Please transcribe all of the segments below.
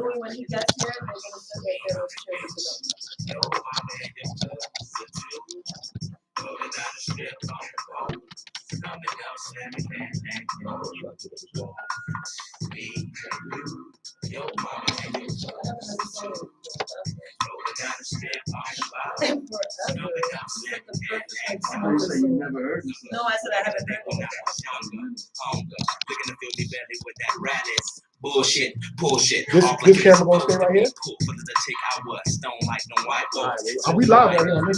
Louis, when he gets here, they're gonna send their bills to him. No, I said I haven't heard it. Bullshit. This camera gonna stay right here? Are we live right now? Live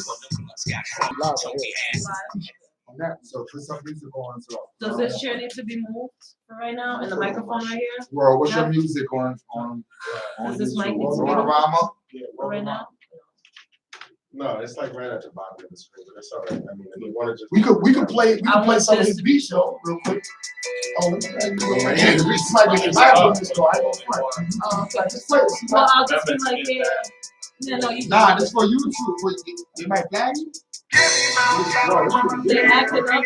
right here. On that, so put some music on. So. Does this chair need to be moved for right now? And the microphone right here? Well, what's your music on Does this mic need to be Rama? Yeah, right now? No, it's like right at the bottom of the screen, but it's all right. I mean, if you want to just We could play some of his beats though, real quick. Oh, let's play right here. The beats might be live on this though. I don't front. Just play it. Well, I'll just be like, yeah. Yeah, no, you Nah, this for YouTube. They might flag you. They acted up.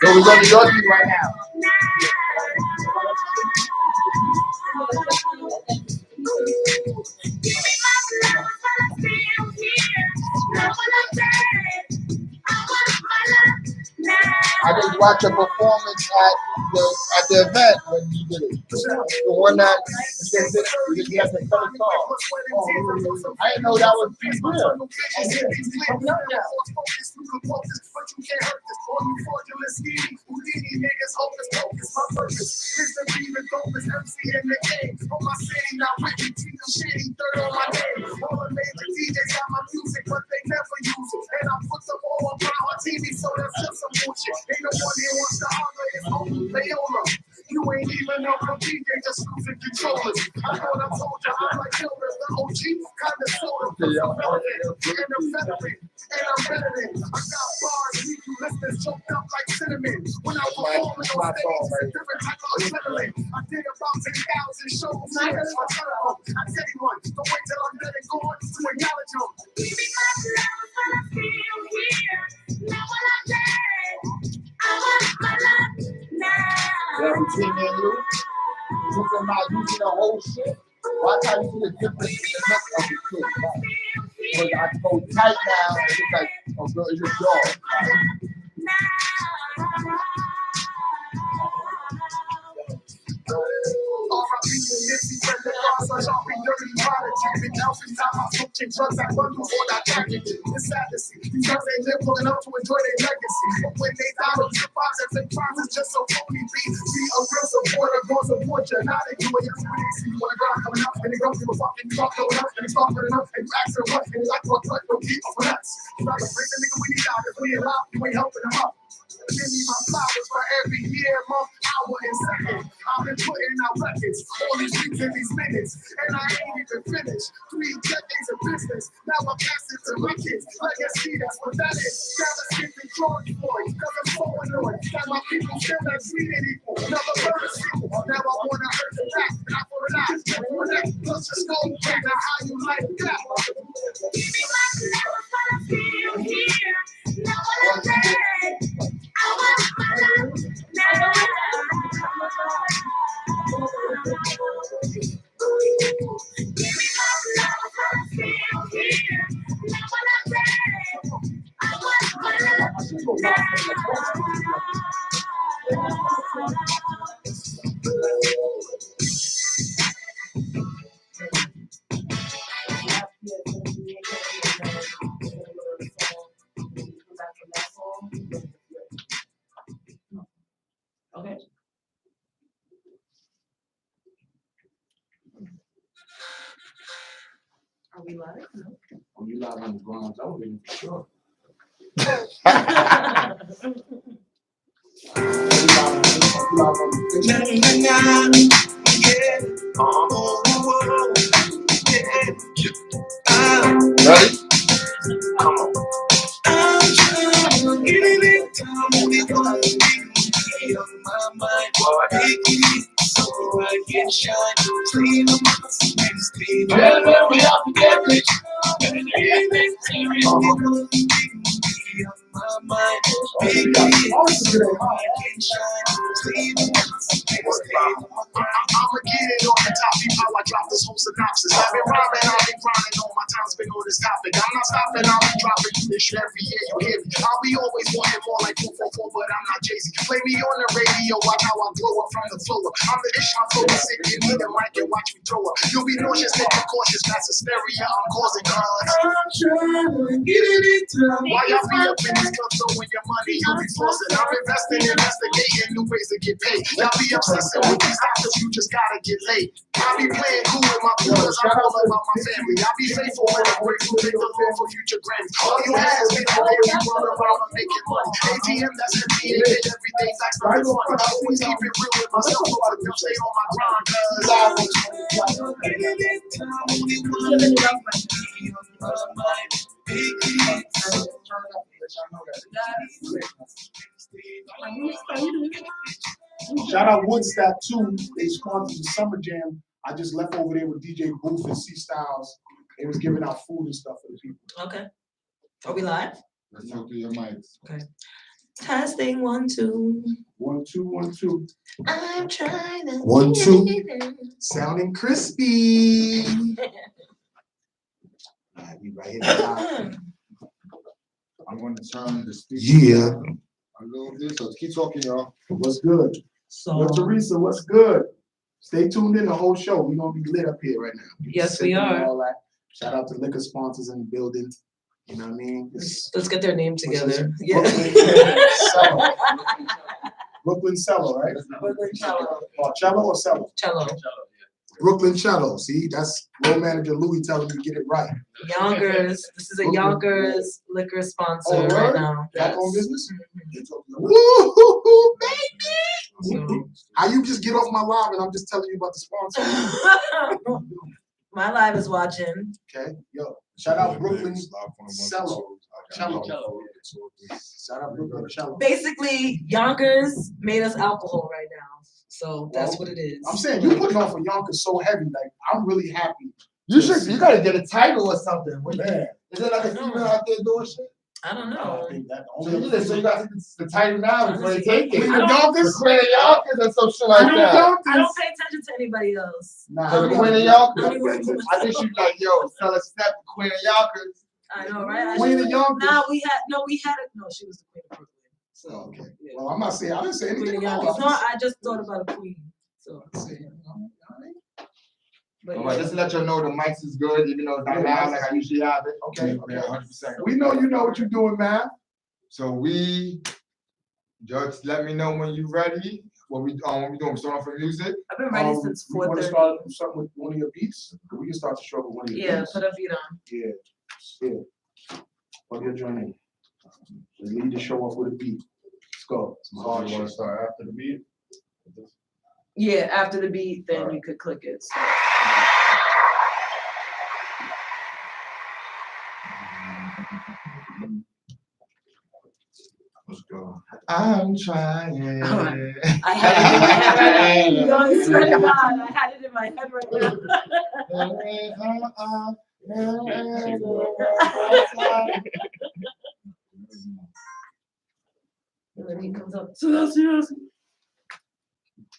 So we're going to your team right now. I just watched a performance at the event when you did it. The one that you had to cut a song. I didn't know that was real. You ain't even know the DJ just losing controllers. I thought I told you I'm like Gilbert, the OG, kind of sort of and I'm better than. I got bars, leave you listeners choked up like cinnamon. When I perform on stage, it's a different type of adrenaline. I did about 10,000 shows. I tell you one, don't wait till I'm dead and gone to acknowledge them. Give me my love when I feel here. Now when I'm dead, I want my love now. Yeah, between me and you, since I'm not using the whole shit, watch how you see the difference in the neck of the kid. Because I go tight now, and it's like, oh girl, it's your jaw. Drugs I run through all that packaging. It's sad to see these guys ain't live long enough to enjoy their legacy. But when they die, the surprise and take crimes is just so phony. Be a real supporter, go support you. Now they do it. When they see you on the ground coming up, and they don't give a fuck, and you talk going up, and they start putting up, and you ask them what, and they like what, don't keep up with us. You gotta bring the nigga when he died, if we ain't loud, you ain't helping him up. Give me my flowers for every year, month, hour, and second. I've been putting out records, all these weeks and these minutes, and I ain't even finished. 3 decades of business, now I'm passing to my kids. Legacy, that's what that is. Never skipping George Floyd, cause I'm so annoyed. Got my people still not treated equal, never heard of sequel. Now I wanna hurt the back, and I put it out. For that, plus just go back to how you like that. Give me my love when I feel here. Now when I'm dead, I want my love now. Give me my love when I feel here. Now when I'm dead, I want my love Okay. Are we live? No. When you live on the ground, I don't even sure. Ready? Come on. I'm trying to get it time, only one thing on my mind. So I get shot, clean up my space. we have to get rich. I'ma get it on the top, you how I drop this whole synopsis. I've been rhyming, I've been grinding all my time spent on this topic. I'm not stopping, I'll be dropping you this shit every year, you hear me. I'll be always wanting more like 444, but I'm not Jay-Z. Play me on the radio, watch how I blow up from the floor. I'm the ish, my flow is sick, give me the mic and watch me throw up. You'll be nauseous, take cautious, that's hysteria I'm causing cause. I'm trying to get it into. Why y'all be up in this club throwing your money, you be flossing. I'm investing, investigating new ways to get paid. Y'all be obsessing with these doctors, you just gotta get laid. I be playing cool with my brothers, I'm all about my family. I be faithful when I'm grateful, thank the Lord for future Grammys. All you ass niggas, baby, you run around and making money. ATM, that's empty, and get everything back from the fun. I always keep it real with myself, so I can stay on my grind, Shout out Woodstock too. They sponsored the Summer Jam. I just left over there with DJ Booth and C Styles. They was giving out food and stuff for the people. Okay. Are we live? Let's talk to your mics. Okay. Testing 1 2. 1 2 1 2. I'm trying to 1 2. Sounding crispy. Alright, we right here. I'm going to turn the speaker Yeah. down a little bit. So keep talking, y'all. What's good? So Yo, Teresa, what's good? Stay tuned in the whole show. We're gonna be lit up here right now. Yes, we Sipping and are. all that. Shout out to liquor sponsors in the building. You know what I mean? let's get their name together. Brooklyn Cello. Brooklyn Cello, right? Brooklyn Cello. Or Cello or Cello? Cello. Brooklyn Cello. See, that's road manager Louis telling you get it right. Yonkers. This is a Yonkers liquor sponsor Oh, right word? now. Black Yes. owned business? Mhm. Woo, baby! So- How you just get off my live and I'm just telling you about the sponsor? My live is watching. Okay, yo, shout out Brooklyn Cello. Cello. Shout out Brooklyn Cello. Basically, Yonkers made us alcohol right now. So that's what it is. I'm saying you putting on for Yonkers so heavy, like I'm really happy. You gotta get a title or something. Man. Is it like a female out there doing shit? I don't I know. think that So you got to take the title now before they take it. Queen I of don't- Yonkers? The Queen of Yonkers or some shit like Queen of that. Yonkers? I don't pay attention to anybody else. Nah, So the I Queen of mean, Yonkers. I think you like, yo, tell us Steph, the Queen of Yonkers. I know, right? Queen of Yonkers. Nah, we had no, she was the Queen of Brooklyn. So Oh, okay. yeah. Well, I'm not saying, I didn't say Queen anything of about Yonkers. it. No, I just thought about a queen. So I'm saying, you know, but All right, just to let you know the mics is good, even though it's not loud like I usually have it. Okay, Yeah, okay. 100%. We know you know what you're doing, man. So Judge, let me know when you're ready. What we doing? We start off with music. I've been ready since You want to 4:30. start something with one of your beats? We can start the show with one of your Yeah, beats. put a beat on. Yeah. What your journey? Just lead the show off with a beat. Let's go. Some So hard you wanna shit. start after the beat? Yeah, after the beat, then Alright. you could click it. Let's go. I'm trying. All right. I had it in my head right now. No, I swear to God, I had it in my head right now. And then he comes up. So that's yours.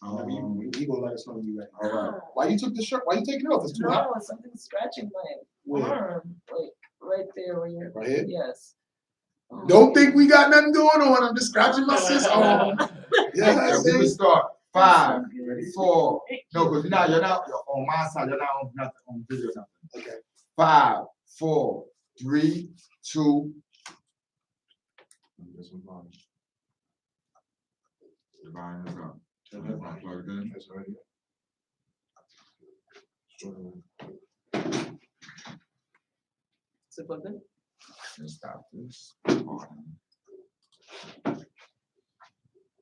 We gonna let us know when you ready. All right. Why you took the shirt? Why you taking it off? It's too hot. No, something's scratching my Where? arm. Like right there where you're. Right here? Yes. Don't think we got nothing going on. I'm just scratching my sis arm. Yeah, Yeah, I we will say. start. 5, 4. No, because you're not on my side. You're not on nothing on video. Nothing. Okay. 5, 4, 3, 2. This one volume. The volume is up. Turn that one plugged in. That's right. Is it plugged in? Let's stop this.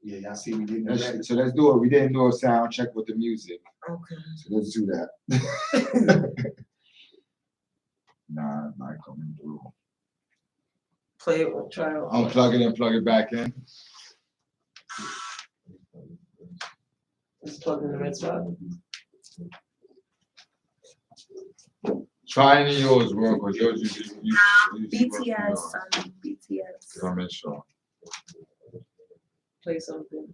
Yeah, y'all see me getting ready. So let's do it. We didn't do a sound check with the music. Okay. So let's do that. Nah, it's not coming through. Play it. We'll try it. Unplug it and plug it back in. It's plugged in the right spot. Try any of yours, bro, because yours you BTS, son. BTS. I'll make sure. Play something.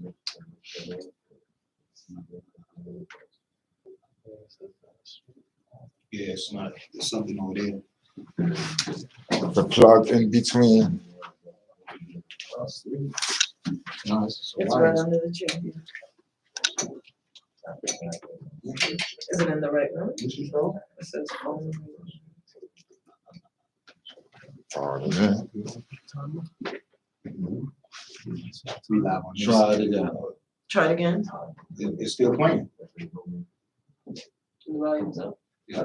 Yeah, it's not. There's something over there. The plug in between. Nice. It's right under the chair. Is it in the right room? It says phone. Oh, yeah. We live on this. Try it again. Try it again. It's still playing. The volume's up. Yeah.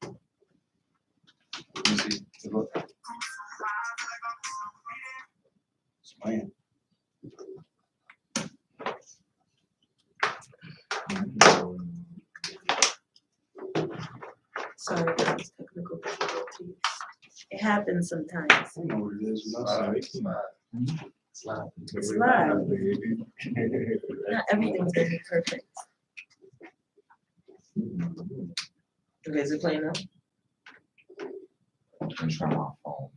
Let me see. Look. It's playing. Sorry, guys, technical difficulties. It happens sometimes. I don't know what it is. It's live. Not everything's gonna be perfect. Okay, is it playing now? I'm trying my phone.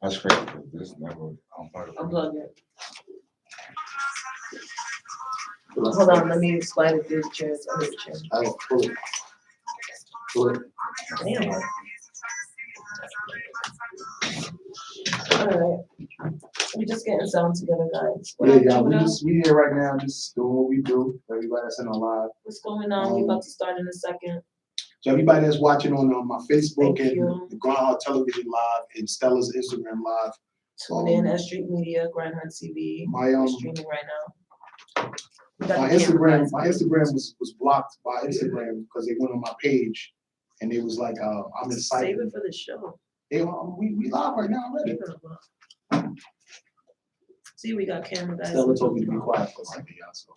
That's crazy. This never. Unplug it. Hold on, let me slide it through the chairs. Under the chair. All right, pull it. Pull it. Damn. Alright. We just getting sound together, guys. What Yeah, up, y'all, Judah? we here right now, just doing what we do. Everybody that's in our live. What's going on? We about to start in a second. So everybody that's watching on my Facebook Thank and you. the Grindhard Television Live and Stella's Instagram Live. Tune in at Street Media, Grindhard TV. My We're streaming right now. We got my the camera, Instagram was blocked by Instagram because they went on my page and it was like I'm guys. excited. Save it for the show. They, we live right now already. See, we got camera guys. Stella told me to be quiet for a second, y'all. So,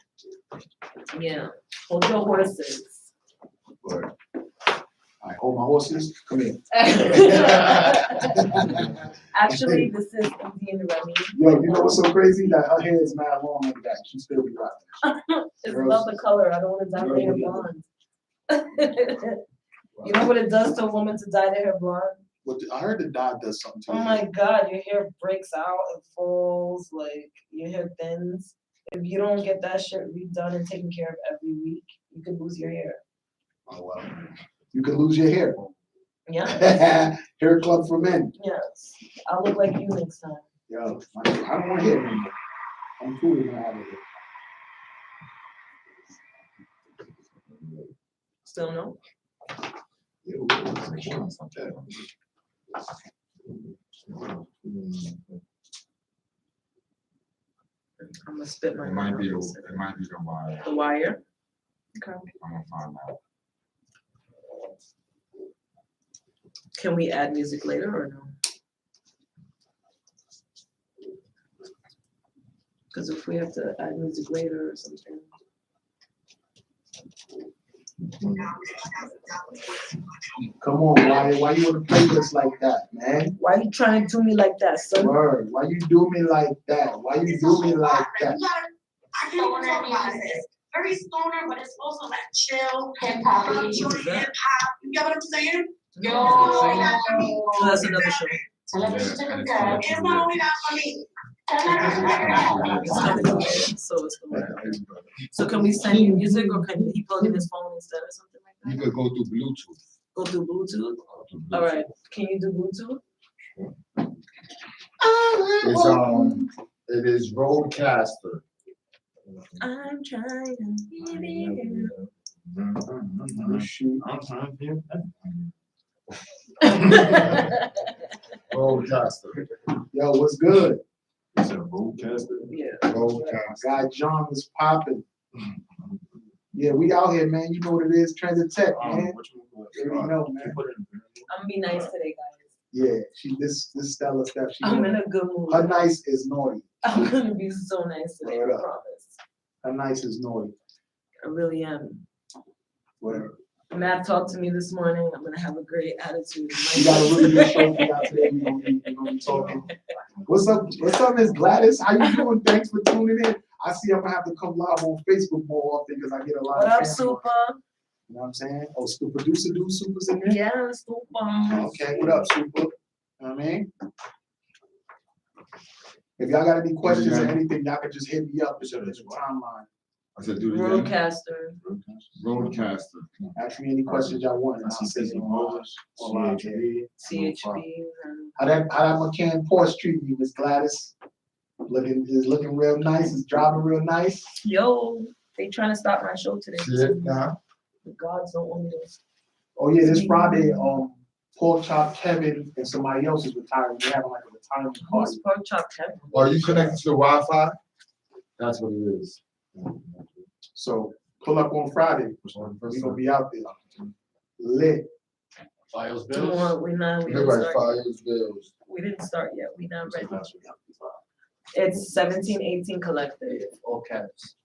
Yeah. Hold your horses. but, all right, hold my horses. Come here. Actually, this is Indian Remy. Yo, you know what's so crazy? That her hair is mad long like that. She still be rocking. It's about the color. I don't want to dye my hair blonde. You know what it does to a woman to dye their hair blonde? I heard the dye does something to Oh you. my God, your hair breaks out and falls, like your hair thins. If you don't get that shit redone and taken care of every week, you could lose your hair. Oh well. You can lose your hair. Yeah. Hair club for men. Yes. I'll look like you next time. Yo, I don't want hair anymore. I'm cool with not having hair. Still no? Yeah, I'm gonna spit my. It might be the wire. The wire. Okay. I'm gonna find out. Can we add music later or no? Because if we have to add music later or something. Come on, why you wanna play this like that, man? Why you trying to do me like that, son? Word, why you do me like that? Why you do me like that? I can't even talk about it. Very stoner, but it's also like chill, hip hop. What is that? Hip hop. You get what I'm saying? Yo, Oh, that's another show. It's not only that for me. It's coming up, so it's the wire. So can we send you music or can he plug in his phone instead or something like You that? could go through Bluetooth. Go through Bluetooth? All right, can you do Bluetooth? It's it is Roadcaster. I'm trying to be Oh, shoot. Roadcaster. Yo, what's good? It's a broadcaster. Yeah. Roadcaster. Guy John was popping. Yeah, we out here, man. You know what it is, Transit Tech, man. You already know, man. I'm gonna be nice today, guys. Yeah, this Stella stuff. I'm in a good mood. Her nice is naughty. I'm gonna be so nice today, I Word up. promise. Her nice is naughty. I really am. Whatever. Matt talked to me this morning. I'm gonna have a great attitude. We got a really good show for y'all today. We're gonna be talking. What's up? What's up, Miss Gladys? How you doing? Thanks for tuning in. I see I'm gonna have to come live on Facebook more often because I get a lot What of up, fans. Super? You know what I'm saying? Oh, so the producer do Super's in there? Yeah, super. Okay, what up, Super? You know what I mean? If y'all got any questions or anything, y'all can just hit me up. It's a timeline. I said, do it again. Roadcaster. Roadcaster. Ask me any questions y'all want, and I'll say them all out here. CHB. How that McCann Porsche treat you, Miss Gladys? Looking real nice. It's driving real nice. Yo, they trying to stop my show today. Shit, nah. The gods don't want me to. Oh yeah, this Friday, Pork Chop Kevin and somebody else is retiring. They're having like a retirement Who's party. pork chop Kevin? Are you connected to the Wi-Fi? That's what it is. So pull up on Friday. We're gonna be out there. Lit. Files Come on, we didn't Everybody start. fires bills. We didn't start yet. We not ready. It's 1718 collective. All caps.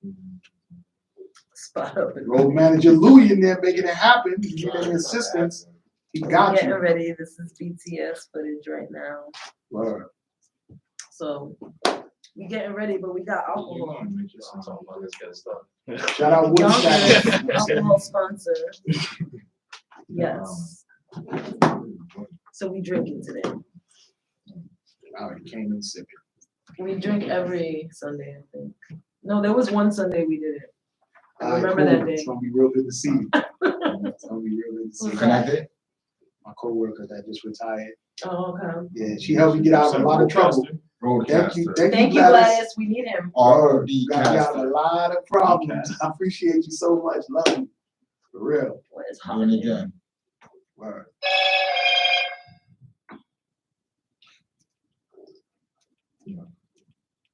Spot up. And Road manager Louie in there making it happen. He need any assistance. He got getting you. ready. This is BTS footage right now. Word. So we getting ready, but we got alcohol. Shout out Woodside. Yonkers, alcohol sponsor. Yes. So we drinking today. Oh, he came in sipping. We drink every Sunday, I think. No, there was one Sunday we did it. I All right, remember cool. that day. It's gonna be real good to see you. It's gonna be real good to see Who's you. Connected? My coworker that just retired. Oh, okay. Yeah, she helped me get out of a lot of trouble. Thank you, Roadcaster. Thank you, Gladys. We need him. You got me out of a RD lot of problems. I appreciate you so much. Love you. For real. Where's Doing Holly? it again. Word.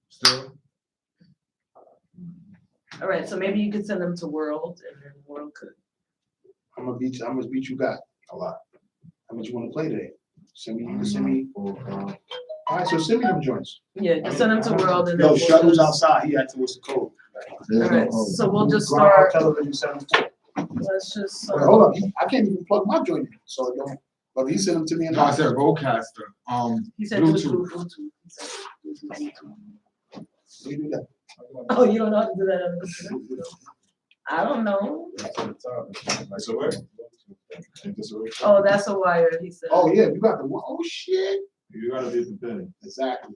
Still? All right, so maybe you could send them to World, and then World could. How much beat you got? A lot. How much you want to play today? Send me. You can send me. All right, so send me them joints. Yeah, just send them to World, and then Yo, we'll Shuttle's just- outside. He asked me what's the code. All right, so we'll just Ground start. television 7. Let's just. Wait, hold up. I can't even plug my joint in. So don't. But he sent them to me. No, I said Roadcaster. He said Bluetooth. Bluetooth. Bluetooth. He said Bluetooth. We do that. Oh, you don't know how to do that on the computer? I don't know. So where? Oh, that's a wire, he said. Oh yeah, you got the one. Oh shit. You gotta be prepared. Exactly.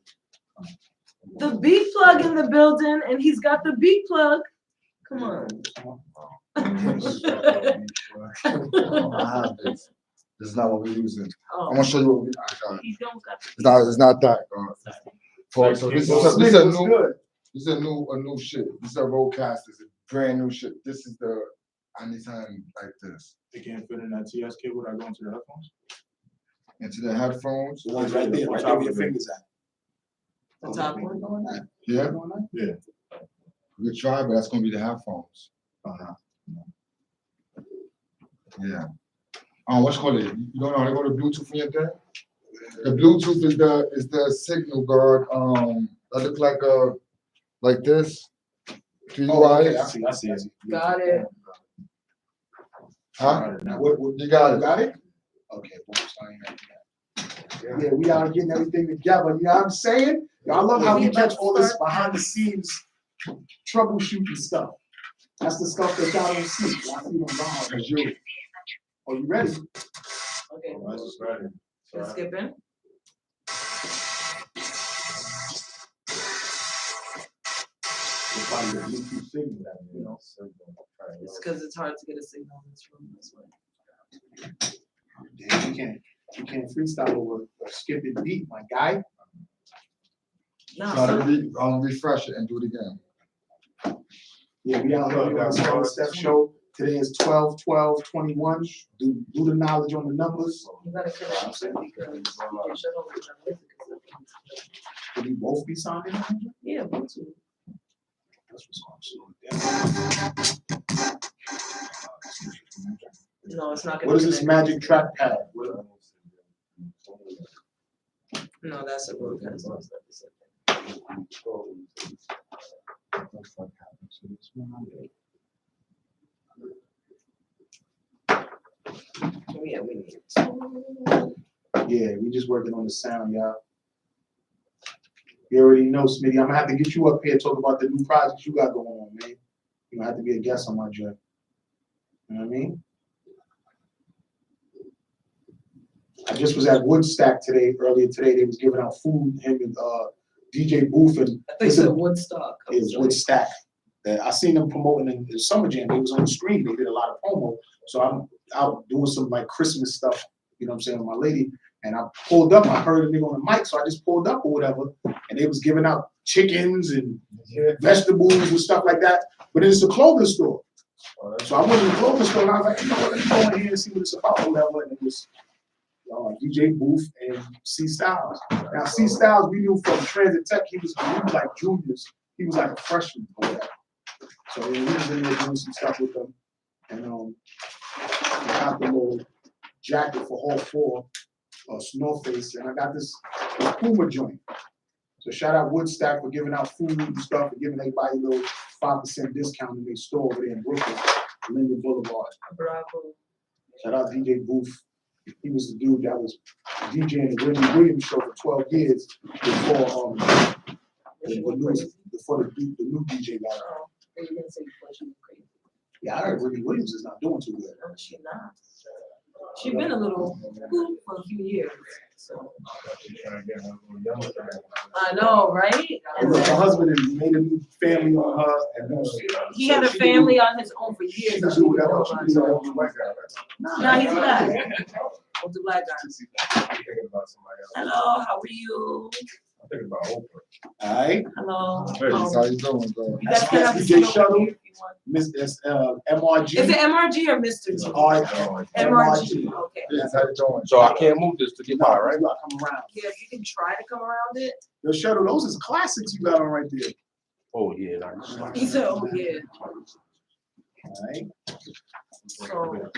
The beat plug in the building, and he's got the beat plug. Come on. I have this. This is not what we're using. I'm Oh, gonna show you what we got. he don't got. It's not that. So this What's is a new. good? This is a new shit. This is a Roadcaster. It's a brand new shit. This is the anytime like this. They can't fit in that TS cable that go into the headphones? Into the headphones. The ones right there, right there where your fingers at. The top one. Yeah, Yeah. we could try, but that's gonna be the headphones. Yeah. What's called it? You don't know how to go to Bluetooth from your thing? The Bluetooth is the signal guard. That look like this. 3 Oh, okay, wires. I see. Got it. Huh? Now, what, You got you it. got it? Okay, boom, sign that. Yeah, we are getting everything together. You know what I'm saying? I love how we catch all this behind the scenes troubleshooting stuff. That's the stuff that y'all don't see. Y'all see them behind. Cause you. Are you ready? Okay, That's just ready. let's skip in. It's probably the Bluetooth signal that, you know? It's because it's hard to get a signal in this room this way. Damn, you can't freestyle over a skipping beat, my guy. No, Try to some- refresh it and do it again. Yeah, we out here on the Steph show. Today is 12/12/21. Do the knowledge on the numbers. you gotta connect because you can shut off the music. Will we both be sounding? Yeah, Bluetooth. That's what's going on. No, it's not gonna. What is this connect. magic trackpad? No, that's a Roadcaster. Yeah, we need to. Yeah, we just working on the sound, y'all. You already know, Smitty. I'm gonna have to get you up here talk about the new projects you got going on, man. You gonna have to be a guest on my joint. You know what I mean? I just was at Woodstack earlier today. They was giving out food. Him and DJ Booth and I think it's a Woodstock. it was Woodstack. I seen them promoting in the Summer Jam. They was on the screen. They did a lot of promo. So I'm out doing some like Christmas stuff. You know what I'm saying, with my lady. And I pulled up. I heard a nigga on the mic, so I just pulled up or whatever. And they was giving out chickens and vegetables and stuff like that. But it's a clothing store. So I went to the clothing store and I was like, you know what, let me go in here and see what it's about or whatever. And it was DJ Booth and C Styles. Now C Styles we knew from Transit Tech, he was like juniors. He was like a freshman or whatever. So he was in there doing some stuff with them. And I got the little jacket for Hall 4, North Face, and I got this Puma joint. So shout out Woodstack for giving out food and stuff, for giving everybody a little 5% discount in their store over there in Brooklyn, Linden Boulevard. Bravo. Shout out DJ Booth. He was the dude that was DJing the Wendy Williams show for 12 years before the new DJ got out. You didn't say before she was crazy. Yeah, I heard Wendy Williams is not doing too good. No, she not. She been a little cool for a few years. So I know, right? And her husband had made a new family on her, and he had a family on his own for years. She can do whatever. She can do whatever black guy. No, he's black. What's the black guy? Hello, how are you? I'm thinking about Oprah. All right. Hello. How you doing, bro? You guys can have a DJ seat over Shuttle. here if you want. Miss MRG. Is it MRG or Mr. G? MRG. Okay. Yes, how you doing? So I can't move this to get by, right? You gotta come around. Yeah, you can try to come around it. Yo, Shuttle, those is classics you got on right there. Oh, yeah. Nice. He said, oh yeah. All right. So,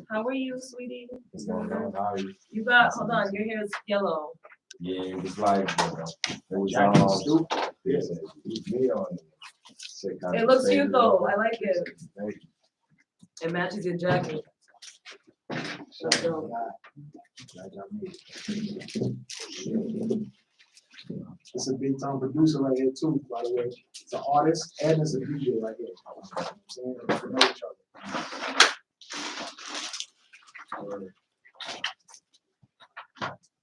how are you, sweetie? What's going on? How are you? You got, hold on, your hair is yellow. Yeah, it was like, it was Jacket Stu. yeah, it was me on it. It looks cute though, I like it. It matches your jacket. So, It's a big time producer right here too, by the way. It's an artist and it's a DJ right here. You know what I'm saying? They know each other.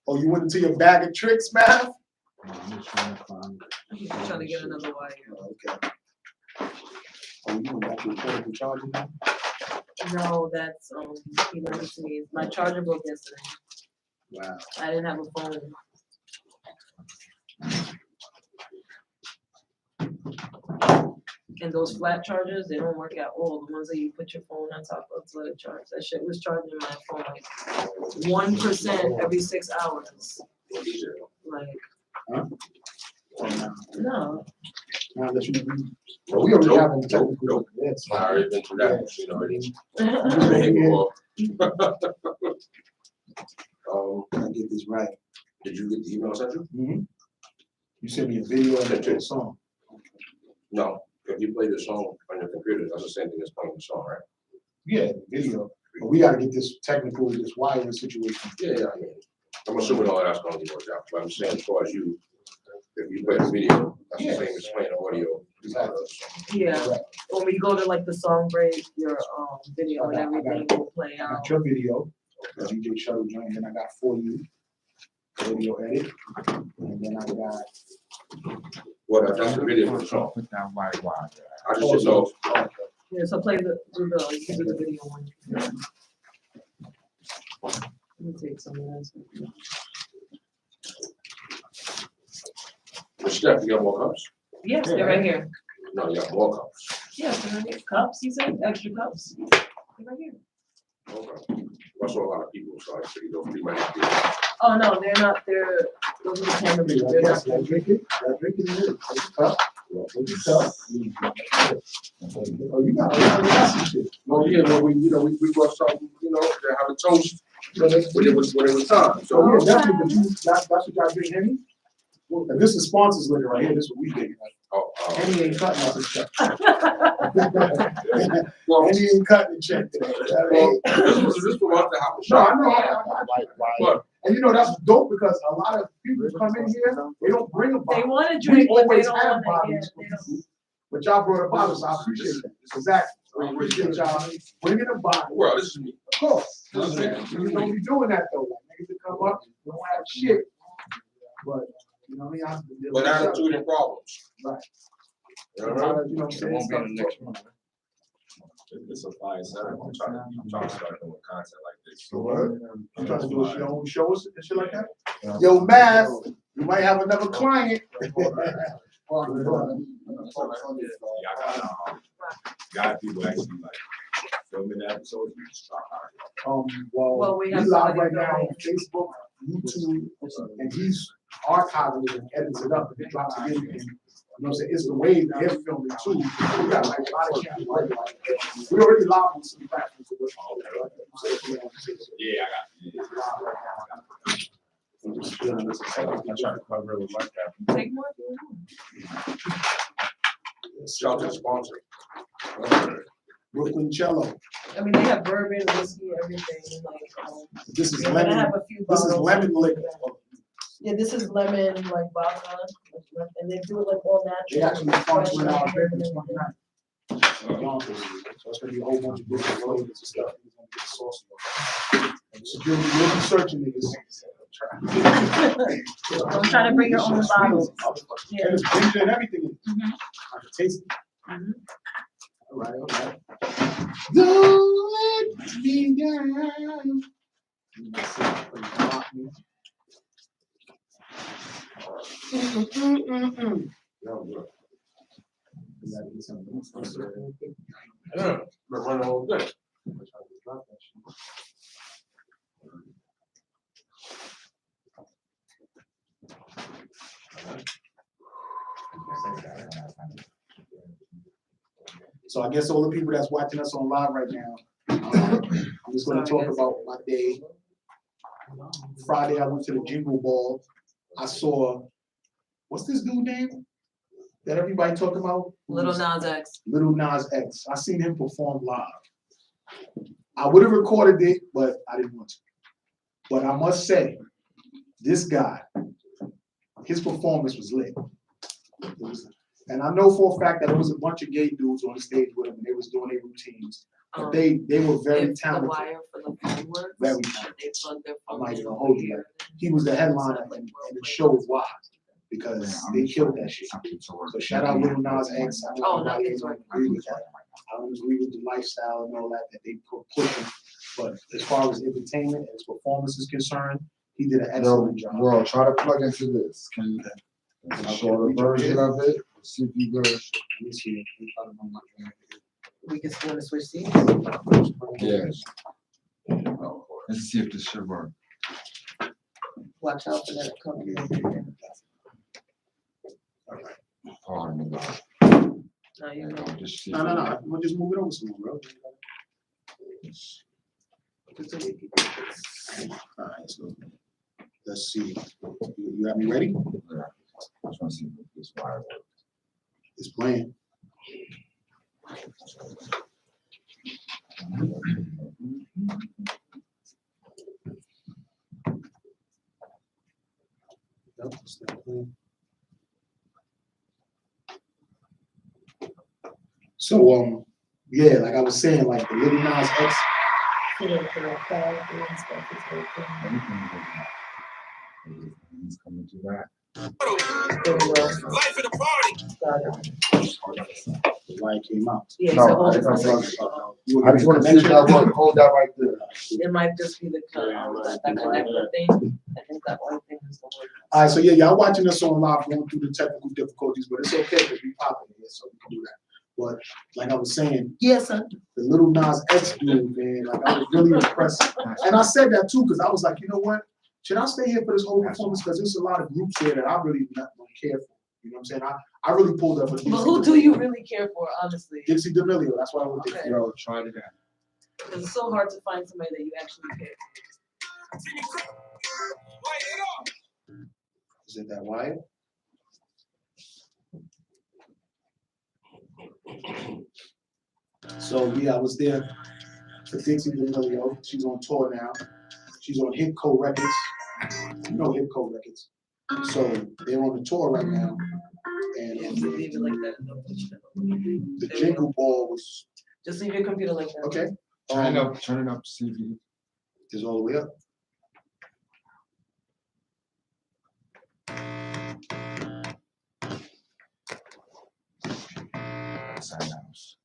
Oh, you went into your bag of tricks, man? I'm trying to get another wire. Oh, okay. Oh, you went back to your portable charger now? No, that's, he lent it to me. My charger broke yesterday. Wow. I didn't have a phone. And those flat chargers, they don't work at all. The ones that you put your phone on top of to let it charge. That shit was charging my phone like 1% every 6 hours. Like, Huh? no. Now that you, well, we already have them technical. Yes. I already been through that machine already. I get this right. Did you get the email sent you? Mm-hmm. You sent me a video of the song. No. If you play the song on your computer, that's the same thing as playing the song, right? Yeah, video. But we gotta get this technical, this wiring situation. Yeah, I mean, I'm assuming all that's gonna be worked out, but I'm saying as far as you, if you play the video, that's the same as playing audio. Exactly. Yeah. When we go to like the song break, your video and everything will play I out. got your video, the DJ Shuttle joint, then I got For You, video edit, and then I got. Well, that's the video for the song. Put down my wire. I just didn't know. Yeah, so play the, you can do the video one. Let me take some of this. Steph, you got more cups? Yes, they're right here. No, you got more cups. Yes, they're right here. Cups, you said, extra cups. They're right here. Okay. I saw a lot of people, so I figured those three might be. Oh, no, they're not, those are the kind of, they're not. I drink it, take a cup, take a cup. Oh, you got some shit. Well, yeah, well, we brought something, to have a toast when it was time, so. So, yeah, definitely, but that's what y'all drink, Henny? And this is sponsors liquor right here, this is what we drink. Henny ain't cutting us a check. Well, Henny ain't cutting the check today. well, this was us to have a No, shot. I know. And you know, that's dope because a lot of people come in here, they don't bring a They bottle. wanna We drink, but they always don't have wanna, yeah, bottles. they don't. But y'all brought a bottle, so I appreciate that. Exactly. I appreciate y'all bringing a bottle. Well, this is me. Of course. You know what I'm saying? You don't be doing that though. Like niggas that come up, don't have shit. But you know what I mean? But attitude and problems. Right. You know what I mean? You know what I'm saying? It's a fire setup. I'm trying to start doing content like this. So what? You trying to do a show, shows and shit like that? Yo, Math, you might have another client. Got people actually like filming the episodes. Well, we we have live somebody right now on filming. Facebook, YouTube, and he's archiving it and edits it up and drops it in. And, you know what I'm saying? It's the way they're filming too. We got like a lot of channels. We already live on some platforms. Yeah, I got it. I try to cover it with my cap. Take more. Shout out to the sponsor. Brooklyn Cello. I mean, they have bourbon, whiskey, everything, like, This is they're gonna lemon. have a few This is bottles. lemon liquor. Yeah, this is lemon, like vodka, and they do it like all They natural. actually sponsoring our fresh, event and this everything. night. So it's gonna be a whole bunch of different flavors and stuff. He's gonna get the sauce. And security will be searching niggas. Don't try to bring your own bottles. Yeah. And it's ginger and everything. in it. Mhm. I can taste it. Mhm. All right, all right. Don't let me down. Yeah, we're running all good. So I guess all the people that's watching us on live right now, I'm just gonna talk about my day. Friday, I went to the Jingle Ball. I saw, what's this dude name that everybody talking about? Little Nas X. Little Nas X. I seen him perform live. I would have recorded it, but I didn't want to. But I must say, this guy, his performance was lit. And I know for a fact that there was a bunch of gay dudes on the stage with him, and they was doing their routines. But they were very If the talented. wire for the phone works, Very they plug their I'm phone not in even over hold you here. He was the headliner, and it shows why. Because they killed that shit. So shout out Little Nas X. I know Oh, everybody nothing's ain't gonna right. agree with that. I don't agree with the lifestyle and all that they put pushing. But as far as entertainment and his performance is concerned, he did an Yo, excellent job. bro, try to plug into this. Can you show the version of it? See if you good. Let me see. We just want to switch seats. Yes. Let's see if this should work. Watch out for that company. Pardon me. No, you know. Just see. No, we'll just move it over some more, bro. All right, so let's see. You have me ready? Yeah. I just want to see if this wire works. It's playing. Nope, it's not playing. So yeah, like I was saying, like the Little Nas X. He's coming to that. Life of the party. The light came out. Yeah, No, so hold I it. just want to see if that works. Hold that right there. It might just be the that connector thing. I think that one thing is the one. All right, so yeah, y'all watching us on live, going through the technical difficulties, but it's okay because we popping here, so we can do that. But like I was saying, Yes, sir. the Little Nas X dude, man, like I was really impressed. And I said that too, because I was like, you know what? Should I stay here for this whole performance? Because there's a lot of groups here that I really don't care for. You know what I'm saying? I really pulled up for Dixie. But who do you really care for, honestly? Dixie D'Amelio, that's why I went Okay. there. Yo, try it again. Because it's so hard to find somebody that you actually care Is it that wire? So yeah, I was there for Dixie D'Amelio. She's on tour now. She's on Hipco Records. You know Hipco Records. So they're on the tour right now. And Yeah, just leave it like that. And don't touch it. the jingle ball was, Just leave your computer like that. okay. Turn it up, see if you. Is all the way up. Sign house.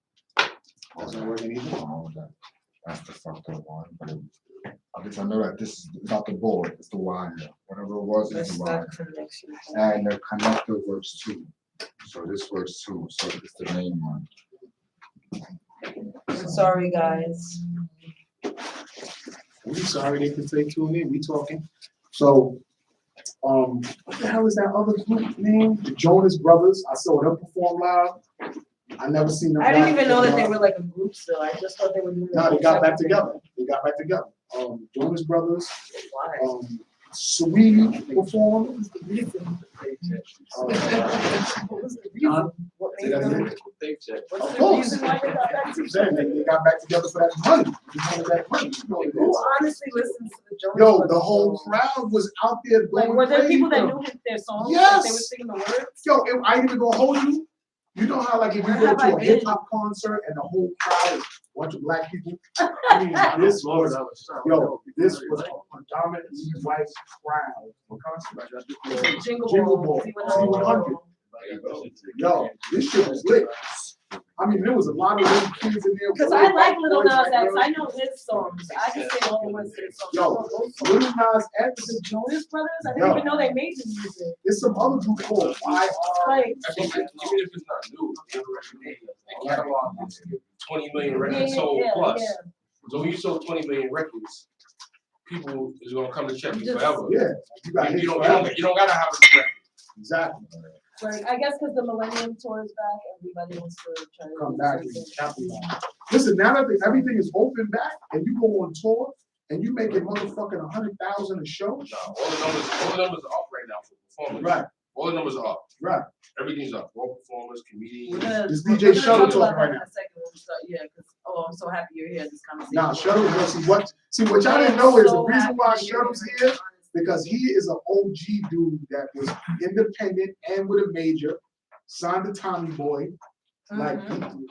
That's not working either. Oh, that's the fucked up one, but I guess I know that this is not the board, it's the wire. Whatever it was, That's it's the that wire. connection. And the connector works too. So this works too, so it's the main one. I'm sorry, guys. We sorry they can stay tuned in. We talking. So, what the hell is that other group name? The Jonas Brothers. I saw them perform live. I never seen them. I didn't live even know that they perform were like a group still. I just thought they were doing. live. No, their they got back own separate together. They got back together. Jonas Brothers. thing. Why? Sweetie performed. What was the reason? What Say made that them? again. What's Of the course. reason why they got back I'm saying together? they got back together for that money. They wanted that money. You know what it Who is. honestly listens to the Jonas Yo, Brothers the whole songs? crowd was out there Like, going were there crazy people for that them. knew their songs? Yes. Like, they were singing the words? Yo, I ain't even gonna hold you. You know how like if you Where go have to I a been? hip hop concert and the whole crowd is a bunch of black people. I mean, this was this was a predominantly white crowd. What concert? Jingle Jingle Ball. Ball. C100. Yo, this shit was lit. I mean, there was a lot of little kids in there. Because little I like white Little boys, Nas white X. girls. I know his songs. I can sing all the words to his songs. I Yo, know those songs. Little Nas X, The Jonas Brothers? I didn't Yo. even know they made the music. there's some other group called YR. Like, Even if it's not new, the catalog is 20 million records sold plus. So when you sold 20 million records, people is gonna come to check you Just- forever. Yeah, you got You hits don't, you forever. don't, you don't gotta have a record. Exactly. Like, I guess because the Millennium Tour is back, everybody wants to try to Come do back and something. capitalize. Listen, now that everything is open back and you go on tour and you make it motherfucking 100,000 a show. All the numbers are up right now for performers. Right, All the numbers are up. right. Everything's up. All performers, We're comedians. gonna- This we're DJ gonna Shuttle talk about talking right that in now. a second when we start. Yeah, because, I'm so happy you're here, this conversation. Nah, Shuttle, see what y'all didn't know is the reason why Shuttle's here, because he is an OG dude that was independent and with a major, signed to Tommy Boy. Like,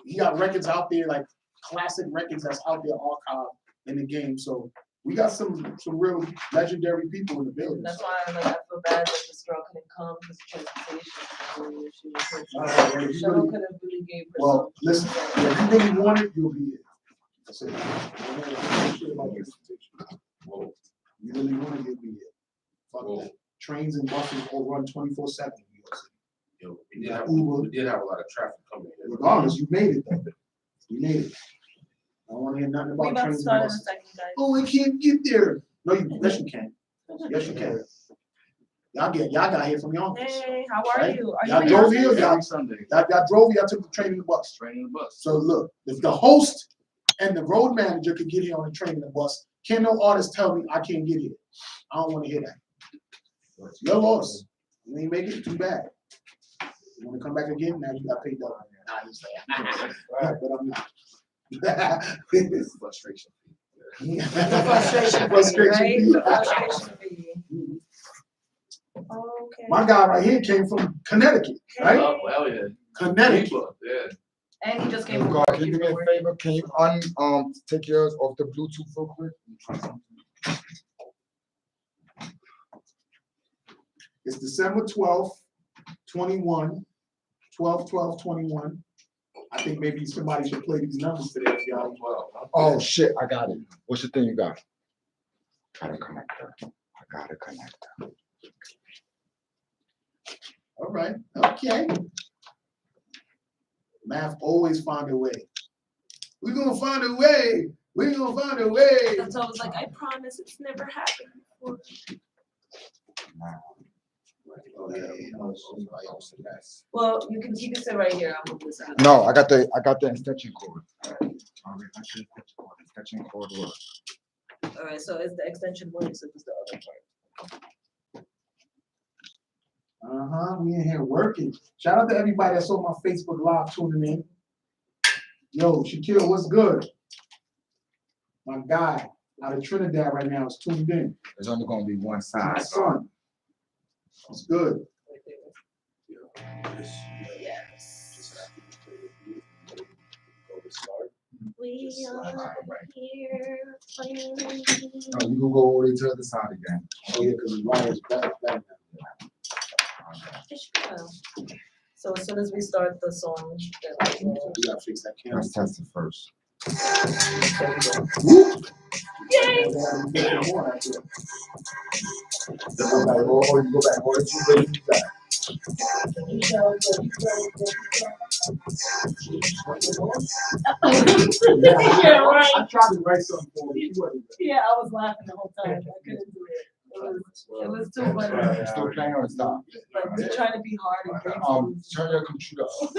he got records out there, like classic records that's out there archived in the game. So we got some real legendary people in the building. That's So. why I feel bad that this girl couldn't come because of transportation. She was All right, well, if you Shuttle really- could have really gave her Well, some. listen, if you really want it, you'll be it. That's it. Don't worry about shit about transportation. Whoa, You really want it, you'll be it. Fuck whoa. that. Trains and buses all run 24/7 in New York City. Yo, Yeah, we did have a lot of traffic coming in. Regardless, you made it though. You made it. I don't wanna hear nothing We about about to trains and start in a buses. second, guys. Oh, I can't get there. No, yes you can. Yes you can. Y'all got here from y'all. Hey, how are Right? you? Are Y'all you in drove your here, office? y'all Sunday. y'all drove, y'all took the train and the bus. Training the bus. So look, if the host and the road manager could get here on the train and the bus, can no artist tell me I can't get here? I don't wanna hear that. Your loss. You ain't make it, too bad. You wanna come back again? Now you got paid double. Nah, you say, but I'm not. It's frustration. The frustration fee, Frustration right? fee. The frustration fee. Okay. My guy right here came from Connecticut, right? Oh, well, yeah. Connecticut. People, yeah. And he just Hey, came. God, can you do me a favor? Can you take yours off the Bluetooth real quick? It's December 12th, 21, 12/12/21. I think maybe somebody should play these numbers today, if y'all. Oh, shit, I got it. What's the thing you got? Got a connector. I got a connector. All right, okay. Math always find a way. We're gonna find a way. We're gonna find a way. That's always like, I promise it's never happened before. Oh, yeah. Well, you can sit right here. I'm gonna listen. No, I got the extension cord. Extension cord works. All right, so is the extension one, so is the other part. We in here working. Shout out to everybody that saw my Facebook Live tuning in. Yo, Shaquille, what's good? My guy out of Trinidad right now is tuned in. There's only gonna be one My side. son. It's good. Yes. We Just are right. here playing. No, you can go all the way to the other side again. Oh, yeah, because the wire is back. So as soon as we start the song, We gotta fix that camera. Let's test it first. yay! Go back, go back, go back. Yeah, right. I tried to write something for you. Yeah, I was laughing the whole time. I couldn't do it. It was too funny. Still playing or stop? Like they're trying to be hard and great. Turn your computer off.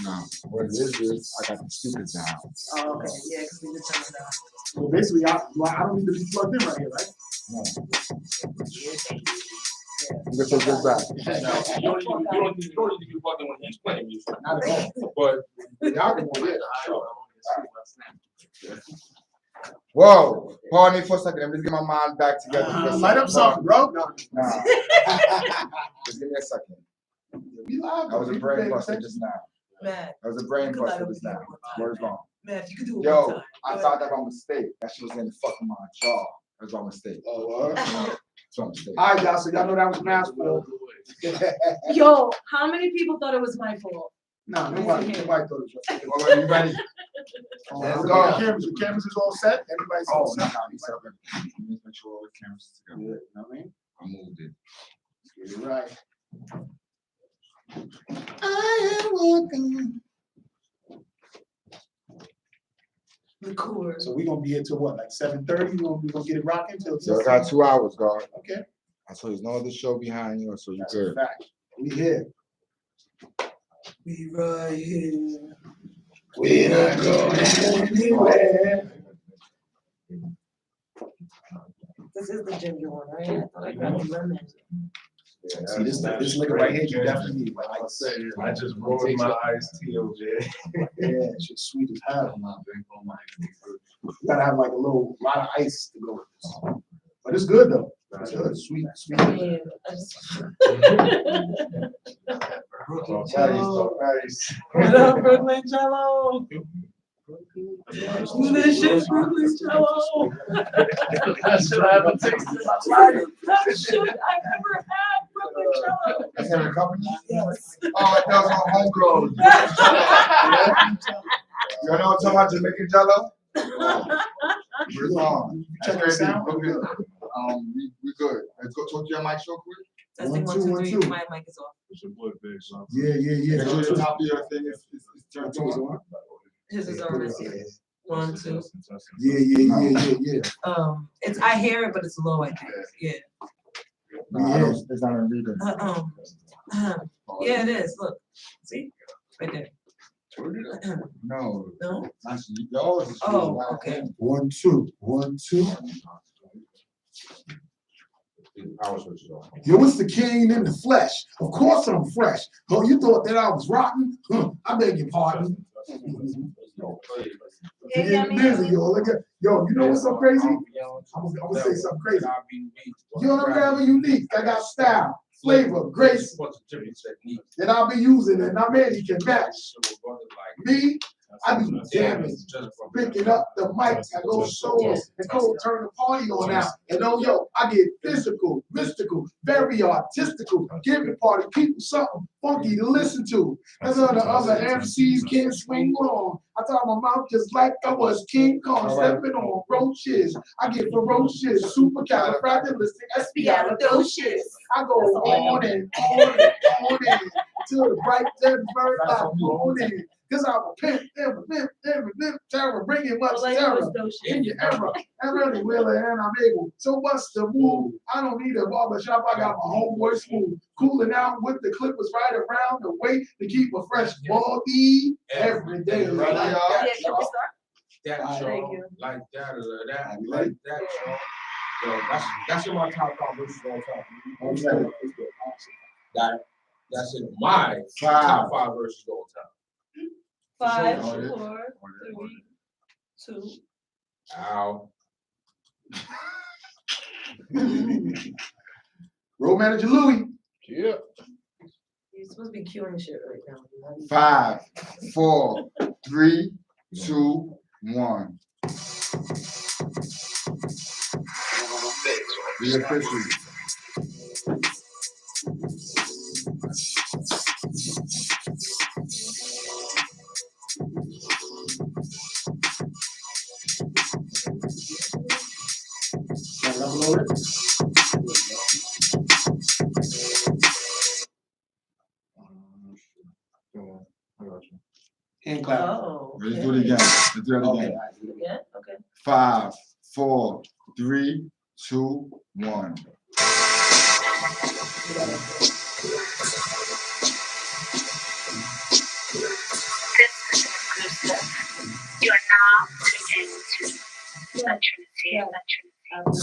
No, what it is I got the speakers down. Oh, okay, yeah, because we just turned it down. So basically, I don't need to be plugged in right here, right? No. You can take this back. You don't need to be plugged in when he's playing music. Not at all. But Y'all can do it. Whoa, pardon me for a second. Let me just get my mind back together. for a Light up second. something, bro. No. Nah. Just give me a second. We live. That was a People brain paying buster attention. just now. Man, That was a brain You could light buster up just again now. one time. Word wrong. man, if you could do it one Yo, time. I thought that by mistake. That shit was in the fucking my jaw. That was by mistake. Oh, That's by mistake. all right, y'all. So y'all know that was mass fault. Yo, how many people thought it was my fault? No, nobody thought it was. Well, are you ready? Let's go. The cameras is all set. Everybody's Oh, all no, set. he's up. Let me make sure all the cameras Yeah, together. you know what I mean? I moved it. Get it right. I am walking. The chorus. So we're gonna be here till what, like 7:30? We gonna get it rocking till. So I got 2 hours, guard. Okay. I told you there's no other show behind you, so you That's good. a fact. We here. We right here. We not going anywhere. This is the ginger one, right? I thought I grabbed the lemon. See, this liquor right here, you definitely need. I say, I just rolled my iced tea over there. Yeah, it's just sweet as hell. You gotta have like a lot of ice to go with this. But it's good though. It's good, sweet. I mean, I just. Oh, so nice. What up, Brooklyn Jello? Delicious Brooklyn Jello. That should I ever tasted in my life. That shit I've ever had, Brooklyn Jello. That's in the company? Yes. Oh, that was my homegrown. You know what I'm talking about, Jamaican Jello? Where's on? Check That's this out. crazy. We good. Let's go talk to your mic real quick. Testing 1, 2, 1, 2, 1, 3. 2. My mic is off. It's your boy, Big Son. Yeah. Make sure the top of your thing is turned on. His is already. 1, 2. Yeah. It's I hear it, but it's low. I think. Yeah. No, I don't, it's not in reading. Yeah, it is. Look, see, right there. No, No. that's yours. Is Oh, really okay. 1, 2, 1, 2. Yo, it's the king in the flesh. Of course I'm fresh. Oh, you thought that I was rotten? I beg your pardon. Getting busy, yo. Look at, yo, you know what's so crazy? I'm gonna say something crazy. You're forever unique. I got style, flavor, grace that I'll be using, and not many can match. Me, I do damage. Picking up the mics, I go solo and cold turn the party on out. And oh yo, I get physical, mystical, very artistical, giving party people something funky to listen to. As other MCs can't swing on. I thought my mouth just like I was King Kong, stepping on roaches. I get ferocious, supercalifragilisticexpialidocious. I go on and on and on and till the bright dead bird like morning. Cause I'm a pimp, terror, bringing much terror in your era. I'm really willing and I'm able so much to move. I don't need a barbershop, I got my homeboy smooth. Cooling out with the clippers right around the way to keep a fresh body every day. Right, Yeah, y'all? can we start? That Thank show, you. like that, like that show. Yo, that's in my top 5 verses all time. That's in my top 5 verses all time. 5, Oh, yeah. 4, 3. 2. Ow. Road manager Louis. Yeah. You're supposed to be queuing shit right now. 5, 4, 3, 2, 1. Be official. Hand clap. Oh. Let's do it again. Let's do that Okay. again. Yeah, okay. 5, 4, 3, 2, 1. You're now tuned into Yeah. After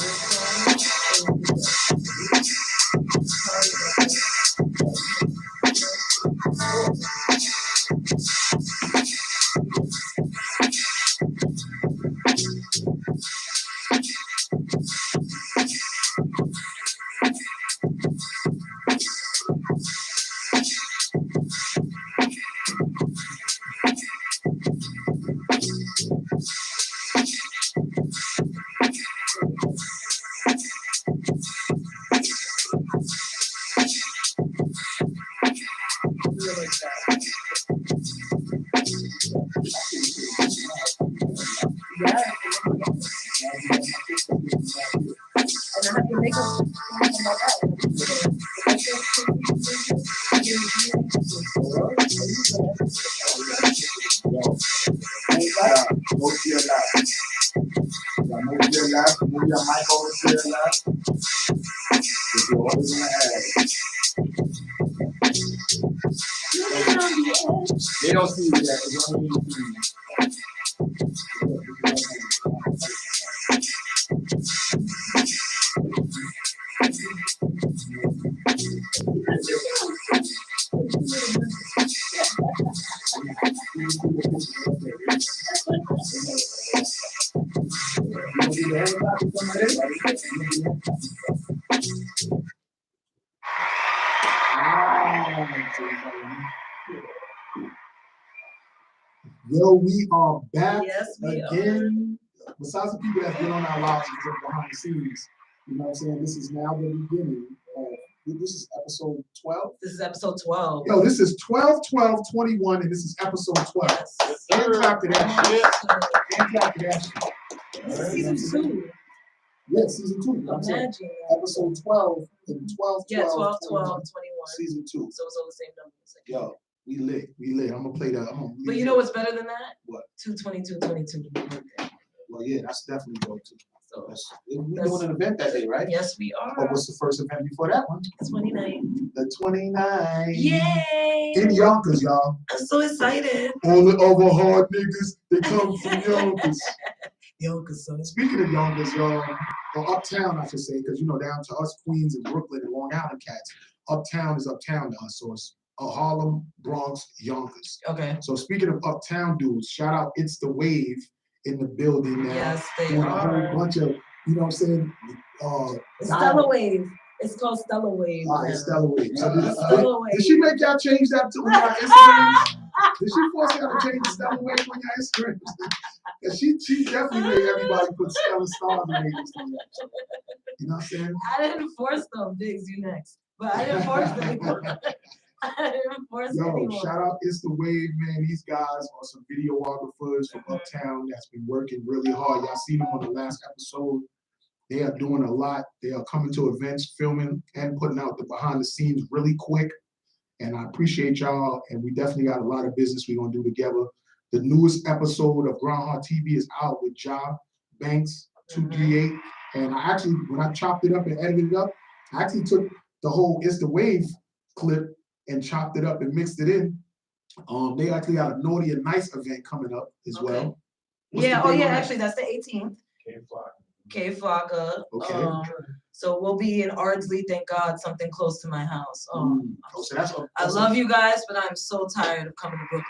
and I have to make Move to your left. Yeah, move to your left. Move your mic over to your left. Because you're always on the edge. They don't see you yet. They don't even see you. Yo, we are back Yes, we again. Besides the people that's been on our lives and behind the scenes, you know what I'm saying? This is now the beginning. This is episode 12. This is episode 12. Yo, this is 12/12/21, and this is episode 12. Hand clap to that. Hand clap to that. This is season 2. Yeah, season 2. I'm saying Imagine. episode 12 and 12, Yeah, 12, 12, 21. 21. Season 2. So it's all the same numbers. Yo, we lit. We lit. I'm gonna play that. But you know what's better than that? What? 2/22/22. Well, yeah, that's definitely dope too. So We're doing an event that day, right? yes, we But are. what's the first event before that one? 29. The 29. Yay! In Yonkers, y'all. I'm so excited. All the other hard niggas, they come from Yonkers. Yonkers, son. Speaking of Yonkers, y'all, or uptown, I should say, because you know, down to us, Queens and Brooklyn and Long Island cats, uptown is uptown to us. So it's Harlem, Bronx, Yonkers. Okay. So speaking of uptown dudes, shout out It's the Wave in the building now. Yes, they doing a are. whole bunch of, you know what I'm saying? Stella Wave. It's called Stella Wave. It's now. Stella Wave. So Stella Wave. did she make y'all change that to your Instagram? Did she force y'all to change the Stella Wave on your Instagram? Because she definitely made everybody put Stella stars in their Instagram. You know what I'm saying? I didn't force them. Diggs, you next. But I didn't force anyone. I didn't force Yo, anyone. shout out It's the Wave, man. These guys are some videographers from Uptown that's been working really hard. Y'all seen them on the last episode. They are doing a lot. They are coming to events, filming, and putting out the behind the scenes really quick. And I appreciate y'all. And we definitely got a lot of business we're gonna do together. The newest episode of Groundhog TV is out with Ja Banks 238. And I actually, when I chopped it up and edited it up, I actually took the whole It's the Wave clip and chopped it up and mixed it in. They actually got a Naughty and Nice event coming up as well. What's Yeah, the oh date yeah, on that? actually that's the 18th. K Flocka. Okay. So we'll be in Ardsley, thank God, something close to my house. Oh, so that's I love you guys, but I'm so tired of coming to Brooklyn.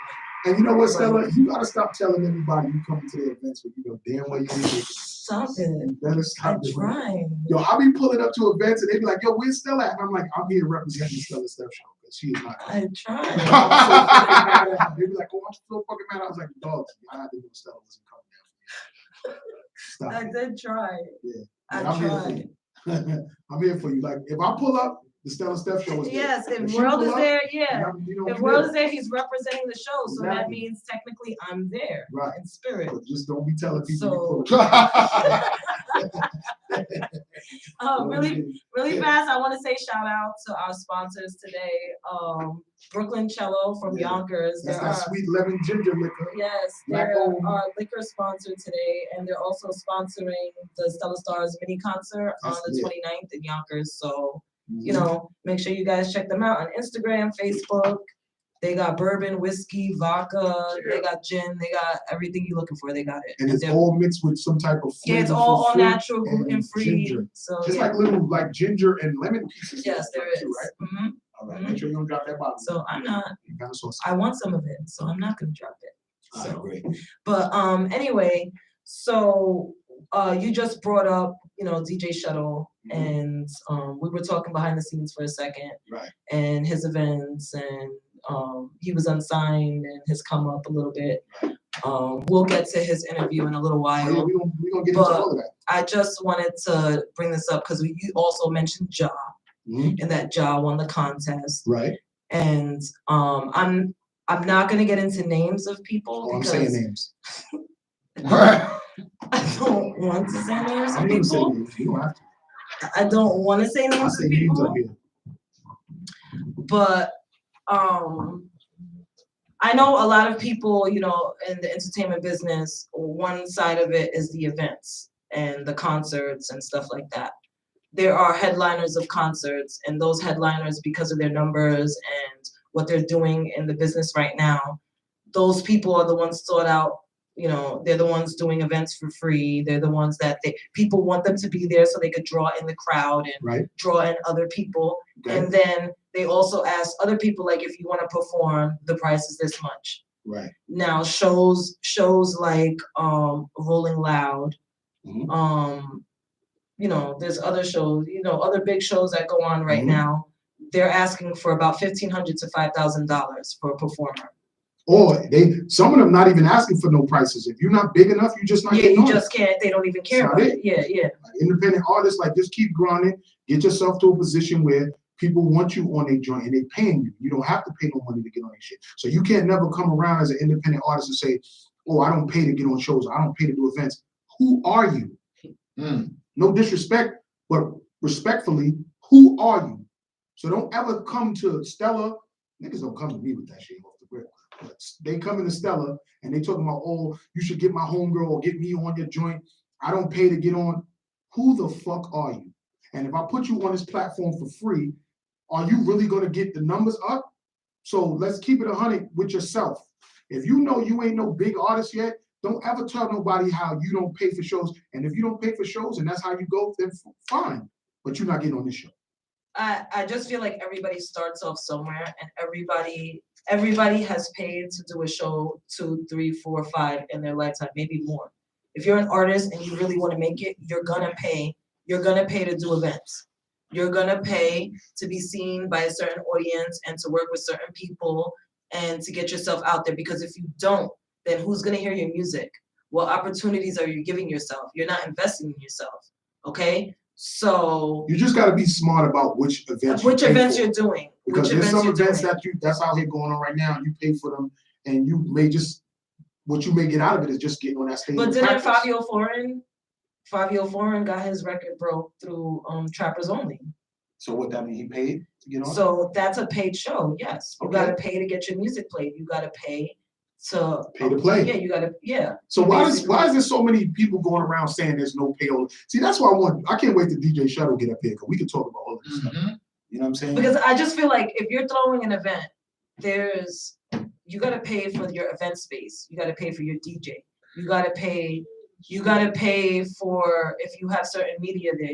And you know what, Stella? You gotta stop telling everybody you come to the events when you know damn well you ain't making it. Stop it. You better stop I'm it. trying. Yo, I'll be pulling up to events and they be like, yo, where's Stella at? And I'm like, I'm here representing the Stella Steph show, because she is not. I tried. I'm so fucking mad at her. They be like, oh, I'm so fucking mad. I was like, dog, I didn't know Stella wasn't coming down. Stop I it. did try. Yeah. I I'm here for tried. you. I'm here for you. Like, if I pull up, the Stella Steph show is there. Yes, if If she World pull is up, there, and yeah. you know, If I'm World there. is there, he's representing the show, so that Exactly. means technically I'm there Right. in spirit. But just don't be telling people So- you pull up. Really fast, I want to say shout out to our sponsors today. Brooklyn Cello from Yeah. Yonkers. That's They're that sweet lemon ginger liquor. Yes, Black they're owned. our liquor sponsor today, and they're also sponsoring the Stella Stars mini concert on That's the lit. 29th in Yonkers. So, you Mhm. know, make sure you guys check them out on Instagram, Facebook. They got bourbon, whiskey, vodka, they got gin, they got everything you're looking for, they got it. And it's they're- all mixed with some type of yeah, it's flavorful all fruit natural, and gluten-free. ginger. So, It's yeah. like little like ginger and lemon pieces. Yes, there is. too, right? Mhm. All right, make sure you don't drop that bottle. So I'm not, You gotta sauce it. I want some of it, so I'm not gonna drop it. All right, So, great. but anyway, so you just brought up, you know, DJ Shuttle, and we were talking behind the scenes for a second, Right. and his events, and he was unsigned and has come up a little bit. We'll get to his interview in a little while. Oh, yeah, we gonna get into But- all of that. I just wanted to bring this up because you also mentioned Ja, Mhm. and that Ja won the contest. Right. And I'm not gonna get into names of people Oh, I'm because saying names. I don't want to say names I of didn't say people. names. You don't have to. I don't want to say I names say of names people. up here. But I know a lot of people, you know, in the entertainment business, one side of it is the events and the concerts and stuff like that. There are headliners of concerts, and those headliners, because of their numbers and what they're doing in the business right now, those people are the ones sought out. You know, they're the ones doing events for free. They're the ones that people want them to be there so they could draw in the crowd and Right. draw in other people. Okay. And then they also ask other people, like, if you want to perform, the price is this much. Right. Now shows like Rolling Loud, Mhm. you know, there's other shows, you know, other big shows that go on right Mhm. now. They're asking for about $1,500 to $5,000 for a performer. Or some of them not even asking for no prices. If you're not big enough, you just not Yeah, getting you on it. just can't. They don't even care That's about not it. Yeah, yeah. Like, independent artists, like, just keep grinding. Get yourself to a position where people want you on a joint and they paying you. You don't have to pay no money to get on their shit. So you can't never come around as an independent artist and say, oh, I don't pay to get on shows. I don't pay to do events. Who are you? No disrespect, but respectfully, who are you? So don't ever come to Stella. Niggas don't come to me with that shit off the rip. But they come into Stella and they talking about, oh, you should get my homegirl or get me on your joint. I don't pay to get on. Who the fuck are you? And if I put you on this platform for free, are you really gonna get the numbers up? So let's keep it 100 with yourself. If you know you ain't no big artist yet, don't ever tell nobody how you don't pay for shows. And if you don't pay for shows and that's how you go, then fine. But you're not getting on this show. I just feel like everybody starts off somewhere, and everybody has paid to do a show 2, 3, 4, 5 in their lifetime, maybe more. If you're an artist and you really want to make it, you're gonna pay. You're gonna pay to do events. You're gonna pay to be seen by a certain audience and to work with certain people and to get yourself out there. Because if you don't, then who's gonna hear your music? What opportunities are you giving yourself? You're not investing in yourself. Okay? So You just gotta be smart about which events you're doing. Because Which there's some you're events doing. that's out here going on right now, and you pay for them, and you may just what you may get out of it is just getting on that stage. But and didn't practice. Fabio Foreign got his record broke through Trappers Only. So what that mean? He paid to get on? So that's a paid show, yes. You Okay. gotta pay to get your music played. You gotta pay to play. Yeah, you gotta So why is there so many people going around saying there's no payola? See, that's why I can't wait to DJ Shuttle get up here because we can talk about all of this stuff. You know what I'm saying? Because I just feel like if you're throwing an event, you gotta pay for your event space. You gotta pay for your DJ. You gotta pay for if you have certain media there.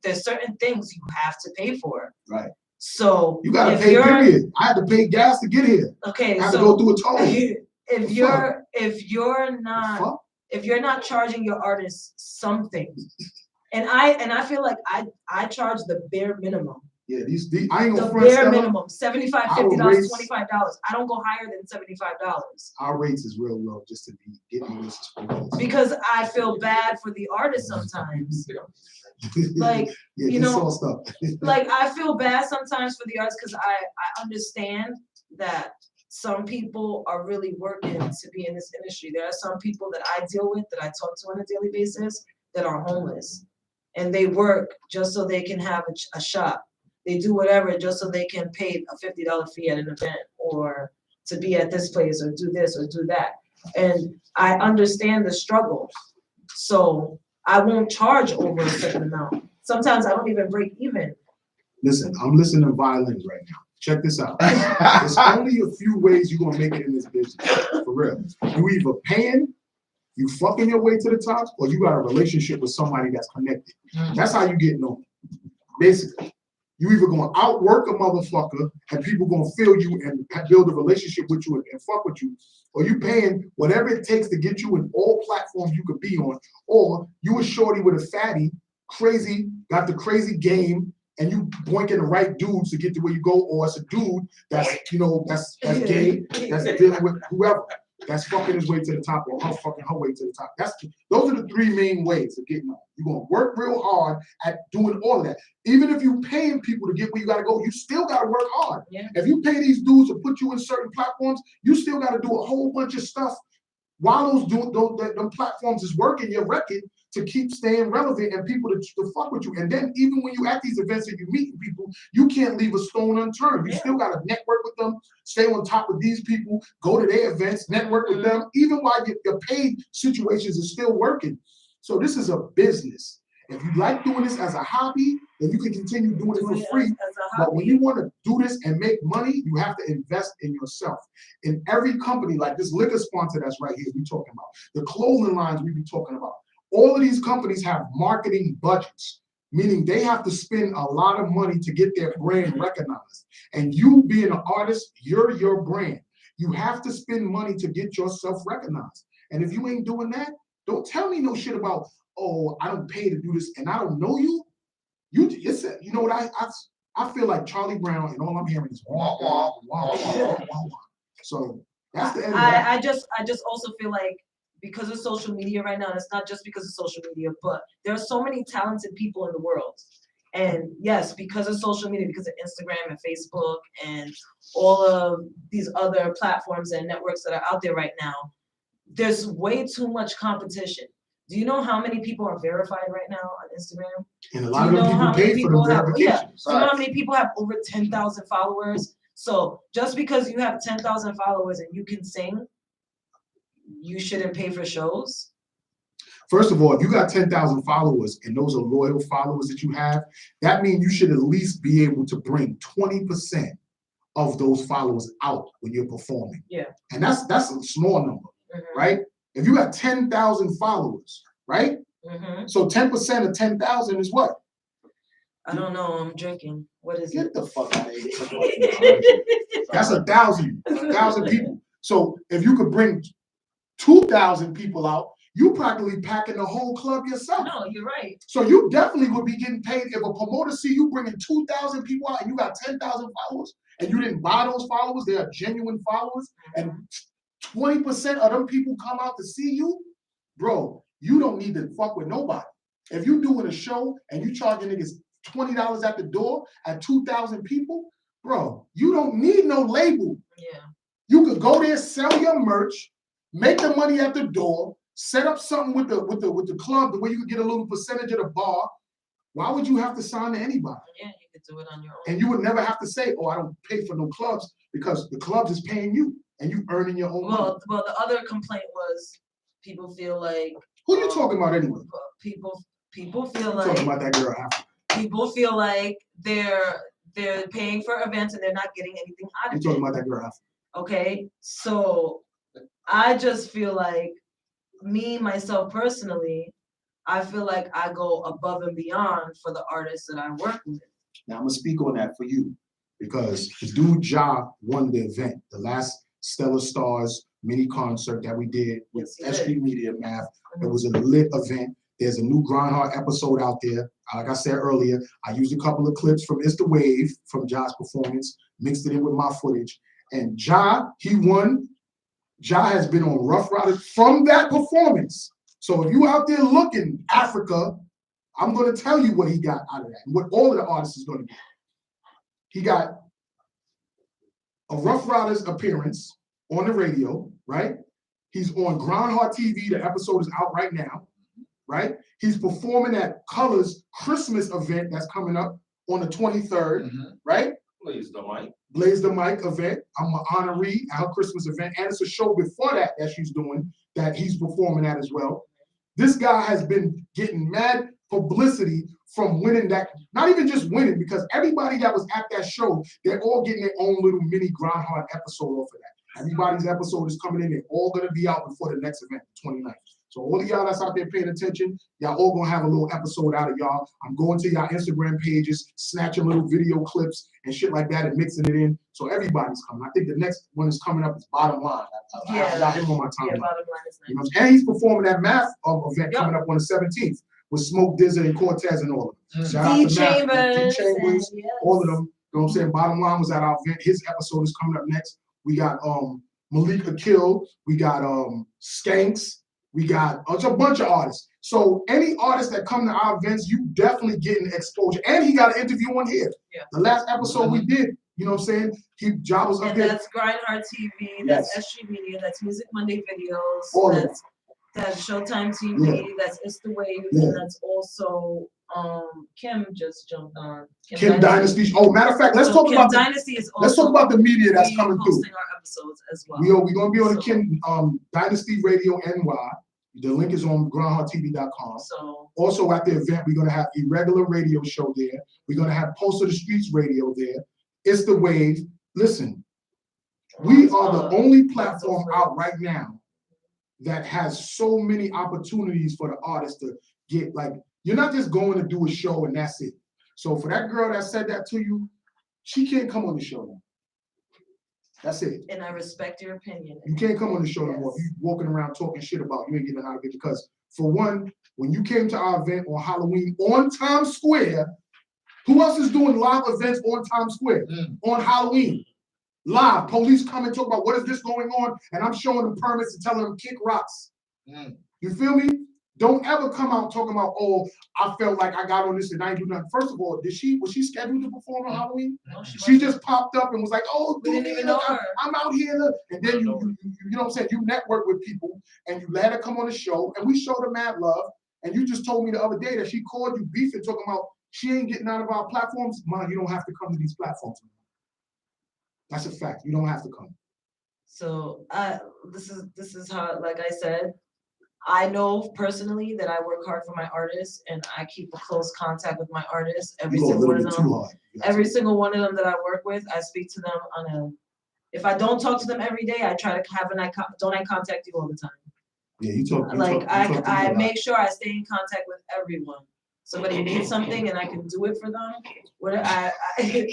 There's certain things you have to pay for. Right. So you gotta if pay, you're- period. I had to pay gas to get here. Okay, I had so to go through a toll. if you're not charging your artists something, and I feel like I charge the bare minimum. Yeah, these I ain't gonna The front bare Stella. minimum, $75, $50, $25. I don't go higher than $75. Our rates is real low just to be getting this exposure. Because I feel bad for the artist sometimes. Like, yeah, you just know, saw stuff. like I feel bad sometimes for the artists because I understand that some people are really working to be in this industry. There are some people that I deal with, that I talk to on a daily basis, that are homeless. And they work just so they can have a shop. They do whatever just so they can pay a $50 fee at an event or to be at this place or do this or do that. And I understand the struggle. So I won't charge over a certain amount. Sometimes I don't even break even. Listen, I'm listening to violins right now. Check this out. There's only a few ways you're gonna make it in this business. For real. You either paying, you fucking your way to the top, or you got a relationship with somebody that's connected. That's how you get known. Basically. You either gonna outwork a motherfucker and people gonna feel you and build a relationship with you and fuck with you, or you paying whatever it takes to get you in all platforms you could be on, or you a shorty with a fatty, crazy, got the crazy game, and you boinking the right dudes to get to where you go, or it's a dude that's, you know, that's gay, that's dealing with whoever, that's fucking his way to the top, or her fucking her way to the top. Those are the three main ways of getting on. You're gonna work real hard at doing all of that. Even if you paying people to get where you gotta go, you still gotta work hard. Yeah. If you pay these dudes to put you in certain platforms, you still gotta do a whole bunch of stuff while those platforms is working your record to keep staying relevant and people to fuck with you. And then even when you at these events and you meet people, you can't leave a stone unturned. You still gotta network with them, stay on top of these people, go to their events, network with them, even while your paid situations is still working. So this is a business. If you like doing this as a hobby, then you can continue doing it for free. But when you want to do this and make money, you have to invest in yourself. In every company, like this liquor sponsor that's right here, we talking about, the clothing lines we be talking about. All of these companies have marketing budgets, meaning they have to spend a lot of money to get their brand recognized. And you being an artist, you're your brand. You have to spend money to get yourself recognized. And if you ain't doing that, don't tell me no shit about, oh, I don't pay to do this and I don't know you. You know what I feel like Charlie Brown, and all I'm hearing is wah wah wah wah wah wah. So that's the end of that. I just also feel like because of social media right now, and it's not just because of social media, but there are so many talented people in the world. And yes, because of social media, because of Instagram and Facebook and all of these other platforms and networks that are out there right now, there's way too much competition. Do you know how many people are verified right now on Instagram? And a lot of them people pay for the verifications. Do you know how many people have over 10,000 followers? So just because you have 10,000 followers and you can sing, you shouldn't pay for shows? First of all, if you got 10,000 followers and those are loyal followers that you have, that means you should at least be able to bring 20% of those followers out when you're performing. Yeah. And that's a small number, right? If you got 10,000 followers, right? So 10% of 10,000 is what? I don't know. I'm drinking. What is Get it? the fuck out of here. That's 1,000 people. So if you could bring 2,000 people out, you practically packing the whole club yourself. No, you're right. So you definitely would be getting paid if a promoter see you bringing 2,000 people out and you got 10,000 followers and you didn't buy those followers, they are genuine followers, and 20% of them people come out to see you, bro, you don't need to fuck with nobody. If you doing a show and you charging niggas $20 at the door at 2,000 people, bro, you don't need no label. Yeah. You could go there, sell your merch, make the money at the door, set up something with the club the way you could get a little percentage of the bar. Why would you have to sign to anybody? Yeah, you could do it on your own. And you would never have to say, oh, I don't pay for no clubs, because the clubs is paying you and you earning your own money. Well, the other complaint was people feel like. Who you talking about anyway? People feel Talking like. about that girl Africa. People feel like they're paying for events and they're not getting anything out of it. You talking about that girl Africa? Okay, so I just feel like myself personally, I feel like I go above and beyond for the artists that I work with. Now I'm gonna speak on that for you, because the dude Ja won the event, the last Stella Stars mini concert that we did with Yes, he SG Media Math. It was a lit event. There's a new Grindhard episode out there. Like I said earlier, I used a couple of clips from It's the Wave from Ja's performance, mixed it in with my footage. And he won. Ja has been on Rough Riders from that performance. So if you out there looking, Africa, I'm going to tell you what he got out of that and what all of the artists is going to get. He got a Rough Riders appearance on the radio, right? He's on Grindhard TV. The episode is out right now, right? He's performing at Colors Christmas event that's coming up on the 23rd, right? Blaze the mic. Blaze the Mic event. I'm an honoree, our Christmas event. And it's a show before that she's doing that he's performing at as well. This guy has been getting mad publicity from winning that, not even just winning, because everybody that was at that show, they're all getting their own little mini Grindhard episode off of that. Everybody's episode is coming in. They're all going to be out before the next event, the 29th. So all of y'all that's out there paying attention, y'all all going to have a little episode out of y'all. I'm going to y'all Instagram pages, snatching little video clips and shit like that and mixing it in. So everybody's coming. I think the next one is coming up is Bottom Line. I got him on my timeline. Yeah, Bottom Line is nice. You know, and he's performing that Math event coming up on the 17th with Smoke, Dizza, and Cortez and all of them. Shout out to Math, Chambers, D Chambers, yes. all of them. You know what I'm saying? Bottom Line was at our event. His episode is coming up next. We got Malik Akil. We got Skanks. We got a bunch of artists. So any artist that come to our events, you definitely getting exposure. And he got an interview on here. Yeah. The last episode we did, you know what I'm saying? Ja was up And here. that's Grindhard TV, that's SG Media, that's Music Monday Videos, All of that's Showtime TV, that's It's the Wave, and that's also Kim just jumped on. Kim Dynasty. Oh, matter of fact, let's talk Kim about Dynasty is also let's talk about the media that's coming through. hosting our episodes as well. We're gonna be on the Kim Dynasty Radio NY. The link is on grindhardtv.com. So also at the event, we're gonna have Irregular Radio Show there. We're gonna have Post of the Streets Radio there. It's the Wave. Listen, we are the only platform out right now that has so many opportunities for the artists to get, like, you're not just going to do a show and that's it. So for that girl that said that to you, she can't come on the show now. That's it. And I respect your opinion. You can't come on the show no more. If you walking around talking shit about you ain't getting out of it, because for one, when you came to our event on Halloween on Times Square, who else is doing live events on Times Square on Halloween? Live, police come and talk about what is this going on, and I'm showing them permits and telling them kick rocks. You feel me? Don't ever come out talking about, oh, I felt like I got on this and I didn't do nothing. First of all, was she scheduled to perform on Halloween? No, She just popped up and was like, oh, We didn't even know her. I'm out here. And then you know what I'm saying? You network with people and you let her come on the show and we showed her mad love. And you just told me the other day that she called you beefing, talking about she ain't getting out of our platforms. Man, you don't have to come to these platforms. That's a fact. You don't have to come. So this is how, like I said, I know personally that I work hard for my artists and I keep a close contact with my artists. Every single one of them. Every single one of them that I work with, I speak to them on if I don't talk to them every day, I try to have don't I contact you all the time? Yeah, you talk. I make sure I stay in contact with everyone. Somebody needs something and I can do it for them. What You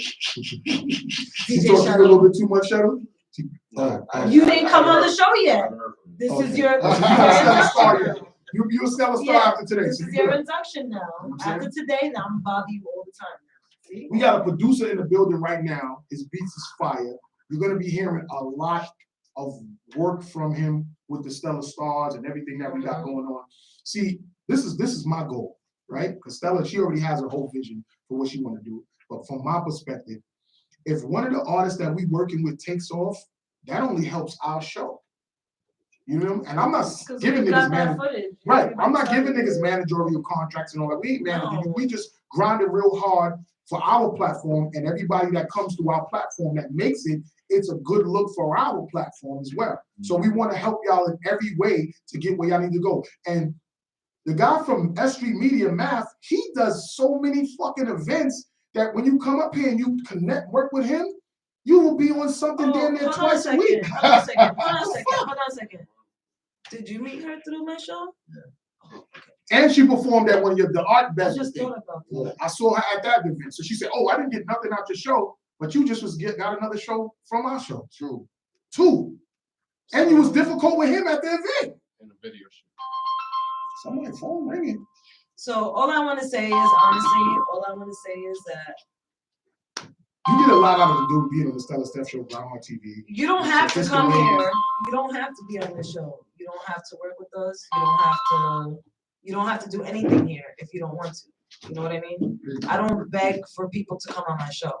talk a little bit too much, Shadow? You didn't come on the show yet. This is your introduction. You'll sell a star after today. This is your induction now. After today, now I'm Bobby you all the time. See? We got a producer in the building right now. His beats is fire. You're gonna be hearing a lot of work from him with the Stella Stars and everything that we got going on. See, this is my goal, right? Because Stella, she already has her whole vision for what she want to do. But from my perspective, if one of the artists that we working with takes off, that only helps our show. You know, and I'm not giving niggas right. I'm not giving niggas managerial contracts and all that. We ain't managing you. We just grinded real hard for our platform, and everybody that comes to our platform that makes it, it's a good look for our platform as well. So we want to help y'all in every way to get where y'all need to go. And the guy from SG Media Math, he does so many fucking events that when you come up here and you work with him, you will be on something damn near twice a week. Hold on a second. Did you meet her through my show? Yeah. Oh, okay. And she performed at one of the art best. I just thought about that. I saw her at that event. So she said, oh, I didn't get nothing out your show, but you just got another show from our show. True. too. And you was difficult with him at the event. In the video shoot. Somebody's phone ringing. So all I want to say is, honestly, that You get a lot out of the dude being on the Steph show, Brown on TV. you don't have to come here. You don't have to be on the show. You don't have to work with us. You don't have to do anything here if you don't want to. You know what I mean? I don't beg for people to come on my show.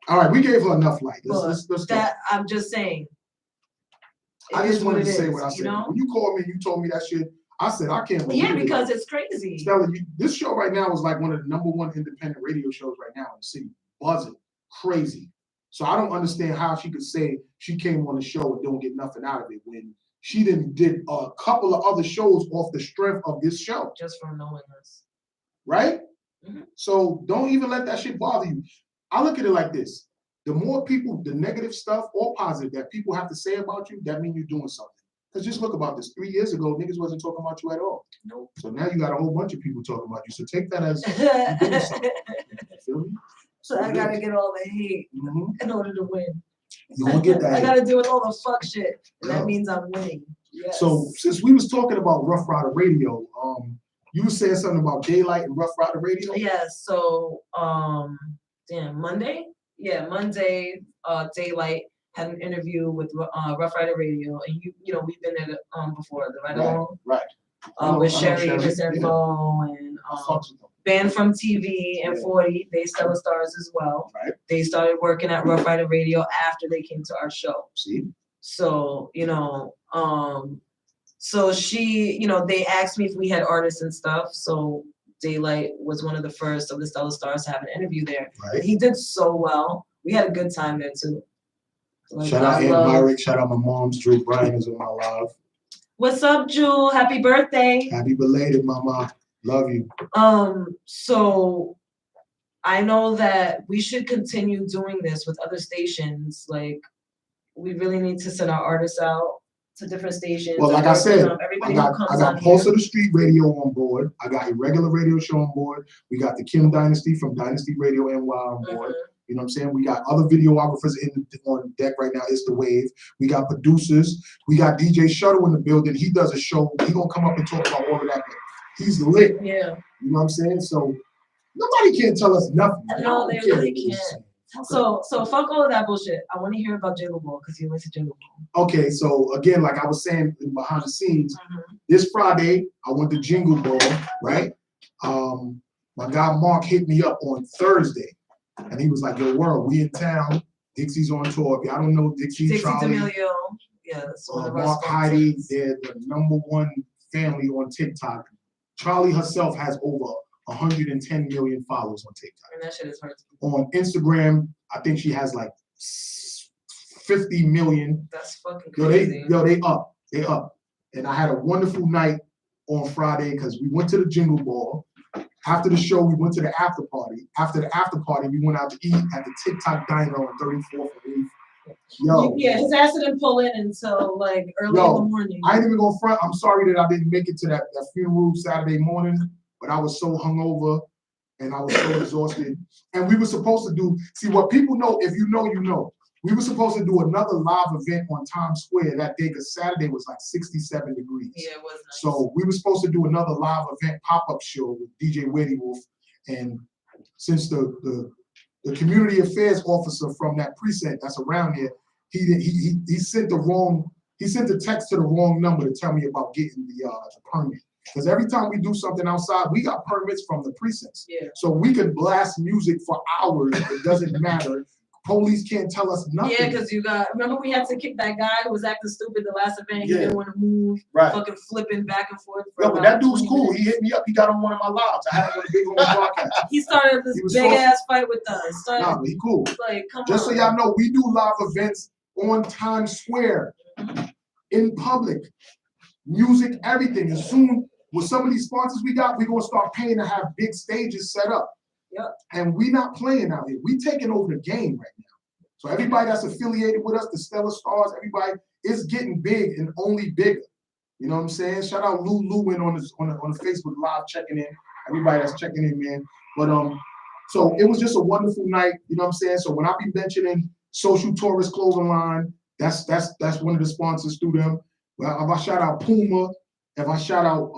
All right, we gave her enough light. Let's go. That I'm just saying. I just wanted to say what I you said. know? When you called me, you told me that shit. I said I can't believe Yeah, it. because it's crazy. Stella, this show right now is like one of the #1 independent radio shows right now in the city. Buzzing, crazy. So I don't understand how she could say she came on the show and don't get nothing out of it when she did a couple of other shows off the strength of this show. Just from knowing us. Right? Mm-hmm. So don't even let that shit bother you. I look at it like this. The more people, the negative stuff or positive that people have to say about you, that means you're doing something. Because just look about this. 3 years ago, niggas wasn't talking about you at all. Nope. So now you got a whole bunch of people talking about you. So take that as you're doing something. You feel me? So I gotta get all the hate in order to win. You won't get that I hate. gotta deal with all the fuck shit. And Yeah. that means I'm winning. Yes. So since we was talking about Rough Rider Radio, you were saying something about Daylight and Rough Rider Radio? Yeah, so Monday? Yeah, Monday, Daylight had an interview with Rough Rider Radio, and you know we've been there before, the Ride Along, Right. with Sherry, Misinfo, and Band from TV and 40. They Stella Stars as well. Right. They started working at Rough Rider Radio after they came to our show. See? So so she, they asked me if we had artists and stuff. So Daylight was one of the first of the Stella Stars to have an interview there. Right. He did so well. We had a good time there too. Like, Shout out Aunt Myrick. Shout out my mom's. Drew Bryan is in my live. What's up, Jewel? Happy birthday. Happy belated, mama. Love you. So I know that we should continue doing this with other stations. Like, we really need to send our artists out to different stations. Well, like I said, everybody I got Pulse of the Street Radio on board. I got Irregular Radio Show on board. We got the Kim Dynasty from Dynasty Radio NY on board. You know what I'm saying? We got other videographers on deck right now. It's the Wave. We got producers. We got DJ Shuttle in the building. He does a show. He gonna come up and talk about all of that. He's lit. Yeah. You know what I'm saying? So nobody can tell us nothing. No, they really can't. So fuck all of that bullshit. I want to hear about Jingle Ball because you went to Jingle Ball. Okay, so again, like I was saying behind the scenes, this Friday I went to Jingle Ball, right? My guy Mark hit me up on Thursday, and he was like, "Yo, world, we in town. Dixie's on tour. If y'all don't know Dixie Charlie, D'Amelio, yeah, that's one of our Mark Heidi, they're the #1 family on TikTok. Charlie herself has over 110 million followers on TikTok. And that shit is hard. On Instagram, I think she has like 50 million. That's fucking crazy. They up. And I had a wonderful night on Friday because we went to the Jingle Ball. After the show, we went to the after party. After the after party, we went out to eat at the TikTok Diner on 34th and 8th. Yo. Yeah, his ass didn't pull in until like early in the morning. I ain't even gonna front. I'm sorry that I didn't make it to that funeral Saturday morning, but I was so hungover and I was so exhausted. And we were supposed to do, see what people know, if you know, you know. We were supposed to do another live event on Times Square that day because Saturday was like 67 degrees. Yeah, it was nice. So we were supposed to do another live event pop-up show with DJ Weddy Wolf. And since the community affairs officer from that precinct that's around here, he sent a text to the wrong number to tell me about getting the permit. Because every time we do something outside, we got permits from the precincts. Yeah. So we could blast music for hours. It doesn't matter. Police can't tell us nothing. Yeah, because remember we had to kick that guy who was acting stupid the last event. He Yeah. didn't want to move, fucking flipping back and forth. No, but that dude's cool. He hit me up. He got on one of my lives. I had him on a big old broadcast. He started this big ass fight with us. Nah, but he cool. Like, come Just on. so y'all know, we do live events on Times Square, in public, music, everything. As soon with some of these sponsors we got, we're gonna start paying to have big stages set up. Yep. And we not playing out here. We taking over the game right now. So everybody that's affiliated with us, the Stella Stars, everybody is getting big and only bigger. You know what I'm saying? Shout out Lou in on the Facebook Live checking in. Everybody that's checking in, man. But so it was just a wonderful night. You know what I'm saying? So when I be mentioning Social Tourist Clothing Line, That's one of the sponsors through them. Well, if I shout out Puma, if I shout out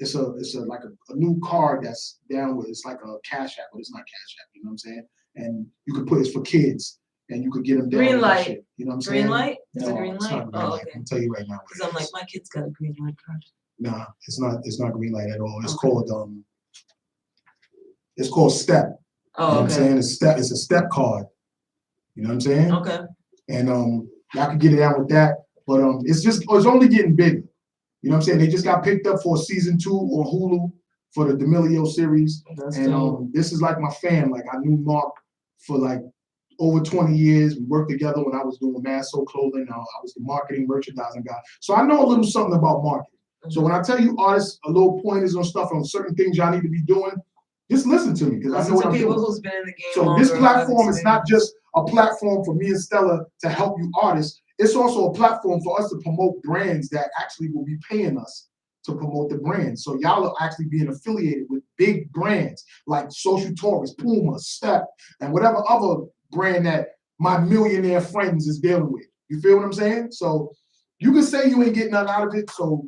it's like a new card that's down with, it's like a Cash App, but it's not Cash App, you know what I'm saying? And you could put it's for kids and you could get them down Green with that light. shit. You know what I'm saying? Green light? Is it No, green it's light? not green Oh, light. okay. I'll tell you right now. Cause I'm like, my kid's got a green light card. Nah, it's not green light at all. It's Okay. called Step. You know Oh, what I'm okay. saying? It's a Step card. You know what I'm saying? Okay. And y'all can get it out with that. But it's only getting bigger. You know what I'm saying? They just got picked up for season 2 on Hulu for the D'Amelio series. That's And dope. this is like my fam. Like I knew Mark for like over 20 years. We worked together when I was doing Masso Clothing. I was the marketing merchandising guy. So I know a little something about marketing. So when I tell you artists a little pointers on stuff on certain things y'all need to be doing, just listen to me because I know what I'm people doing. who's been in the game So longer, this have platform is not experience. just a platform for me and Stella to help you artists. It's also a platform for us to promote brands that actually will be paying us to promote the brand. So y'all are actually being affiliated with big brands like Social Taurus, Puma, Step, and whatever other brand that my millionaire friends is dealing with. You feel what I'm saying? So you can say you ain't getting nothing out of it, so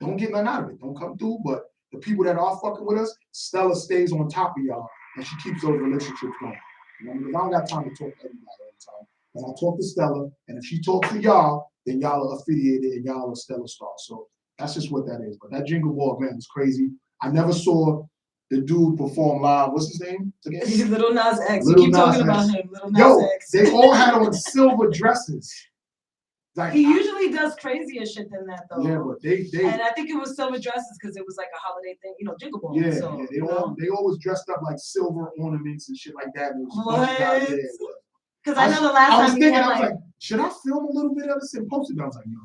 don't get nothing out of it. Don't come through. But the people that are fucking with us, Stella stays on top of y'all and she keeps those relationships going. You know, because I don't got time to talk to everybody all the time. But I talk to Stella, and if she talks to y'all, then y'all are affiliated and y'all are Stella stars. So that's just what that is. But that Jingle Ball, man, was crazy. I never saw the dude perform live. What's his name again? Little Nas X. Little you keep Nas talking about X. him. Little Nas Yo, X. they all had on silver dresses. Like, He usually does crazier shit than that though. yeah, but they and I think it was silver dresses because it was like a holiday thing, Jingle Ball. yeah, so, yeah, they always dressed up like silver ornaments and shit like that. What? Because I know the last I was time he thinking, had I was like like, should I film a little bit of this and post it? I was like, no.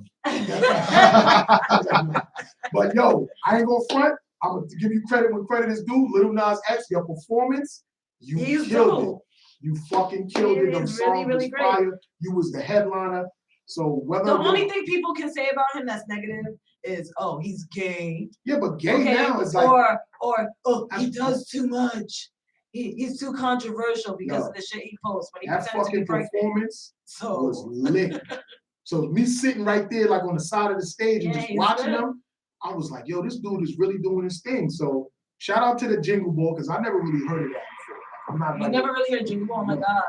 But yo, I ain't gonna front. I'm gonna give you credit when credit is due. Little Nas X, your performance, you killed it. You fucking killed it. Them He's songs really was great. fire. You was the headliner. So whether The only thing people can say about him that's negative is, oh, he's gay. yeah, but gay now is like or oh, he does too much. He's too controversial because of the shit he posts when he that pretends to be fucking pregnant. performance So was lit. So me sitting right there, like on the side of the stage and just watching them, I was like, yo, this dude is really doing his thing. So shout out to the Jingle Ball, because I never really heard of that before. I'm not you never really heard Jingle Ball? Oh my God.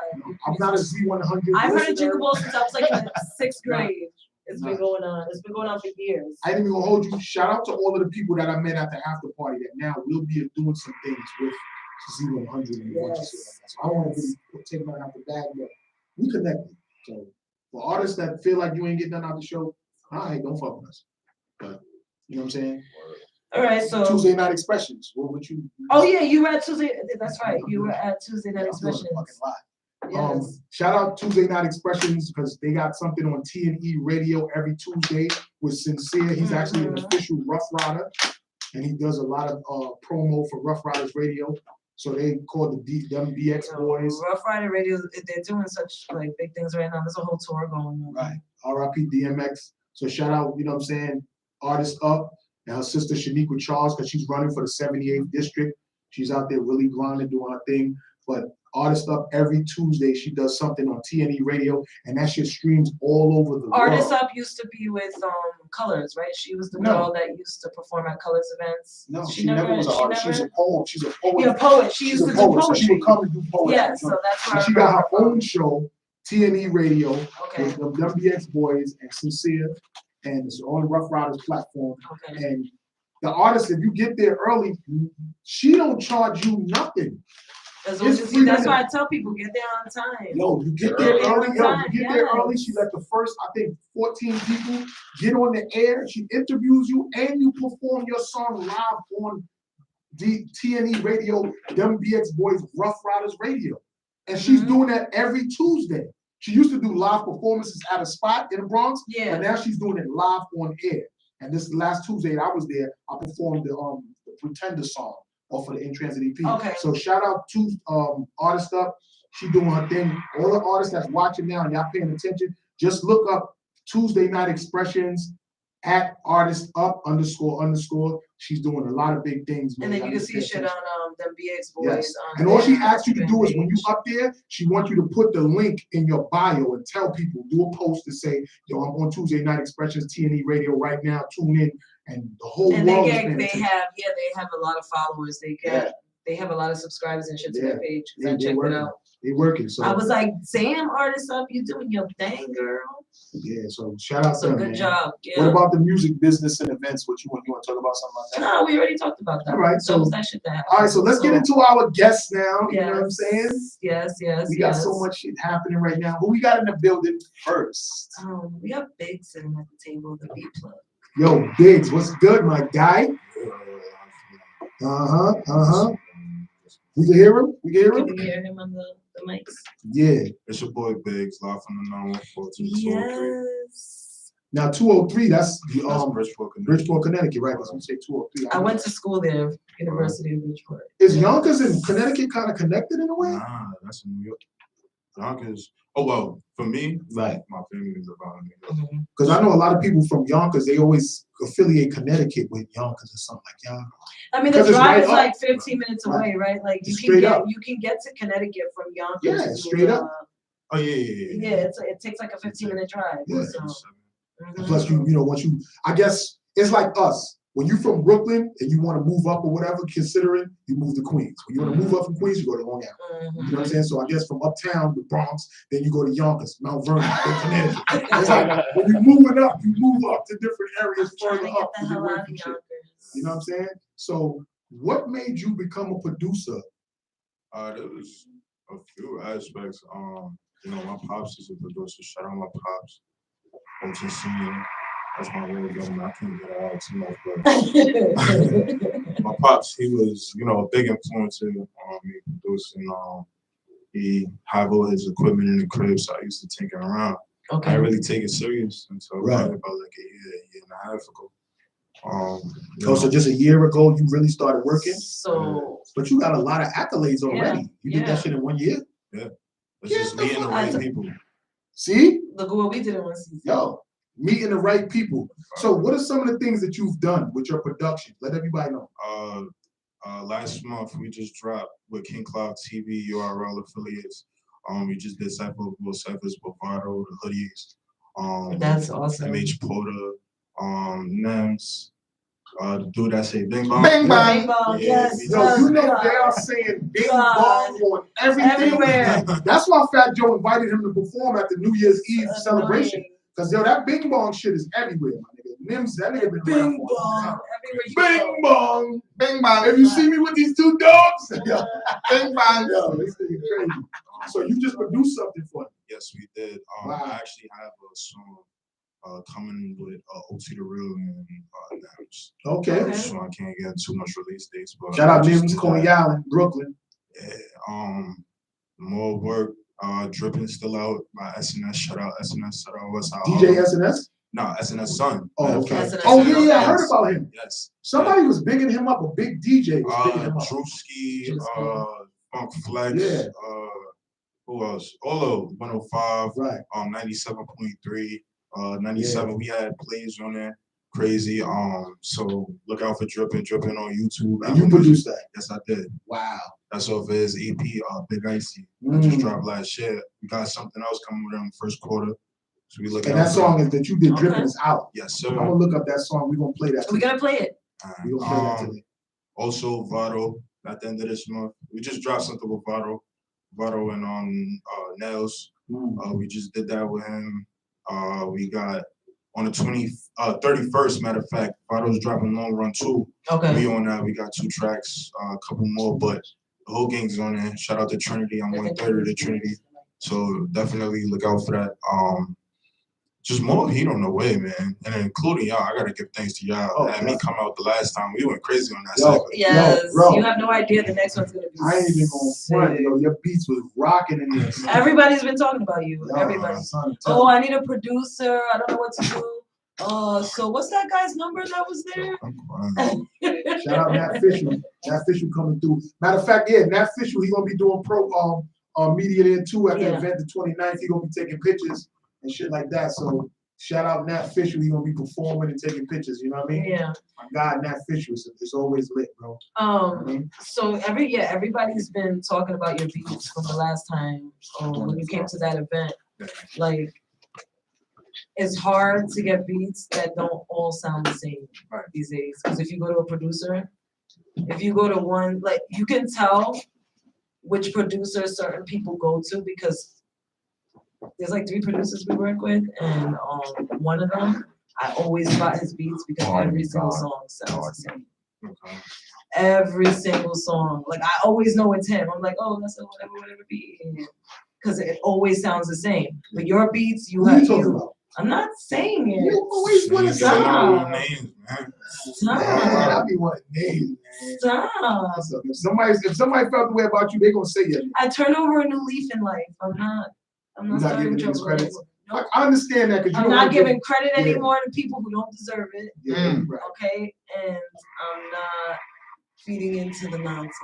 I'm not a Z100. I've heard of Jingle Ball since I was like in the 6th grade. It's been going on. It's been going on for years. I didn't even hold you. Shout out to all of the people that I met at the after party that now will be doing some things with Z100 and a bunch of shit like that. So I don't want to really take nothing out the bag, but we connected. So for artists that feel like you ain't getting nothing out the show, all right, don't fuck with us. But you know what I'm saying? All right, so Tuesday Night Expressions. What would you? Oh yeah, you were at Tuesday. That's right. You were at Tuesday Night Expressions. Yes. Shout out Tuesday Night Expressions because they got something on T&E Radio every Tuesday with Sincere. He's actually an official Rough Rider, and he does a lot of promo for Rough Riders Radio. So they call them BX Boys. Rough Rider Radio, they're doing such like big things right now. There's a whole tour going on. Right. R.I.P. DMX. So shout out, you know what I'm saying, Artist Up and her sister Shaniqua Charles because she's running for the 78th district. She's out there really grinding, doing her thing. But Artist Up every Tuesday, she does something on T&E Radio, and that shit streams all over the world. Artist Up used to be with Colors, right? She was the girl that used to perform at Colors events. No, she never was an artist. She's a poet. She's a poet. Yeah, poet. She used to do poetry. So she would come and do poetry. Yes, so that's where she got her own show, T&E Radio, with the WBX Boys and Sincere, and it's on the Rough Riders platform. Okay. And the artist, if you get there early, she don't charge you nothing. That's why I tell people, get there on time. Yo, you get there early. You get there early. She let the first, I think, 14 people get on the air. She interviews you, and you perform your song live on the T&E Radio, WBX Boys Rough Riders Radio. And she's doing that every Tuesday. She used to do live performances at a spot in the Bronx, but now she's doing it live on air. And this last Tuesday that I was there, I performed the Pretender song off of the In-Transit EP. Okay. So shout out to Artist Up. She doing her thing. All the artists that's watching now and y'all paying attention, just look up Tuesday Night Expressions at artist up __. She's doing a lot of big things, man. And then you I can need to see pay shit attention. on them BX boys. Yes. On And all she their asks you to do is Instagram when you page. up there, she wants you to put the link in your bio and tell people, do a post to say, yo, I'm on Tuesday Night Expressions, T&E Radio right now, tune in, and the whole And world is they paying attention. have a lot of followers. They have a lot of subscribers and shit to their page. 'Cause I They checked it working. out. They working. So I was like, damn, artist up, you doing your thing, girl. yeah, so shout out to So them, good man. job. Yeah. What about the music business and events? What you want to talk about something like that? No, we already talked about that. All right, That so was that shit that happened. all right, so let's get into our guests now. You know what I'm saying? Yes. We got so much shit happening right now. Who we got in the building first? We have Big sitting at the table, the beat plug. Yo, Biggs, what's good, my guy? We can hear him? We can hear him? Can you hear him on the mics? Yeah. It's your boy Biggs, live from the 914 Yes. Now 203, that's Bridgeport, Connecticut. Bridgeport, Connecticut, right? Because we say 203. I went to school there, University of Bridgeport. Is Yonkers and Connecticut kind of connected in a way? Nah, that's in New York. Yonkers. Oh well, for me, Right. my family is about New York. Because I know a lot of people from Yonkers, they always affiliate Connecticut with Yonkers or something like that. I mean, the 'Cause it's drive right is up. like 15 minutes away, right? Like It's straight up. you can get to Connecticut from Yonkers. Yeah, to, straight up. Oh yeah. Yeah, it takes like a 15-minute drive. Yeah. So. And plus, you know, I guess it's like us. When you from Brooklyn and you want to move up or whatever, considering you move to Queens. When you want to move up from Queens, you go to Long Island. You know what I'm saying? So I guess from uptown, the Bronx, then you go to Yonkers, Mount Vernon, then Connecticut. It's like when you're moving up, you move up to different areas further up to get away from shit. You know what I'm saying? So what made you become a producer? There was a few aspects. You know, my pops is a producer. Shout out my pops. OT Senior. That's my real government. I can't get it out too much, but my pops, he was, you know, a big influence in me producing. He had all his equipment in the crib, so I used to take it around. Okay. I didn't really take it serious until Right. probably about like a year and a half ago. So just a year ago, you really started working? So. But you got a lot of accolades already. You did Yeah. that shit in 1 year? Yeah. It's just meeting the right people. See? Look what we did in 1 season. Yo, meeting the right people. So what are some of the things that you've done with your production? Let everybody know. Last month we just dropped with King Cloud TV URL affiliates. We just did ciphers, Bovado, the hoodies. That's awesome. MH Porter, Nems, the dude that say Bing Bong. Bing Bong. Bing Bong, Yeah, yes. we Yo, just- you know they are saying Bing God. Bong on everything. Everywhere. That's why Fat Joe invited him to perform at the New Year's Eve celebration. Annoying. Cause yo, that Bing Bong shit is everywhere, my nigga. Nims, that nigga been around Bing for a long Bong. time. Everywhere you Bing go. Bong, Bing Bong. If you see me with these two dogs, yo, Bing Bong, yo, this nigga crazy. So you just produced something for him. Yes, we did. Wow. I actually have a song coming with OT the Real and Nems. Okay. So I can't get too much release dates, but Shout out I just Nims, did Coney that. Island, Brooklyn. Yeah, more work. Dripping still out by SNS. Shout out SNS. Shout out West Side. DJ SNS? No, SNS son. Oh, okay. SNS. Oh, yeah, I heard Yes. about him. Yes. Somebody was bigging him up, a big DJ was bigging him up. Drewski, Drewski. Funk Flex, Yeah. who else? Olo, 105, Right. 97.3, 97. We had plays on there. Crazy. So look out for Dripping on YouTube. And you produced that? Yes, I did. Wow. That's off his EP, Big Icy. I Mm. just dropped last year. We got something else coming with him first quarter. So we looking And that song is that you did, Dripping, is out. Yes, sir. I'm gonna look up that song. We're gonna play that. We're gonna play it. We're gonna play that today. Also, Vado, at the end of this month, we just dropped something with Vado and Nails. We just did that with him. We got on the 31st, matter of fact, Vado's dropping Long Run 2. Okay. We on that. We got 2 tracks, a couple more, but the whole gang's on there. Shout out to Trinity. I'm 1/3 of the Trinity. So definitely look out for that. Just more heat on the way, man. And including y'all, I gotta give thanks to y'all. Oh, Had me come out the last time. We went crazy on that Yo, segment. Yes. bro. You have no idea the next one's gonna be. I ain't even gonna front, yo. Your beats was rocking in there. son. Everybody's been talking about you. Yo, Everybody. son, Oh, I need a producer. I don't know what to do. So what's that guy's number that was there? Shout out Nat Fisher. Nat Fisher coming through. Matter of fact, yeah, Nat Fisher, he gonna be doing media there too at the event the 29th. He gonna be taking pictures and shit like that. So shout out Nat Fisher. He gonna be performing and taking pictures. You know what I mean? Yeah. My God, Nat Fisher is always lit, bro. So everybody's been talking about your beats from the last time when you came to that event. Like, it's hard to get beats that don't all sound the same these days. Because if you go to a producer, if you go to one, like, you can tell which producer certain people go to because there's like 3 producers we work with, and one of them, I always spot his beats because every single song sounds the same. Okay. Every single song, like, I always know it's him. I'm like, oh, that's a whatever beat, because it always sounds the same. But your beats, Who you talking about? I'm not saying it. You always want to Niggas say don't know Stop. names, man. Man, Stop. I be wanting names, man. Stop. So if somebody felt the way about you, they gonna say it. I turn over a new leaf in life. I'm not You're not starting giving these trouble credits. anymore. I understand that because I'm not giving credit anymore to people who don't deserve it. Yeah, right. Okay, and I'm not feeding into the nonsense.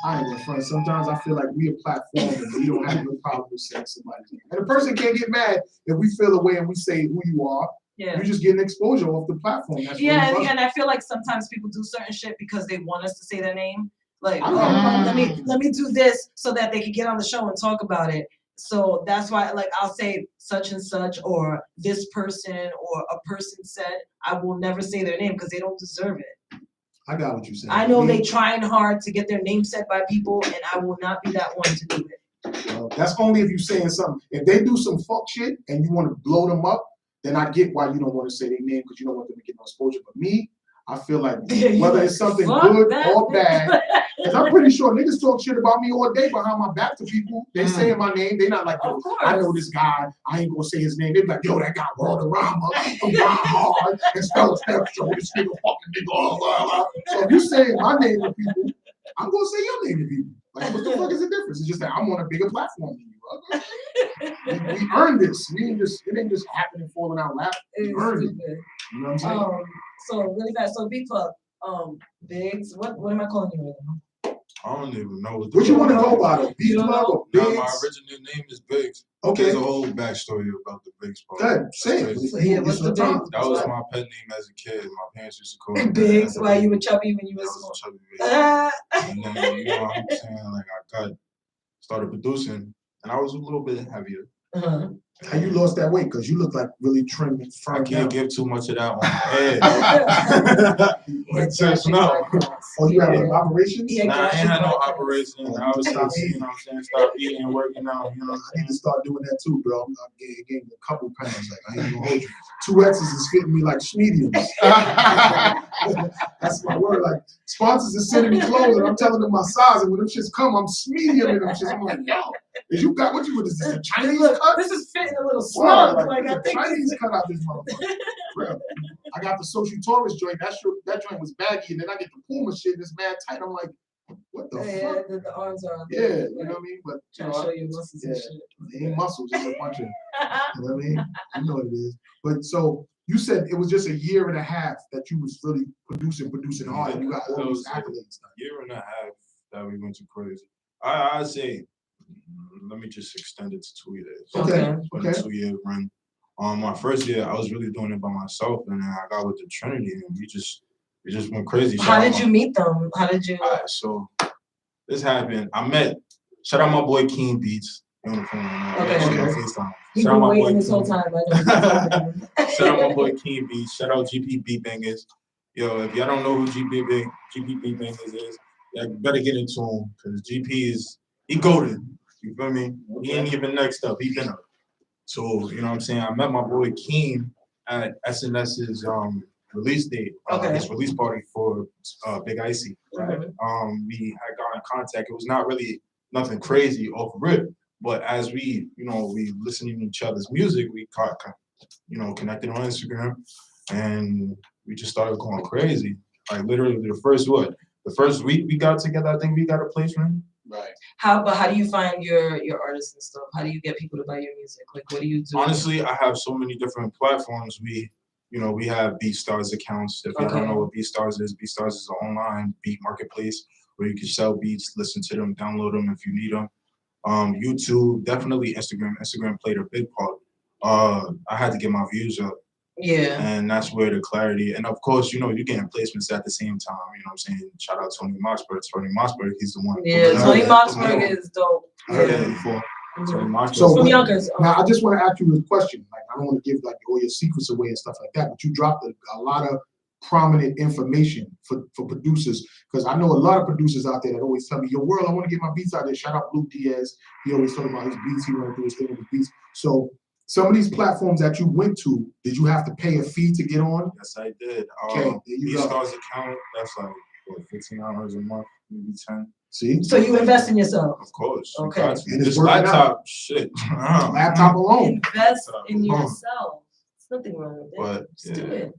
I ain't gonna front. Sometimes I feel like we a platform and we don't have no problem with saying somebody's name. And a person can't get mad if we feel away and we say who you are. Yeah. You're just getting exposure off the platform. That's Yeah, really and I feel like sometimes people do certain shit because they want us to say their name. Like, I oh, know. let me do this so that they can get on the show and talk about it. So that's why, like, I'll say such and such or this person or a person said. I will never say their name because they don't deserve it. I got what you're saying. I know they trying hard to get their name said by people, and I will not be that one to do it. That's only if you're saying something. If they do some fuck shit and you want to blow them up, then I get why you don't want to say their name because you don't want them to get no exposure. But me, I feel like whether it's something good or bad, because I'm pretty sure niggas talk shit about me all day behind my back to people. They saying my name. They not like, yo, I know this guy. I ain't gonna say his name. They be like, yo, that guy Valderrama from Rhyme Hard and Stella Steph show this nigga fucking nigga. Blah, blah, blah. So if you saying my name to people, I'm gonna say your name to people. Like, what the fuck is the difference? It's just that I'm on a bigger platform than you, brother. We earned this. It ain't just happening, falling out loud. We earned it. You know what I'm saying? So really fast. So Big Fuck, Biggs. What am I calling you right now? I don't even know What you want to go by? The B Plug or Nah, Biggs? my original name is Biggs. Okay. There's a whole backstory about the Biggs part. Good. Say it. So, yeah, what's the Biggs? That was my pet name as a kid. My parents used to call me Biggs. Why you were chubby when you That were was small? a chubby baby. And then, you know what I'm saying? Like, I started producing, and I was a little bit heavier. Uh-huh. How you lost that weight? Because you look like really trim and firm. I can't give too much of that on air. No. Oh, you had an operation? Nah, I ain't had no operation. I was stop eating, working out. You know, I need to start doing that too, bro. I'm getting a couple pounds. Like, I ain't gonna hold you. 2X's is fitting me like mediums. That's my word. Like, sponsors are sending me clothes and I'm telling them my size, and when them shits come, I'm medium in them shits. I'm like, yo, you got what is this? A Chinese cut? This is fitting a little snug. Like, I think Chinese cut out this motherfucker. Real. I got the Social Taurus joint. That joint was baggy, and then I get the Puma shit, and it's mad tight. I'm like, what the fuck? The arms are. Yeah, you know what I mean? But trying to show you muscles and shit. They ain't muscles, it's a bunch of. You know what I mean? You know what it is. But so you said it was just a year and a half that you was really producing hard, and you got all those accolades. A year and a half that we went to crazy. I'd say, let me just extend it to 2 years. Okay. Okay. 2 year run. My first year, I was really doing it by myself, and then I got with the Trinity, and we just went crazy. How did you meet them? How did you? Alright, so this happened. Shout out my boy Keen Beats. On the phone right now. Okay. FaceTime. He's been waiting this whole time. I know. Shout out my boy Keen Beats. Shout out GP Beat Bangers. Yo, if y'all don't know who GP Beat Bangers is, y'all better get into him because GP he goated. You feel me? He ain't even next up. He been up. So, you know what I'm saying? I met my boy Keen at SNS's release date, his release party for Big Icy. Right? We had gotten in contact. It was not really nothing crazy off rip, but as we listening to each other's music, we connected on Instagram, and we just started going crazy. Like literally the first week we got together, I think we got a placement. Right. How do you find your artists and stuff? How do you get people to buy your music? Like, what do you do? Honestly, I have so many different platforms. We have BeatStars accounts. If you don't know what BeatStars is an online beat marketplace where you can sell beats, listen to them, download them if you need them. YouTube, definitely Instagram. Instagram played a big part. I had to get my views up. Yeah. And that's where the clarity, and of course, you know, you're getting placements at the same time. You know what I'm saying? Shout out Tony Mossberg. Tony Mossberg, he's the one. Yeah, Tony Mossberg is dope. I heard that Yeah. before. Mhm. Tony Mossberg. So From Yonkers. now I just want to ask you a question. Like I don't want to give like all your secrets away and stuff like that, but you dropped a lot of prominent information for producers, because I know a lot of producers out there that always tell me, yo, World, I want to get my beats out there. Shout out Blue Diaz. He always talk about his beats. He want to do his thing with his beats. So some of these platforms that you went to, did you have to pay a fee to get on? Yes, I did. Okay, there you go. BeatStars account, that's like what, $15 a month, maybe 10. See? So you invest in yourself. Of course. Okay. And it's this working laptop, shit. Laptop alone. Invest in yourself. There's nothing wrong with it. But Just do yeah, it.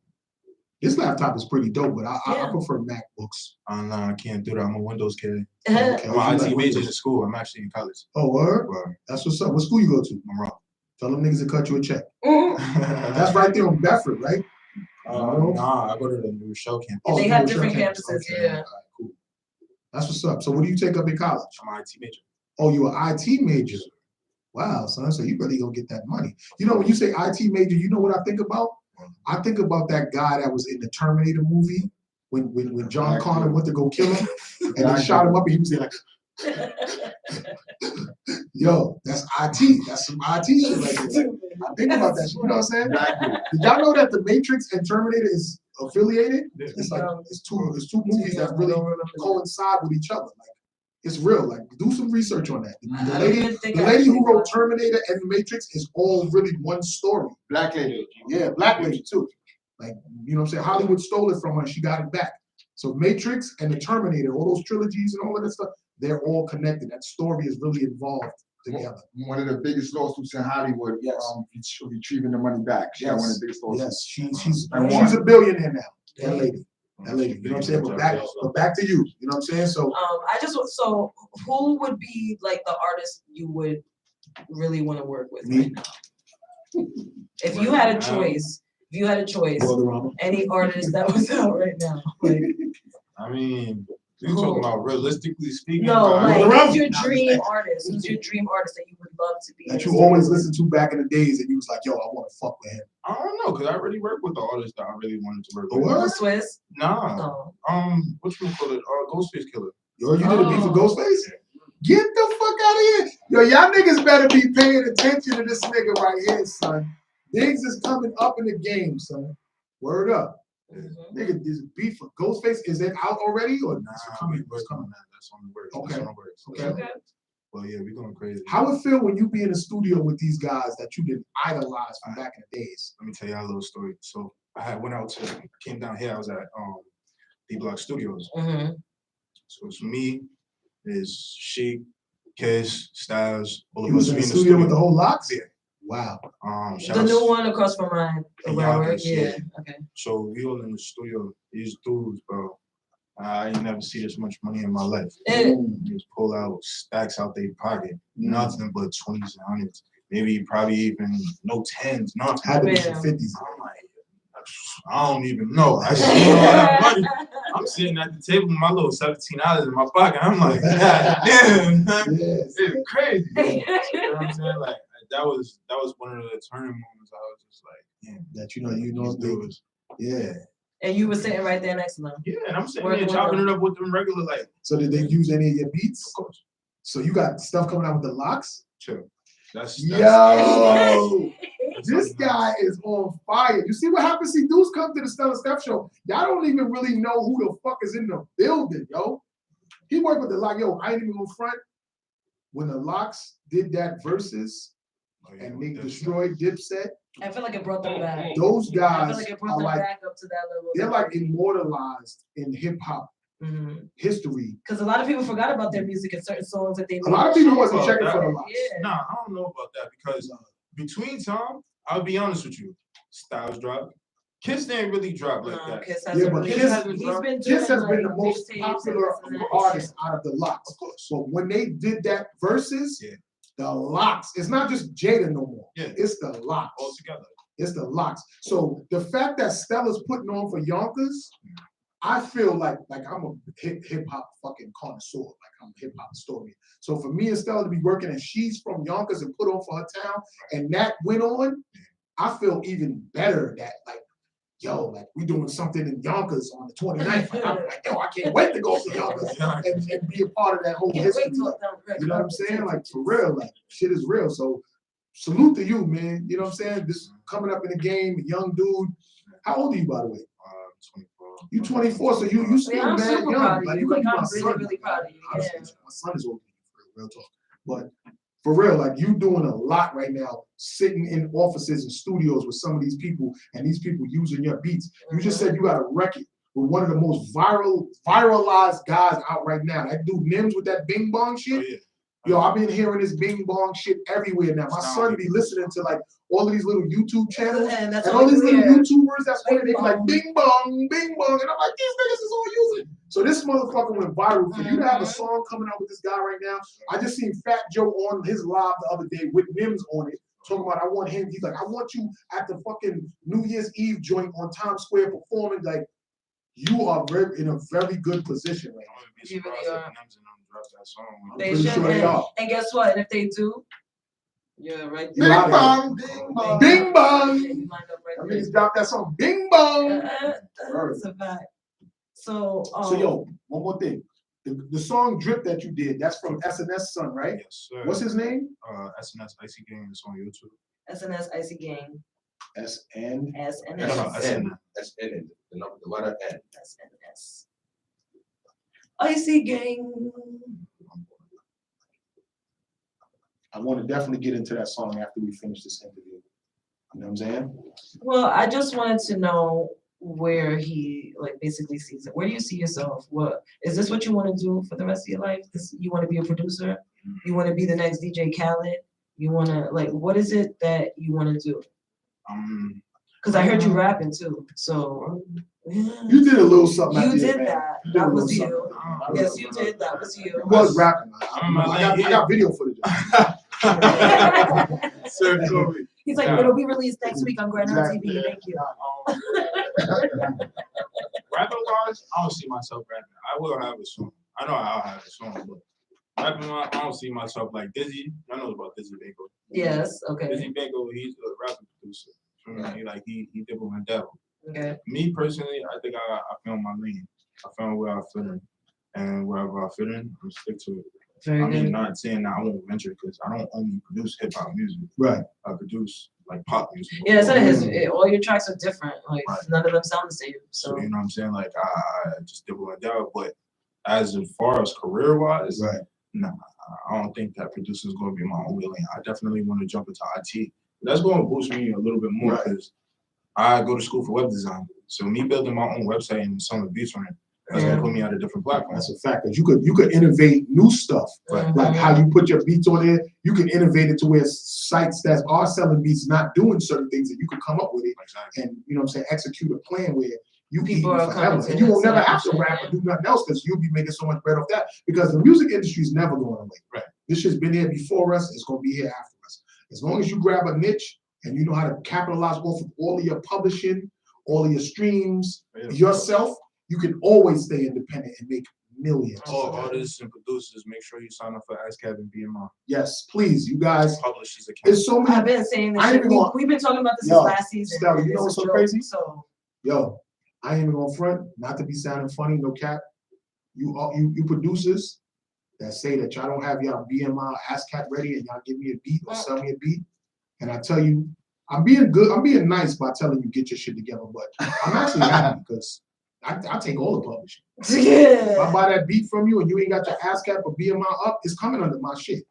This laptop is pretty dope, but I Yeah. prefer MacBooks. I can't do that. I'm a Windows kid. Okay, I'm an you IT like major in Windows. school. I'm actually in college. Oh, word? But That's what's up. What school you go to? I'm wrong. Tell them niggas to cut you a check. Mhm. That's right there on Bedford, right? Nah, I go to the New Rochelle campus. They you have go to different Rochelle campuses, Okay, yeah. all right, cool. That's what's up. So what do you take up in college? I'm an IT major. Oh, you an IT major. Wow, son. So you really gonna get that money. You know, when you say IT major, you know what I think about? I think about that guy that was in the Terminator movie when John Connor went to go kill him and they shot him up and he was there like, yo, that's IT. That's some IT shit right there. I think about that shit. You know what I'm saying? Did y'all know that the Matrix and Terminator is affiliated? It's like it's two movies that really coincide with each other. Like it's real. Like do some research on that. The lady who wrote Terminator and the Matrix is all really one story. Black lady. Yeah, black lady too. Like you know what I'm saying? Hollywood stole it from her and she got it back. So Matrix and the Terminator, all those trilogies and all of that stuff, they're all connected. That story is really involved together. One of the biggest lawsuits in Hollywood. Yes. Retrieving the money back. She had one of the biggest lawsuits. Yes, she's And won. a billionaire now. That lady. That lady. You know what I'm saying? But back to you. You know what I'm saying? So so who would be like the artist you would really want to work with Me. right now? If you had a choice, Valderrama. any artist that was out right now, like I mean, you talking about realistically speaking? no, like Valderrama. who's your dream artist? Who's your dream artist that you would love to be? That in you the always studio listened to back in the days and you was like, yo, I want to fuck with him. I don't know, cause I already work with the artist that I really wanted to work Oh, with. what? with? Swiss? Nah. Oh. What you call it? Ghostface Killer. Yo, you did a beat for Oh. Ghostface? Get the fuck out of here. Yo, y'all niggas better be paying attention to this nigga right here, son. Diggs is coming up in the game, son. Word up. Mhm. Nigga, this beat for Ghostface, is it out already or Nah, is it coming? we It's working on coming. that. That's on the works. Okay. That's on the works. Okay. Okay. Well, yeah, we going crazy. How it feel when you be in the studio with these guys that you did idolize from back in the days? Let me tell y'all a little story. So I came down here. I was at D Block Studios. Mhm. So it's me, is Sheik, Kiss, Styles, all of You was us. in We the studio with the whole locks? Yeah. Wow. Shout The outs- new one across from mine. In Where I work. Yonkers, Yeah. yeah. Okay. So we all in the studio. These dudes, bro. I ain't never see this much money in my life. Eh. They just pull out stacks out their pocket. Nothing but 20s and 100s. Maybe probably even no 10s, nothing. Had to be Yeah. some 50s. I'm like, I don't even know. I see all that money. I'm sitting at the table with my little $17 in my pocket. I'm like, God damn, Yes. it's crazy. You know what I'm saying? Like that was one of the turning moments. I was just like, damn. That you know, These dudes. yeah. And you were sitting right there next to them. Yeah, and I'm sitting Working there with chopping them. it up with them regular, like, So did they use any of your beats? of course, So you got stuff coming out with the locks? chill. That's Yo, this guy is on fire. You see what happens? See, dudes come to the Stella Steph show. Y'all don't even really know who the fuck is in the building, yo. He worked with the lock. Yo, I ain't even gonna front. When the locks did that versus and Nick destroyed Dipset, I feel like it brought them back. those I feel guys like it are brought them like, back up to that level. they're like immortalized in hip hop Mhm. history. Because a lot of people forgot about their music and certain songs that they A lot of people wasn't about checking that. for the locks. Yeah. Nah, I don't know about that because between time, I'll be honest with you, Styles dropped. Kiss didn't really drop like No, that. Kiss Yeah, hasn't but really. Kiss- He's been Kiss doing has been like the most mixtapes popular and this and that. artist out of the locks. Of course. So when they did that versus, Yeah. the locks, it's not just Jada no more. Yeah. It's the locks. All together. It's the locks. So the fact that Stella's putting on for Yonkers, I feel like I'm a hip hop fucking connoisseur, like I'm a hip hop historian. So for me and Stella to be working and she's from Yonkers and put on for her town, and that went on, I feel even better that like, yo, like we doing something in Yonkers on the 29th. Like, I'm like, yo, I can't wait to go to Yonkers and be a part of that whole history. You know what I'm saying? Like for real, like shit is real. So salute to you, man. You know what I'm saying? This coming up in the game, young dude. How old are you, by the way? 24. You 24, so you still I'm mad super young. proud of Like you. you could be Like, my I'm son. really proud of you. Honestly, Yeah. my son is older than you, real talk. But for real, like you doing a lot right now, sitting in offices and studios with some of these people, and these people using your beats. You just said you got a record with one of the most viralized guys out right now. That dude Nims with that Bing Bong shit. Oh, yeah. Yo, I've been hearing this Bing Bong shit everywhere now. My son be listening to like all of these little YouTube channels And that's and all these little hear. YouTubers that's on it. They be Bing like bong. Bing Bong, Bing Bong, and I'm like, these niggas is all using it. So this motherfucker went viral. For you to have a song coming out with this guy right now, I just seen Fat Joe on his live the other day with Nims on it. Talking about I want him. He's like, I want you at the fucking New Year's Eve joint on Times Square performing. Like, you are in a very good position right now. I wouldn't be You really surprised if are. Nims and them drop that song. They pretty should. sure they are. And guess what? And if they do, yeah, right Bing there. bong, Bing bong. Bing bong. You lined up right I there. mean, drop that song, Bing Bong. That's a fact. So, So yo, one more thing. The song Drip that you did, that's from SNS son, right? Yes, sir. What's his name? SNS Icy Gang is on YouTube. SNS Icy Gang. SN. SNS. No, SN. SN, the letter N. SNS. Icy Gang. I want to definitely get into that song after we finish this interview. You know what I'm saying? Well, I just wanted to know where he like basically sees it. Where do you see yourself? What is this? What you want to do for the rest of your life? You want to be a producer? You want to be the next DJ Khaled? You want to like what is it that you want to do? Because I heard you rapping too. So you did a little something. You I did man. that. You did a That little was you. something. Yes, you did. That was you. You was rapping. I got video footage. Sir, Toby. He's like, Yeah. it'll be released next week on Grand Exactly. TV. Thank you. Rapping wise, I don't see myself rapping. I will have a song. I know I'll have a song, but rapping wise, I don't see myself like Dizzy. I know about Dizzy Banko. Yes. Okay. Dizzy Banko, he's a rapping producer. He dibble and dabble. Okay. Me personally, I think I found my lane. I found where I fit in, and wherever I fit in, I'm stick to it. Very I mean, good. not saying that I won't venture because I don't only produce hip hop music. Right. I produce like pop music. Yeah, it's not all your tracks are different. Like Right. none of them sound the same. So So you know what I'm saying? Like I just dibble and dabble. But as far as career wise, Right. nah, I don't think that producer is going to be my only lane. I definitely want to jump into IT. That's going to boost me a little bit more because I go to school for web design. So me building my own website and some of the beats on it, that's going to put me on a different platform. That's a fact. Because you could innovate new stuff. Right. Like how you put your beats on there, you can innovate it to where sites that are selling beats not doing certain things that you can come up with it Exactly. and you know what I'm saying, execute a plan where you can People are forever. coming to And you will never have to this rap or do nothing else because you'll be making so much bread off that. Because the music industry is never going away. Right. This shit's been here before us, it's gonna be here after us. As long as you grab a niche and you know how to capitalize off of all of your publishing, all of your streams, yourself, you can always stay independent and make millions. All artists and producers, make sure you sign up for ASCAP and BMI. Yes, please, you guys. Publish these accounts. There's so many. I've been saying this I ain't shit. even gonna- We've been talking about this Yo, since last season. Stella, you It's know a what's so joke, crazy? So Yo, I ain't even gonna front, not to be sounding funny, no cap. You producers that say that y'all don't have y'all BMI ASCAP ready and y'all give me a beat or sell me a beat, and I tell you, I'm being good, I'm being nice by telling you get your shit together, but I'm actually happy because I take all the publishing. If I buy that beat from you and you ain't got your ASCAP or BMI up, it's coming under my shit.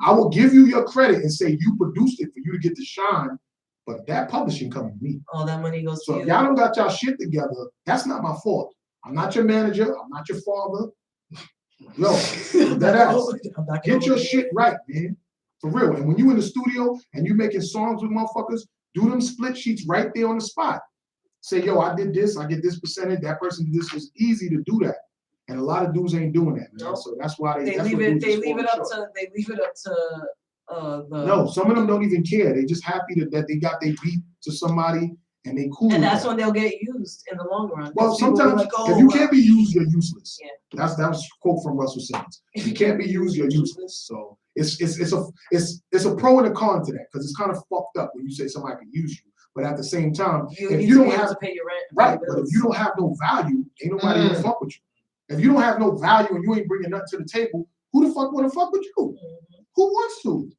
I will give you your credit and say you produced it for you to get to shine, but that publishing coming to me. all that money goes So to if you. y'all don't got y'all shit together, that's not my fault. I'm not your manager. I'm not your father. Yo, that ass. I'm not Get your gonna- shit right, man. For real. And when you in the studio and you making songs with motherfuckers, do them split sheets right there on the spot. Say, yo, I did this, I get this percentage, that person did this. It's easy to do that. And a lot of dudes ain't doing that, man. Nope. So that's why They that's leave what it. dudes They is leave it falling up short. to. They leave it up to the. No, some of them don't even care. They just happy that they got their beat to somebody and they cool. And with that's that. when they'll get used in the long run. Well, 'cause people will be sometimes like, oh, if you can't be used, you're useless. Yeah. That's a quote from Russell Simmons. If you can't be used, you're useless. So it's a pro and a con to that because it's kind of fucked up when you say somebody can use you, but at the same time, you if need you to don't be able have to pay your rent, and right, pay but bills. if you don't have no value, ain't nobody gonna fuck with you. If you don't have no value and you ain't bringing nothing to the table, who the fuck wanna fuck with you? Mhm. Who wants to?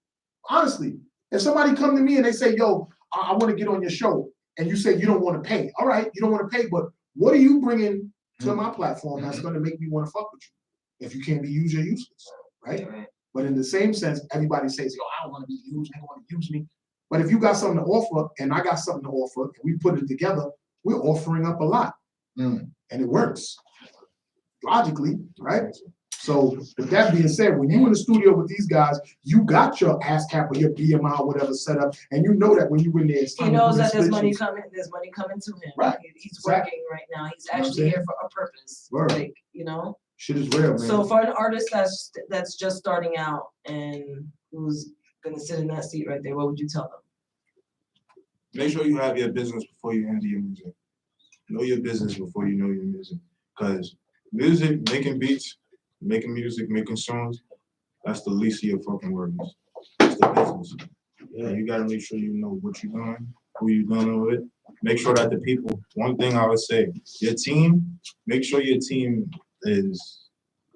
Honestly, if somebody come to me and they say, "Yo, I want to get on your show," and you say you don't want to pay, all right, you don't want to pay, but what are you bringing to my platform that's going to make me want to fuck with you? If you can't be used, you're useless, right? But in the same sense, everybody says, "Yo, I don't want to be used. They don't want to use me." But if you got something to offer and I got something to offer, and we put it together, we're offering up a lot, and it works logically, right? So with that being said, when you in the studio with these guys, you got your ASCAP or your BMI or whatever set up, and you know that when you in there, it's He time to knows do that the there's money switches. coming. There's money coming to him. Right. He's Exactly. working right now. He's You know what I'm actually saying? here for a purpose. Word. Like, you know. Shit is real, man. So for an artist that's just starting out and who's gonna sit in that seat right there, what would you tell them? Make sure you have your business before you handle your music. Know your business before you know your music. Because music, making beats, making music, making songs, that's the least of your fucking worries. It's the business. Yeah, you gotta make sure you know what you're doing, who you're doing it with. Make sure that the people, one thing I would say, your team, make sure your team is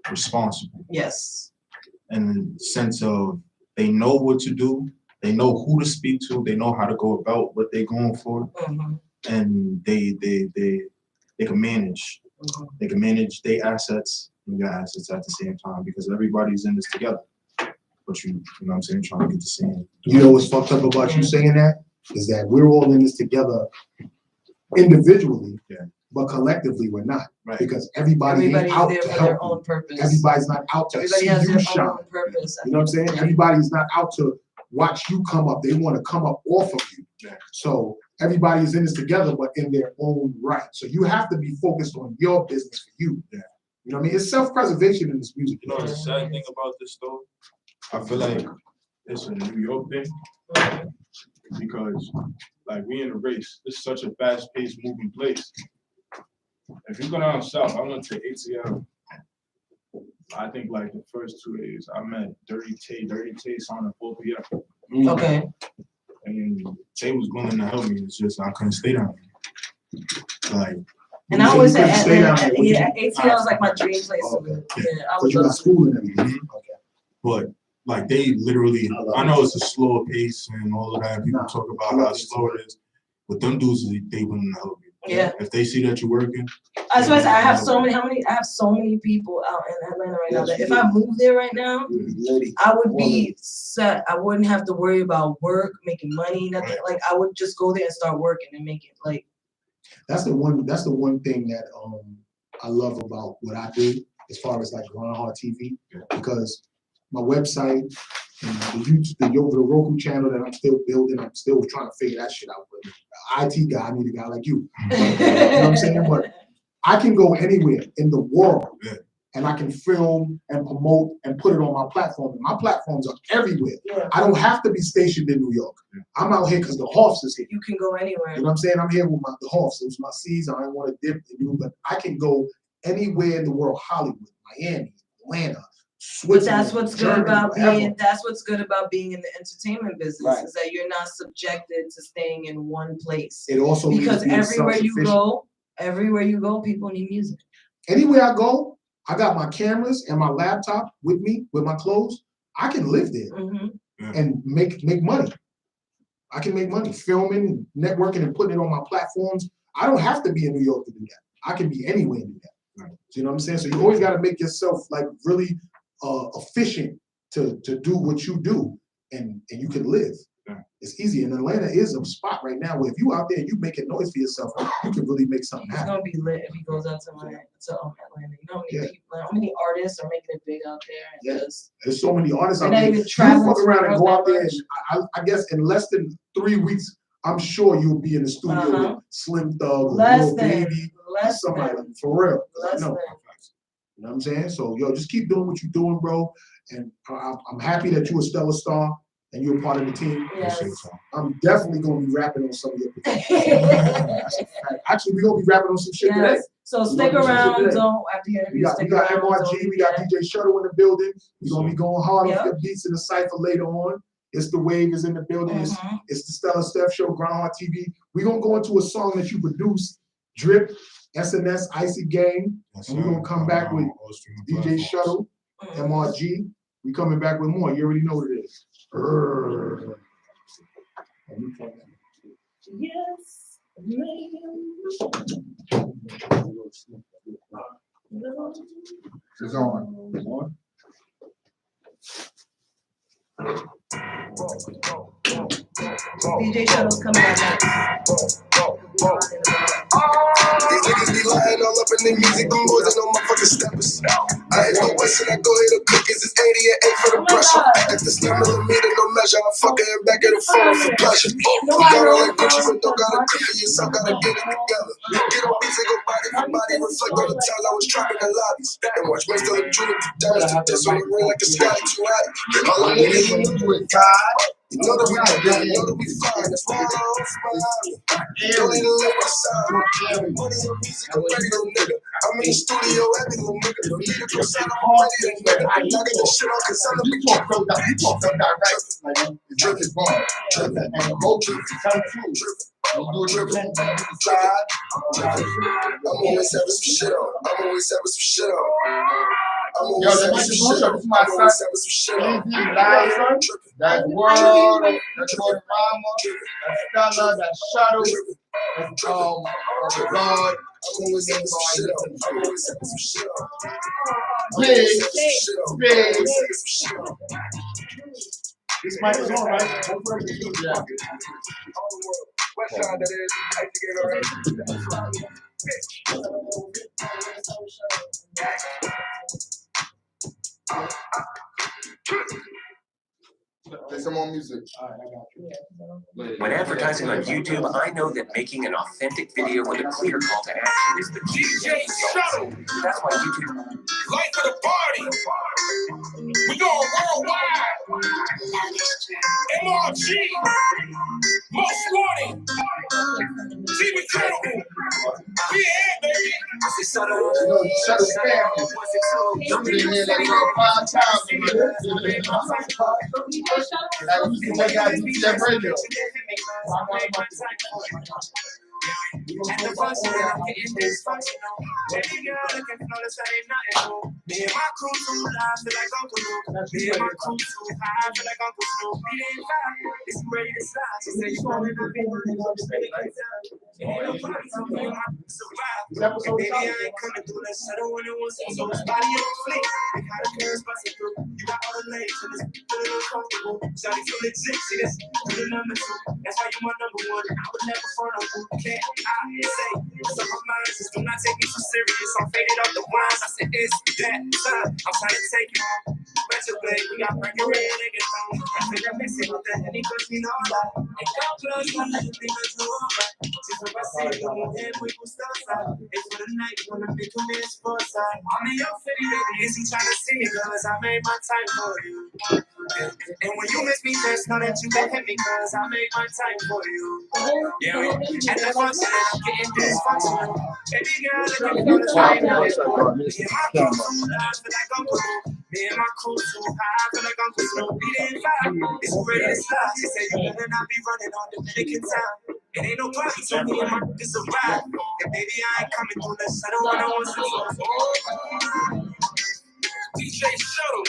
responsible. Yes. In the sense of they know what to do, they know who to speak to, they know how to go about what they're going for, and they can manage. They can manage their assets and your assets at the same time because everybody's in this together. But you know what I'm saying, trying to get the same. You know what's fucked up about you saying that is that we're all in this together individually, but collectively we're not. Right. Because everybody's out there to for help their own purpose. Everybody's not out to Everybody see has you their shine. own purpose. You know what I'm saying? Everybody's not out to watch you come up. They want to come up off of you. So everybody's in this together, but in their own right. So you have to be focused on your business for you. You know what I mean? It's self-preservation in this music. You know the sad thing about this though? I feel like it's a New York thing because like we in a race. It's such a fast-paced moving place. If you go down south, I went to ATL. I think like the first 2 days I met Dirty Tay signed at 4 p.m. Okay. And Tay was willing to help me. It's just I couldn't stay down. Like and I always say yeah, ATL is like my dream place to live. Yeah, I would you got love school and everything. Okay. But like they literally, I know it's a slower pace and all of that. People talk about how slow it is, but them dudes, they willing to help you. Yeah. If they see that you're working. I have so many people out in Atlanta right now that if I moved there right now, I would be set. I wouldn't have to worry about work, making money, nothing. Right. Like I would just go there and start working and make it. Like that's the one thing that I love about what I do as far as like Grind Hard TV, because my website and the YouTube, the Roku channel that I'm still building, I'm still trying to figure that shit out. But IT guy, I need a guy like you. You know what I'm saying? But I can go anywhere in the world and I can film and promote and put it on my platform. And my platforms are everywhere. Yeah. I don't have to be stationed in New York. I'm out here because the Hoffs is here. You can go anywhere. You know what I'm saying? I'm here with the Hoffs. It was my season. I didn't want to dip in you, but I can go anywhere in the world, Hollywood, Miami, Atlanta, But that's what's good Germany, about wherever. being in the entertainment business is that you're not subjected to staying in one place. It also because means being everywhere you go, people need music. Anywhere I go, I got my cameras and my laptop with me with my clothes. I can live there and make money. I can make money filming, networking, and putting it on my platforms. I don't have to be in New York to do that. I can be anywhere and do that. So, you know what I'm saying? So you always got to make yourself like really efficient to do what you do, and you can live. It's easy. And Atlanta is a spot right now where if you out there and you making noise for yourself, you can really make something He's happen. gonna be lit if he goes out to Atlanta. You know how many artists are making it big out there? And There's so many artists out not there. even You traveling fuck around and go out there, much. and I guess in less than 3 weeks, I'm sure you'll be in the studio with Slim Thug or Lil Baby, somebody like for real. You know what I'm saying? So yo, just keep doing what you're doing, bro. And I'm happy that you're a stellar star. and you're part of the team, Yes. I'm definitely gonna be rapping on some of your Actually, we're gonna be rapping on some shit today. Yes, so stick around, don't, after your We interview, got stick around. MRG, don't we got forget. DJ Shuttle in the building. We're gonna be going hard Yep. on your beats in the cypher later on. It's the Wave is in the building. It's the Stella Steph Show, Groundhog TV. We're gonna go into a song that you produced, Drip, SNS, Icy Gang, and we're gonna come back with DJ Shuttle, MRG. We coming back with more. You already know what it is. Yes, ma'am. It's on. DJ Shuttle's coming out next. These niggas be lying all up in their music, them boys ain't no motherfucking steppers. I ain't no West and I go hit the cookies, it's 80 and 8 for the pressure. If this 10 millimeter, no measure, I'm fucking it back at the phone for pleasure. You got all that Gucci, but don't got a grip for yourself, gotta get it together. Get on beats and go body for body, reflect on the times I was trapping the lobbies. And watch me still the jewelry, diamonds to this on the ring like a Scotty too hot. All the niggas wanna do is God. You know that we got that, you know that we fine. That's why I don't smile. Don't need to live outside. Money on music, I'm ready to nigga. I'm in the studio, every little nigga. For me to come sound, I'm ready to nigga. I'm not gonna shit on cause I'm the big talk direct. Drip is born. Drip and culture. Tell the truth. Don't do it drip. Side. I'm always having some shit on. I'm always having some shit on. I'm Yo, always the having some shit on. this is my I'm always son. having some shit on. That's World, that's Rama, that's Stella, that's Shuttle, that's God. I'm always having some shit on. I'm always having some shit on. Big. This mic is on, right? Yeah. What side that is? I used to get already. Play some more music. When advertising on YouTube, I know that making an authentic video with a clear call to action is the key to getting results. That's why YouTube. Life of the party. We going worldwide. MRG. Most wanted. Team incredible. We here, baby. Shuttle family. You've been here like 5 times. Like we can make out DTF radio. At the function, I'm getting dysfunctional. Baby girl looking flawless, that ain't nothing new. Me and my crew too live, feel like Uncle Luke. Me and my crew too high, feel like Uncle Snoop. We ain't vibe, it's ready to slide. She said you falling up in the really good time. Ain't no party, so me and my survive. And baby, I ain't coming through that shuttle when it was so it's body on fleek. We got a curse busting through. You got all the legs and it's feeling uncomfortable. Shawty feel legit, see this? Do the number 2. That's why you my number 1. I would never front on you. Can't I say what's on my mind? Just do not take me so serious. I'm faded off the wines. I said it's that time. I'm trying to take you home. Better play, we got break your red and get home. I think I'm missing with that any cause we know that. And God bless my little niggas who are right. Since I see you on head, we will start side. It's for the night, wanna make a man sports side. I'm in your city, baby. Is he trying to see me? Cause I made my time for you. And when you miss me, just know that you can hit me. Cause I made my time for you. Yeah, we at the function, I'm getting dysfunctional. Baby girl, looking for the time. Me and my crew too loud, feel like Uncle Luke. Me and my crew too high, feel like Uncle Snoop. We didn't vibe, it's ready to slide. She said you better not be running on Dominican time. It ain't no party, so me and my it's a ride. And baby, I ain't coming through this. I don't want no one to DJ Shuttle.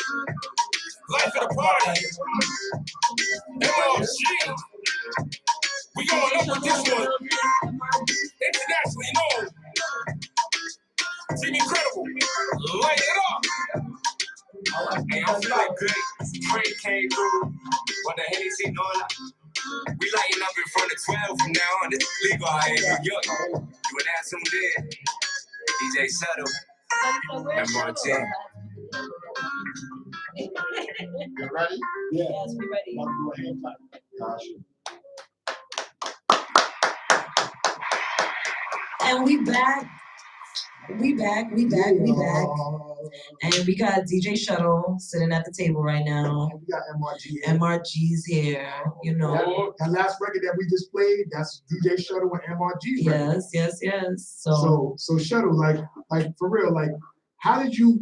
Life of the party. MRG. We going up with this one. Internationally known. Team incredible. Light it up. Hey, I'm feeling good. Train came through. What the hell is he doing? We lighting up in front of 12 from now on. It's legal out here in New York. You were that tuned in. DJ Shuttle. MRG. You ready? Yes, we ready. And we back. We back. And we got DJ Shuttle sitting at the table right now. And we got MRG. MRG's here, you know. That last record that we just played, that's DJ Shuttle and MRG's record. Yes. So Shuttle, like for real, like how did you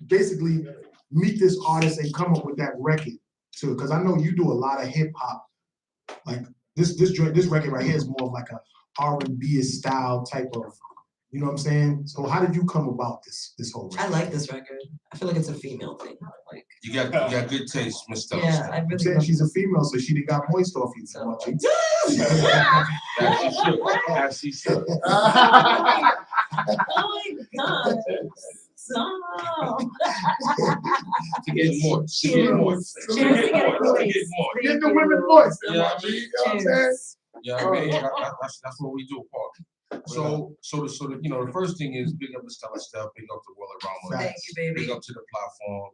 basically meet this artist and come up with that record too? Because I know you do a lot of hip hop. Like this record right here is more of like a R&B style type of, you know what I'm saying? So how did you come about this whole record? I like this record. I feel like it's a female thing. Like You got good taste, Miss Stella. yeah, I really saying she's a female, so she didn't got moist off you so much. As she should. Oh my god. Stop. To get more. Cheers to get more. Get the women voice. Yeah, I mean, You know what I'm saying? Yeah, I mean, that's what we do, Paul. So the first thing is big up to Stella Steph, big up to Will Rama. Thank you, baby. Big up to the platform.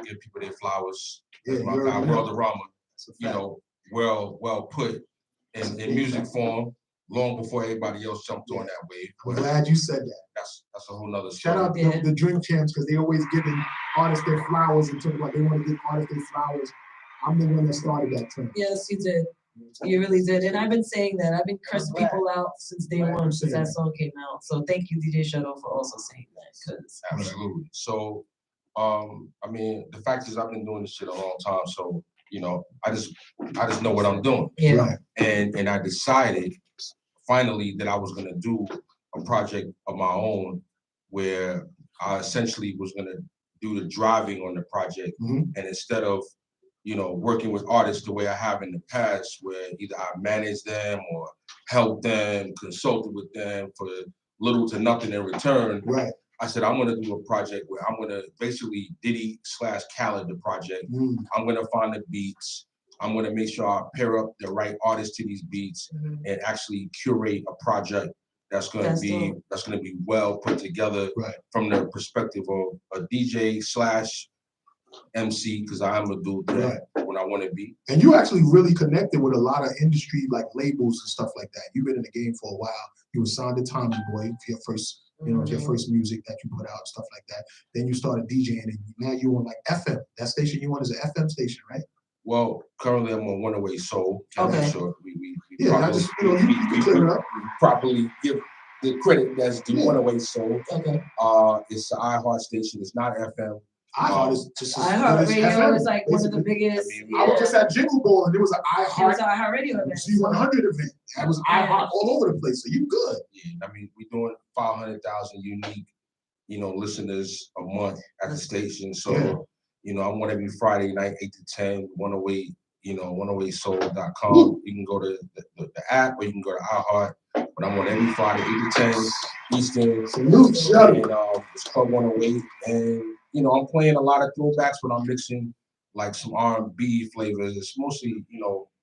Give people their flowers. Yeah, My guy, World Rama. Well put in music form long before everybody else jumped on that wave. I'm glad you said that. That's a whole nother story. Shout out to the Drink Champs because they always giving artists their flowers and talk about they want to give artists their flowers. I'm the one that started that trend. Yes, you did. You really did. And I've been saying that. I've been cursing people out since day one, since that song came out. So thank you, DJ Shuttle, for also saying that. Absolutely. So, I mean, the fact is I've been doing this shit a long time. So, I just know what I'm doing. Yeah. Right. And I decided finally that I was gonna do a project of my own where I essentially was gonna do the driving on the project. Mm-hmm. And instead of working with artists the way I have in the past, where either I managed them or helped them, consulted with them for little to nothing in return. Right. I said, I'm gonna do a project where I'm gonna basically Diddy/Khaled the project. I'm gonna find the beats. I'm gonna make sure I pair up the right artists to these beats and actually curate a project that's gonna be well put together from the perspective of a DJ/MC, because I am a dude that when I want to be. And you actually really connected with a lot of industry like labels and stuff like that. You've been in the game for a while. You were signed to Tommy Boy for your first, your first music that you put out, stuff like that. Then you started DJing, and now you're on like FM. That station you on is an FM station, right? Well, currently I'm on One Away Soul. Okay. So we I just you clear it up. Properly give the credit that's due One Away Soul. Okay. It's an iHeart station. It's not FM. iHeart is just iHeartRadio is like one of the biggest. I was just at Jingle Ball and there was an iHeart. It was iHeartRadio event. C100 event. That was iHeart all over the place. So you good. Yeah, I mean, we're doing 500,000 unique, listeners a month at the station. So, I'm on every Friday night, 8 to 10, 108, 108soul.com. You can go to the app or you can go to iHeart. But I'm on every Friday, 8 to 10 Eastern. Salute, and it's Club 108. And I'm playing a lot of throwbacks, but I'm mixing like some R&B flavors. It's mostly,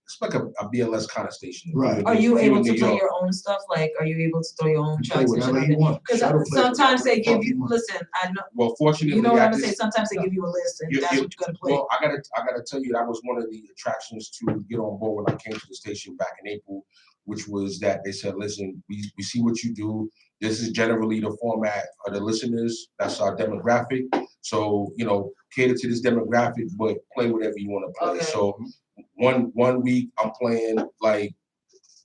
it's like a BLS kind of station. Right. Are you able to play your own stuff? Like, are you able to throw your own tracks? Because sometimes they give you. Listen, I know. Well, fortunately, you know what I'm gonna say. Sometimes they give you a list, and that's what you gotta play. Well, I gotta tell you, that was one of the attractions to get on board when I came to the station back in April, which was that they said, listen, we see what you do. This is generally the format of the listeners. That's our demographic. So, cater to this demographic, but play whatever you want to play. Okay. So one week I'm playing like,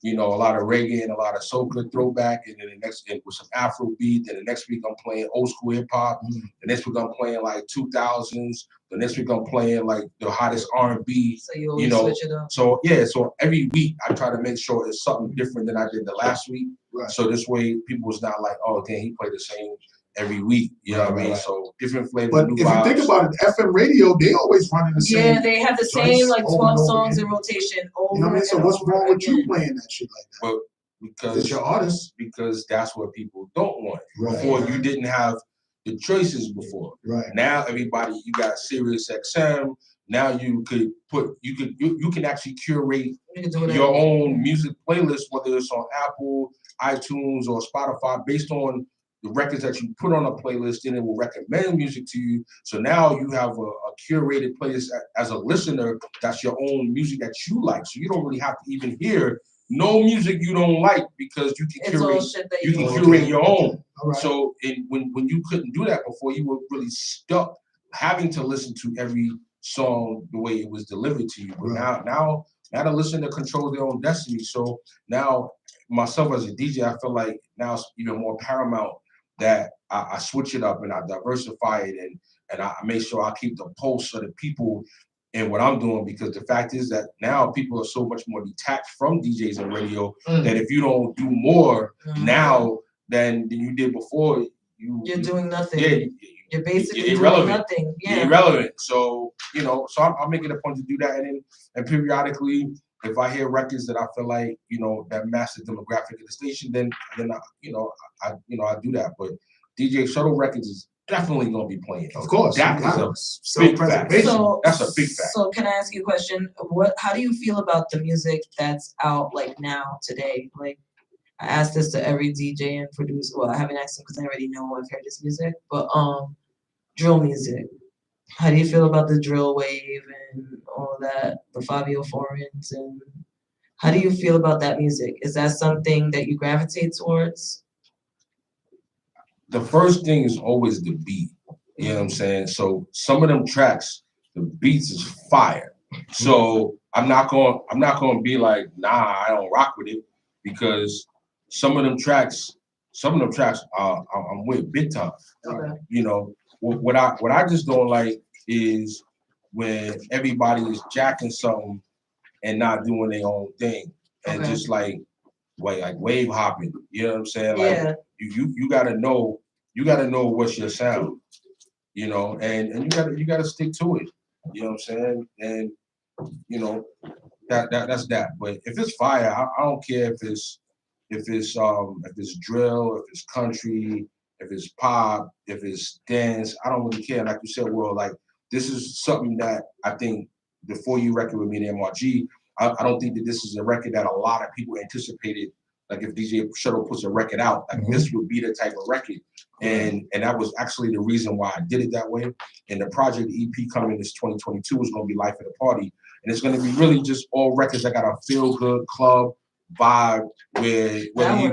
a lot of reggae and a lot of soca throwback, and then the next with some Afro beat. Then the next week I'm playing old school hip hop. The next week I'm playing like 2000s. The next week I'm playing like the hottest R&B. So you always switch it up. So so every week I try to make sure it's something different than I did the last week. Right. So this way people was not like, oh, damn, he played the same every week. You know what I mean? So different flavors. But if you think about it, FM radio, they always running the same. Yeah, they have the same like 12 songs in rotation over. You know what I mean? So what's wrong with you playing that shit like that? Well, because it's your artist. Because that's what people don't want. Right. Before you didn't have the choices before. Right. Now everybody, you got Sirius XM. Now you can actually curate your own music playlist, whether it's on Apple, iTunes, or Spotify, based on the records that you put on a playlist, and it will recommend music to you. So now you have a curated playlist as a listener. That's your own music that you like. So you don't really have to even hear no music you don't like because you can It's all curate. shit that You can don't curate like. your own. All right. So when you couldn't do that before, you were really stuck having to listen to every song the way it was delivered to you. But now the listener controls their own destiny. So now myself as a DJ, I feel like now it's even more paramount that I switch it up and I diversify it and I make sure I keep the pulse of the people in what I'm doing, because the fact is that now people are so much more detached from DJs and radio that if you don't do more now than you did before, you're doing nothing. Yeah, you're basically you're doing irrelevant. nothing. Yeah. You're irrelevant. So I'm making a point to do that, and periodically, if I hear records that I feel like that match the demographic of the station, then I do that. But DJ Shuttle Records is definitely gonna be playing. Of course, that is a big fact. So, that's a big fact. So can I ask you a question? How do you feel about the music that's out like now today? Like, I asked this to every DJ and producer. Well, I haven't asked them because I already know I've heard this music. But drill music. How do you feel about the drill wave and all that, the Fabio Forans, and how do you feel about that music? Is that something that you gravitate towards? The first thing is always the beat. You know what I'm saying? So some of them tracks, the beats is fire. So I'm not gonna be like, nah, I don't rock with it, because some of them tracks I'm with big time. Okay. What I just don't like is when everybody is jacking something and not doing their own thing, and just like wave hopping. You know what I'm saying? Like you gotta know what's your sound. And you gotta stick to it. You know what I'm saying? And that's that. But if it's fire, I don't care if it's drill, if it's country, if it's pop, if it's dance. I don't really care. Like you said, like this is something that I think the 4U record with me and MRG, I don't think that this is a record that a lot of people anticipated. Like if DJ Shuttle puts a record out, like this would be the type of record. And that was actually the reason why I did it that way. And the project EP coming in this 2022 is going to be Life of the Party. And it's going to be really just all records that got a feel good club vibe, where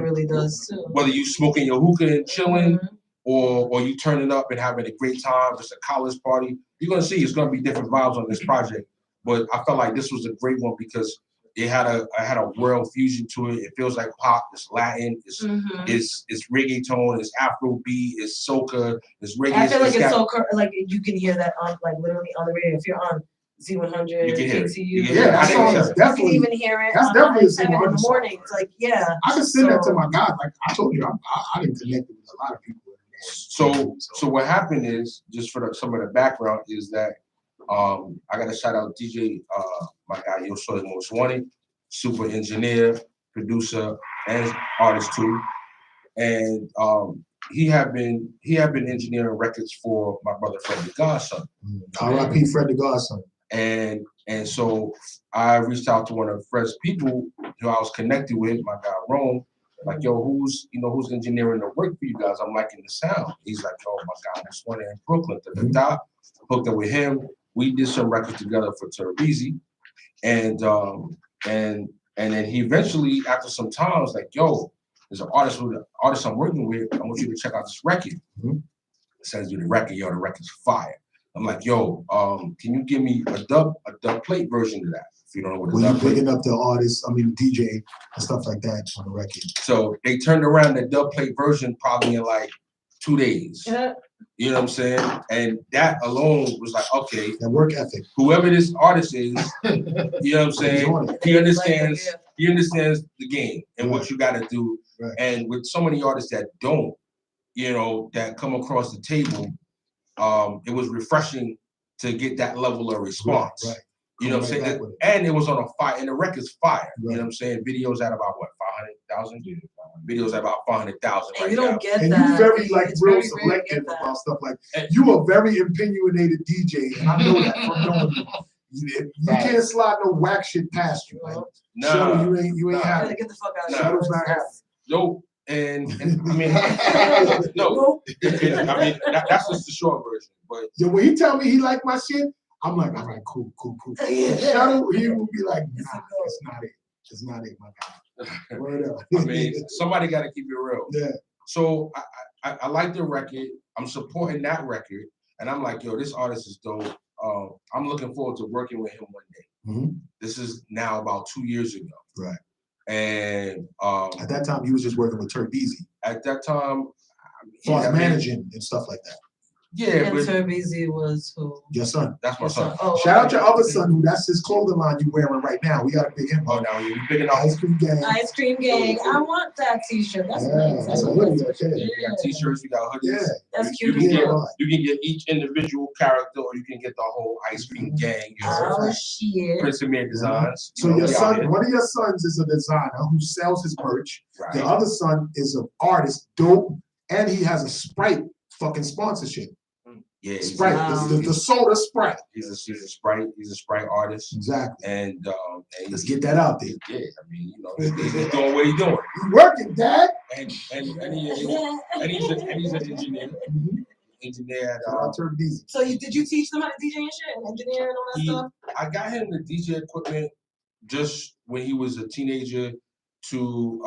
really does too. Whether you smoking your hookah and chilling, or you turning up and having a great time, just a college party, you're gonna see it's gonna be different vibes on this project. But I felt like this was a great one because it had a world fusion to it. It feels like pop, it's Latin, it's reggaeton, it's Afrobeat, it's soca, it's reggae. I feel like it's so like you can hear that on like literally on the radio. If you're on Z100, you can hear it. KTU, That song is definitely. You can even hear it. That's on definitely a 7 in the morning. It's like I can send that to my guys. Like I told you, I didn't connect with a lot of people. So what happened is, just for some of the background, is that I got to shout out DJ, my guy Yo Soy Most Wanted, super engineer, producer, and artist too, and he had been engineering records for my brother Fred the Godson. R.I.P. Fred the Godson. And so I reached out to one of Fred's people who I was connected with, my guy Rome. Like, yo, who's engineering the work for you guys? I'm liking the sound. He's like, oh my God, this one in Brooklyn. Hooked up with him. We did some records together for Terbizi. And then he eventually, after some time, was like, yo, there's an artist I'm working with. I want you to check out this record. Sends you the record, yo, the record's fire. I'm like, yo, can you give me a dub plate version of that? If you don't know what when you're picking up the artist, DJ and stuff like that on the record. So they turned around the dub plate version probably in like 2 days. Yeah. You know what I'm saying? And that alone was like, okay, that work ethic. Whoever this artist is, you know what I'm saying? He understands the game and what you gotta do. Right. And with so many artists that don't, that come across the table, it was refreshing to get that level of response. Right. You know what I'm saying? And it was on a fire, and the record's fire. You know what I'm saying? Videos at about what, 500,000? Videos at about 500,000 right now. You don't get and that. you very real selective about stuff like that. You a very opinionated DJ, and I know that from knowing you. You can't slide no whack shit past you. Like, no, you ain't happy. Get the fuck out of here. Shutter's not happy. Nope. And I mean, no. I mean, that's just the short version. But yo, when he tell me he like my shit, I'm like, all right, cool. Shuttle, he will be like, nah, that's not it. It's not it, my guy. Word up. I mean, somebody got to keep it real. Yeah. So I like the record. I'm supporting that record, and I'm like, yo, this artist is dope. I'm looking forward to working with him one day. Mm-hmm. This is now about 2 years ago. Right. And at that time, you was just working with Turk Beezy. At that time, so I was managing and stuff like that. Yeah, and Turbizi was who? Your son. That's my son. Oh, shout out your other son, who that's his clothing line you wearing right now. We got a big him. Oh, now we big enough. Ice Cream Gang. Ice Cream Gang. I want that T-shirt. That's nice. That's a hoodie. We got T-shirts. We got hoodies. Yeah, that's cute. You can get each individual character, or you can get the whole Ice Cream Gang. Oh shit! Prince Amir Designs. So your son, one of your sons is a designer who sells his merch. Right. The other son is an artist, dope, and he has a Sprite fucking sponsorship. Yeah, Sprite, the soda Sprite. He's a Sprite artist. Exactly. And let's get that out there. Yeah, I mean, you know, he's doing what he's doing. He's working, Dad. And he's an engineer. Engineer at So did you teach them how to DJ and shit, and engineer and all that stuff? I got him the DJ equipment just when he was a teenager to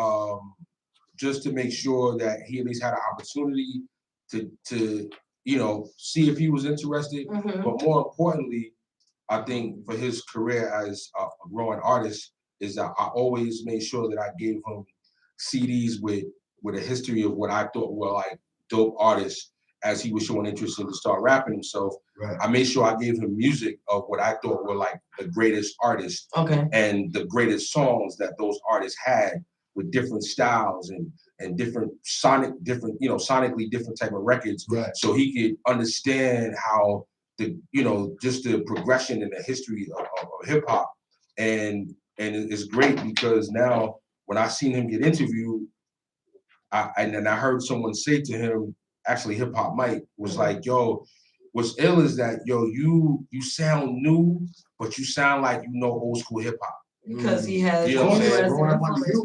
just to make sure that he at least had an opportunity to you know, see if he was interested. Mm-hmm. But more importantly, I think for his career as a growing artist is that I always made sure that I gave him CDs with a history of what I thought were like dope artists as he was showing interest in to start rapping himself. Right. I made sure I gave him music of what I thought were like the greatest artists and the greatest songs that those artists had with different styles and different sonically different type of records. Right. So he could understand how just the progression and the history of hip hop. And it's great because now when I seen him get interviewed, I heard someone say to him, actually Hip Hop Mike was like, yo, what's ill is that, yo, you sound new, but you sound like you know old school hip hop. Because he has growing up under you.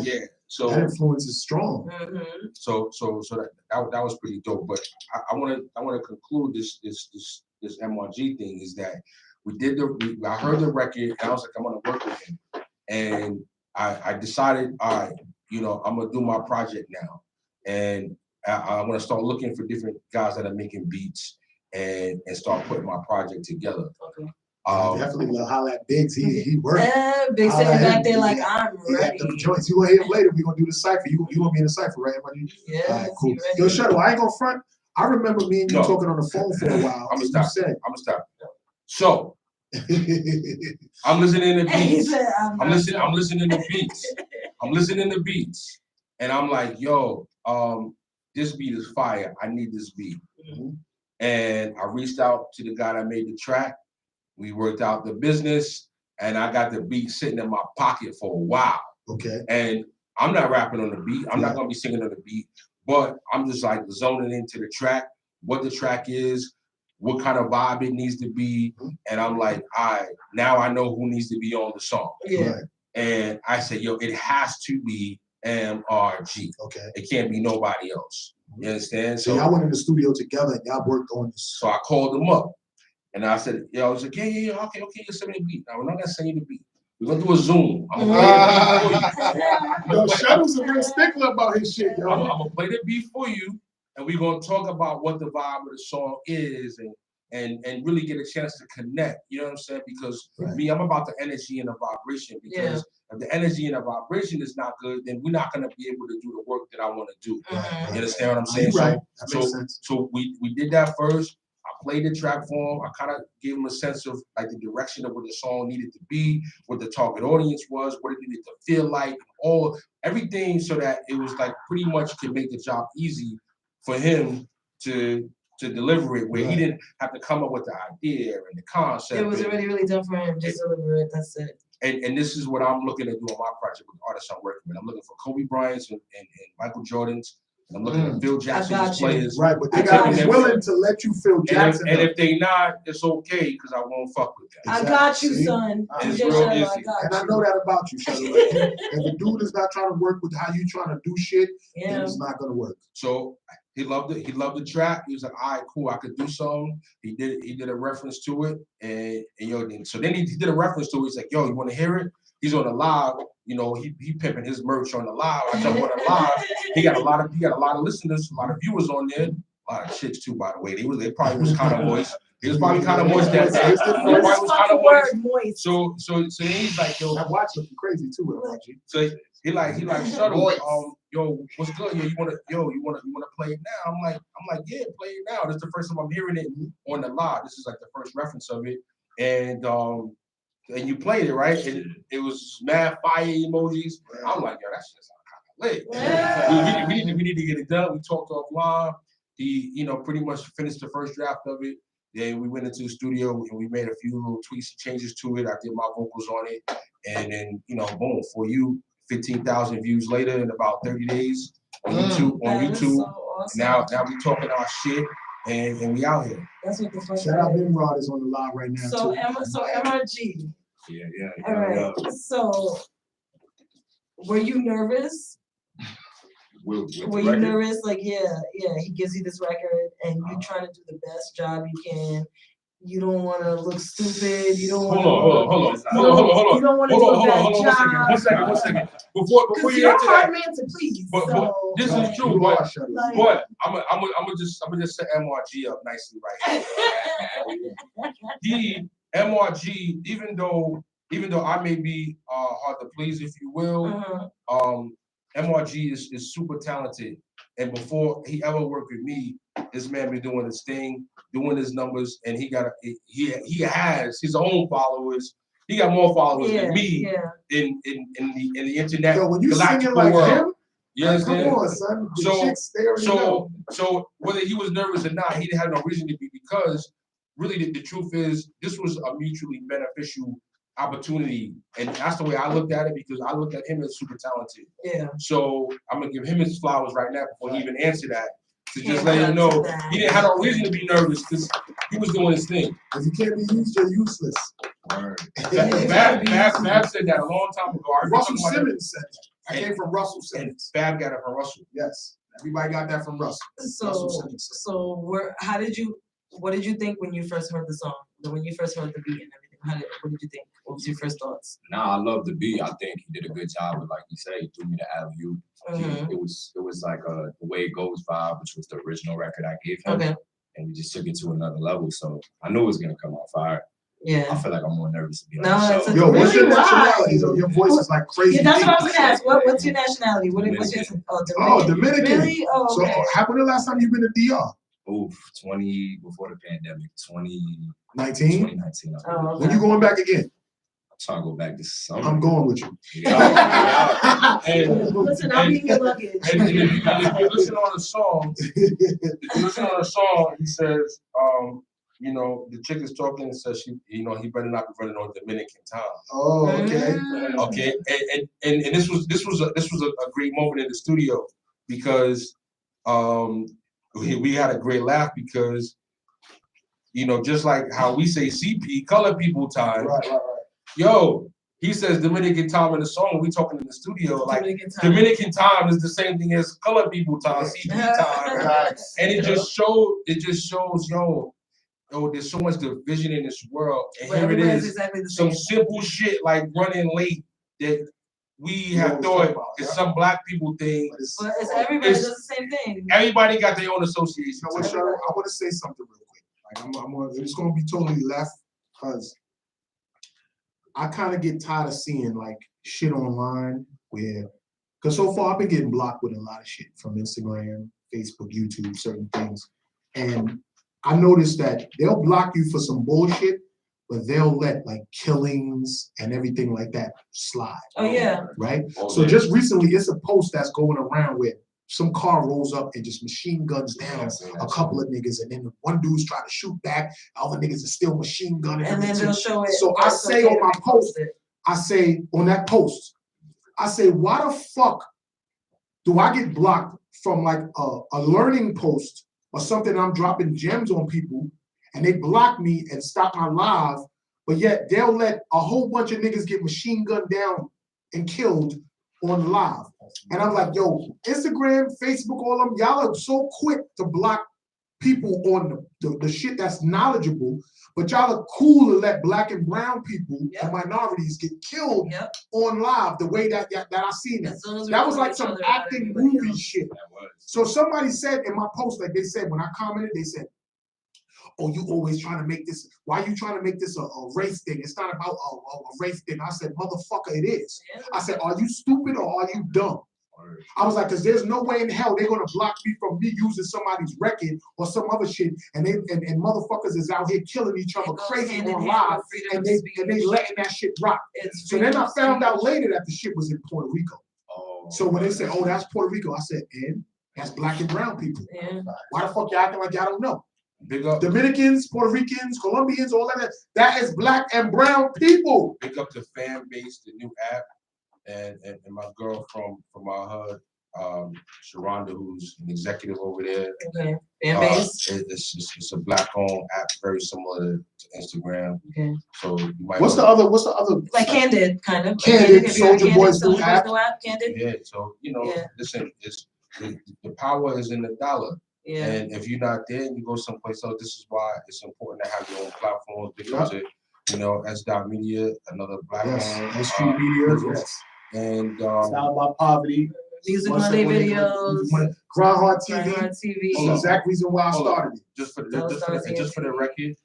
Yeah. So that influence is strong. Mm-hmm. So that was pretty dope. But I want to conclude this MRG thing is that I heard the record and I was like, I'm gonna work with him, and I decided, all right, I'm gonna do my project now, and I want to start looking for different guys that are making beats and start putting my project together. Okay. Definitely will holler at Biggs. He worked. Biggs sitting back there like, I'm ready. Joints. You gonna hear him later. We gonna do the cipher. You gonna be in the cipher, right? Yeah. All right, cool. Yo, Shuttle, I ain't gonna front. I remember me and you talking on the phone for a while. I'm gonna stop. So I'm listening to beats. I'm listening to beats. I'm listening to beats, and I'm like, yo, this beat is fire. I need this beat. Mm-hmm. And I reached out to the guy that made the track. We worked out the business, and I got the beat sitting in my pocket for a while. Okay. And I'm not rapping on the beat. I'm not gonna be singing on the beat, but I'm just like zoning into the track, what the track is, what kind of vibe it needs to be. And I'm like, all right, now I know who needs to be on the song. Yeah. Right. And I said, yo, it has to be MRG. Okay. It can't be nobody else. You understand? So y'all went in the studio together and y'all worked on this. So I called him up and I said, I was like, yeah, okay, you send me the beat. Now we're not gonna send you the beat. We're gonna do a Zoom. I'm gonna play the beat for you. Yo, Shuttle's a real stickler about his shit, yo. I'm gonna play the beat for you, and we're gonna talk about what the vibe of the song is and really get a chance to connect. You know what I'm saying? Because for me, I'm about the energy and the vibration. Because if the energy and the vibration is not good, then we're not gonna be able to do the work that I want to do. Right. You understand what I'm saying? Right. That makes sense. So we did that first. I played the track for him. I kind of gave him a sense of like the direction of what the song needed to be, what the target audience was, what it needed to feel like, everything, so that it was like pretty much could make the job easy for him to deliver it, where he didn't have to come up with the idea and the concept. It was already really done for him. Just deliver it. That's it. And this is what I'm looking to do on my project with the artists I'm working with. I'm looking for Kobe Bryant's and Michael Jordan's. And I'm looking at Phil Jackson's players. Right, but they gotta be willing to let you Phil Jackson. And if they not, it's okay, because I won't fuck with them. Exactly. I got you, son. It's real easy. And I know that about you, Shuttle. If a dude is not trying to work with how you trying to do shit, then it's not gonna work. So he loved it. He loved the track. He was like, all right, cool, I could do something. He did a reference to it. And so then he did a reference to it. He's like, yo, you want to hear it? he's on the live. You know, he pimping his merch on the live. I jump on the live. He got a lot of listeners, a lot of viewers on there. A lot of chicks too, by the way. They probably was kind of moist. He was probably kind of moist that day. He probably was kind of moist. So then he's like, yo, I watch looking crazy too, LG. So he like Shuttle, yo, what's good? You wanna play it now? I'm like, yeah, play it now. This is the first time I'm hearing it on the live. This is like the first reference of it. And you played it, right? And it was mad fire emojis. I'm like, yo, that shit's kind of lit. Yeah. We need to get it done. We talked offline. He, pretty much finished the first draft of it. Then we went into the studio and we made a few little tweaks and changes to it. I did my vocals on it. And then, boom, for you, 15,000 views later in about 30 days on YouTube. So awesome. Now we talking our shit and we out here. That's what the fuck. Shout out Nimrod is on the live right now. So too. MRG. Yeah. All right. So were you nervous? Were you nervous? Like, yeah, he gives you this record and you trying to do the best job you can. You don't want to look stupid. You don't want to. Hold on. You don't want to do a bad job. One second. Before you you're answer hard that, man to please. but this is true. But I'm gonna just set MRG up nicely right here. MRG, even though I may be hard to please, if you will, MRG is super talented. And before he ever worked with me, this man been doing his thing, doing his numbers, and he has his own followers. He got more followers than me in the internet. Yo, when you singing like him, you understand? Come on, son. So whether he was nervous or not, he didn't have no reason to be, because really the truth is this was a mutually beneficial opportunity, and that's the way I looked at it, because I looked at him as super talented. Yeah. So I'm gonna give him his flowers right now before he even answer that, to just let him know he didn't have no reason to be nervous, because he was doing his thing. If you can't be used, you're useless. Fab said that a long time ago. Russell Simmons said that. I came from Russell Simmons. Fab got it from Russell. Yes, everybody got that from Russell. What did you think when you first heard the song? When you first heard the beat and everything? What did you think? What was your first thoughts? I love the beat. I think he did a good job with, like you said, he threw me the alley-oop. It was like the Way It Goes vibe, which was the original record I gave him. Okay. And we just took it to another level. So I knew it was gonna come out fire. Yeah. I feel like I'm more nervous to be on the show. Yo, what's your nationality? Your voice is like crazy. Yeah, that's what I was gonna ask. What's your nationality? What's your Dominican? Oh, Dominican. Really? Oh, okay. So when the last time you been to DR? Before the pandemic, 2019. Oh, okay. When you going back again? I'm trying to go back this summer. I'm going with you. Listen, I'll be in your luggage. And if you listen on the song, he says, the chick is talking and says he better not be running on Dominican time. Oh, okay. Okay, and this was a great moment in the studio, because we had a great laugh, because just like how we say CP, color people time. Right. Yo, he says Dominican time in the song. We talking in the studio like Dominican time is the same thing as color people time, CP time. Right. And it just shows, yo, there's so much division in this world, and here it is, exactly some simple shit like running late that we have thought is some black people thing. But everybody does the same thing. Everybody got their own association. I want to say something real quick. It's going to be totally left, because I kind of get tired of seeing like shit online because so far I've been getting blocked with a lot of shit from Instagram, Facebook, YouTube, certain things. And I noticed that they'll block you for some bullshit, but they'll let like killings and everything like that slide. Oh yeah. Right? So just recently, it's a post that's going around where some car rolls up and just machine guns down a couple of niggas, and then one dude's trying to shoot back, other niggas are still machine gunning. And then they'll show it. So I say on my post, I say, why the fuck do I get blocked from like a learning post or something? I'm dropping gems on people, and they block me and stop my live, but yet they'll let a whole bunch of niggas get machine gunned down and killed on live. And I'm like, yo, Instagram, Facebook, all of them, y'all are so quick to block people on the shit that's knowledgeable, but y'all are cool to let black and brown people and minorities get killed on live the way that I seen that. That was like some acting movie shit. So somebody said in my post, like they said, when I commented, they said, oh, you always trying to make this, why are you trying to make this a race thing? It's not about a race thing. I said, motherfucker, it is. I said, are you stupid or are you dumb? I was like, because there's no way in hell they're gonna block me from me using somebody's record or some other shit, and motherfuckers is out here killing each other crazy on live, and they letting that shit rock. So then I found out later that the shit was in Puerto Rico. So when they said, oh, that's Puerto Rico, I said, and that's black and brown people. Why the fuck y'all acting like y'all don't know? Big up Dominicans, Puerto Ricans, Colombians, all that is black and brown people. Big up the fan base, the new app. And my girl from our hood, Sharonda, who's an executive over there. Okay. Fan base. It's a black-owned app, very similar to Instagram. Okay. So you might. What's the other? Like Candid, kind of. Candid, Soldier Boy's new app. Candid. Yeah. So listen, the power is in the dollar. Yeah. And if you're not there and you go someplace else, this is why it's important to have your own platforms because S.Media, another black SQ Media, yes. And Style About Poverty. Music Monday videos. Groundhog TV. TV. That's the exact reason why I started it. Just for the record,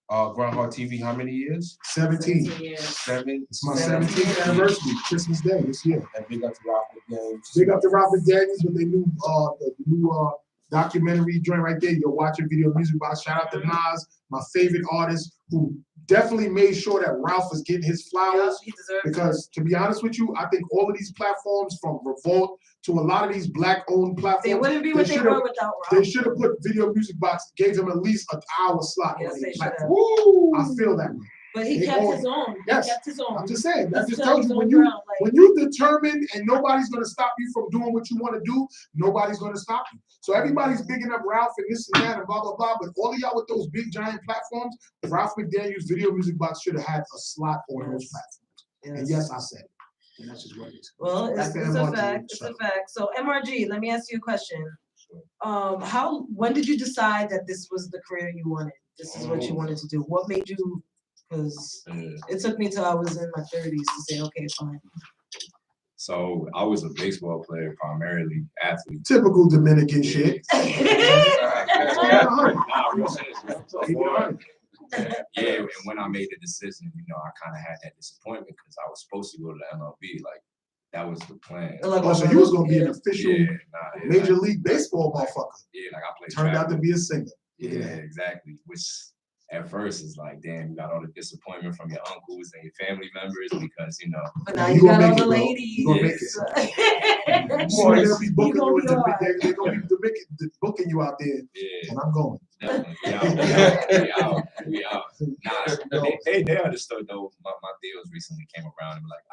Groundhog TV, how many years? 17. 7. It's my 17th anniversary, Christmas Day this year. And big up to Ralph McDaniels. Big up to Ralph McDaniels with their new documentary joint right there. You're watching Video Music Box. Shout out to Nas, my favorite artist, who definitely made sure that Ralph was getting his flowers. Because to be honest with you, I think all of these platforms, from Revolt to a lot of these black-owned platforms, they wouldn't be what they were without Ralph. They should have put Video Music Box, gave them at least an hour slot. Yes, they should have. I feel that way. But he kept his own. Yes. He kept his own. I'm just saying. That just He tells stood you his own ground, when you determined and nobody's gonna stop you from doing what you want to do, nobody's gonna stop you. So everybody's bigging up Ralph and this and that and blah blah blah. But all of y'all with those big giant platforms, Ralph McDaniels Video Music Box should have had a slot on those platforms. And yes, I said it. And that's just what it is. Well, it's a fact. It's a fact. So MRG, let me ask you a question. When did you decide that this was the career you wanted? This is what you wanted to do? What made you? Because it took me till I was in my 30s to say, okay, fine. So I was a baseball player, primarily athlete. Typical Dominican shit. Yeah, and when I made the decision, I kind of had that disappointment because I was supposed to go to the MLB. Like, that was the plan. Oh, so you was gonna be an official Major League Baseball motherfucker. Yeah, like I played. Turned out to be a singer. Yeah, exactly. Which at first is like, damn, you got all the disappointment from your uncles and your family members because But now you got all the ladies. You gonna make it. They're gonna be booking you in they're gonna be booking you out there. Yeah. And I'm going. Definitely. We out. Nah, they understood though. My deals recently came around and were like,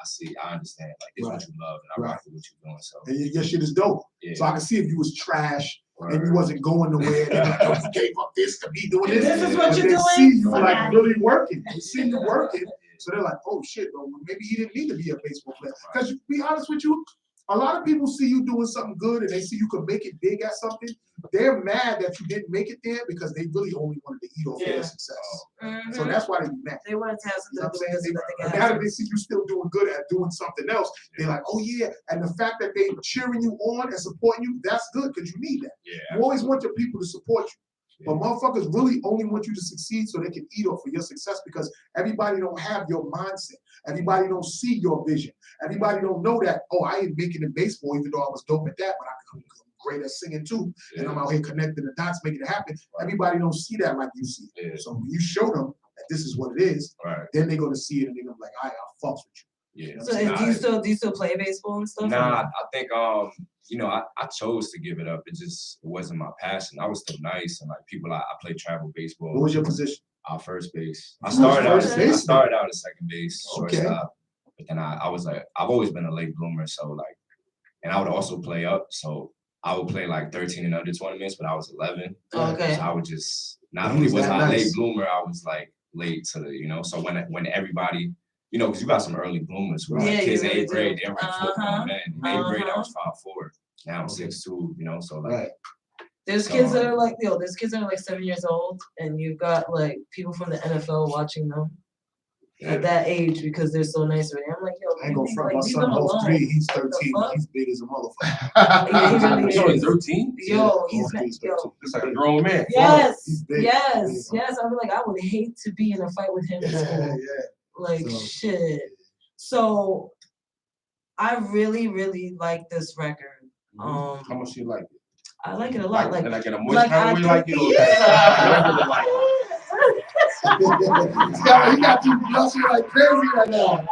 I understand. Like, this is what you love and I rock with what you're doing. So and your shit is dope. Yeah. So I can see if you was trash and you wasn't going nowhere, and like, oh, you gave up this to be doing this. This is what you're doing. See you like really working. They see you working, so they're like, oh shit, well, maybe he didn't need to be a baseball player. Because to be honest with you, a lot of people see you doing something good and they see you can make it big at something. They're mad that you didn't make it there because they really only wanted to eat off their success. Mm-hmm. So that's why they be mad. They wanted to have something to do with But now that they see you still doing good at doing something else, they're like, oh yeah. And the fact that they cheering you on and supporting you, that's good because you need that. Yeah. You always want your people to support you. But motherfuckers really only want you to succeed so they can eat off of your success because everybody don't have your mindset. Everybody don't see your vision. Everybody don't know that, oh, I ain't making it baseball even though I was dope at that, but I'm great at singing too. And I'm out here connecting the dots, making it happen. Everybody don't see that like you see it. So when you show them that this is what it is, then they're gonna see it and they're gonna be like, all right, I'll fuck with you. Yeah. So do you still play baseball and stuff? Nah, I think I chose to give it up. It wasn't my passion. I was still nice and like people. I played travel baseball. What was your position? First base. I started out at second base, shortstop. But then I was like, I've always been a late bloomer, so like, and I would also play up. So I would play like 13 and under tournaments, but I was 11. Okay. So I would just not only was I a late bloomer, I was like late to the So when everybody. Because you got some early bloomers who are like kids in 8th grade, they're like football, man. In 8th grade, I was 5'4". Now I'm 6'2", so like There's kids that are like, there's kids that are like 7 years old, and you've got like people from the NFL watching them at that age because they're so nice already. I'm like, yo, I ain't gonna front. like, My leave son them holds alone. 3. He's What the 13. fuck? He's big as a motherfucker. Yeah, he really He's only is. 13? Yo, Yeah, he's yo. It's like a grown man. Yes, He's big. yes, yes. I was like, I would hate to be in a fight with him in school. Yeah. Like So- shit. So I really, really like this record. How much you like it? I like it a lot. Like, and I get a moist like kind I of way think- like it, or yeah. regular like it? He got you blushing like crazy right now.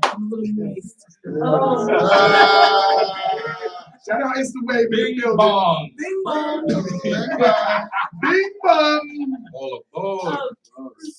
I'm a little moist. Shout out Instawave. Bing bong. Bing bong. Bing bong. All aboard.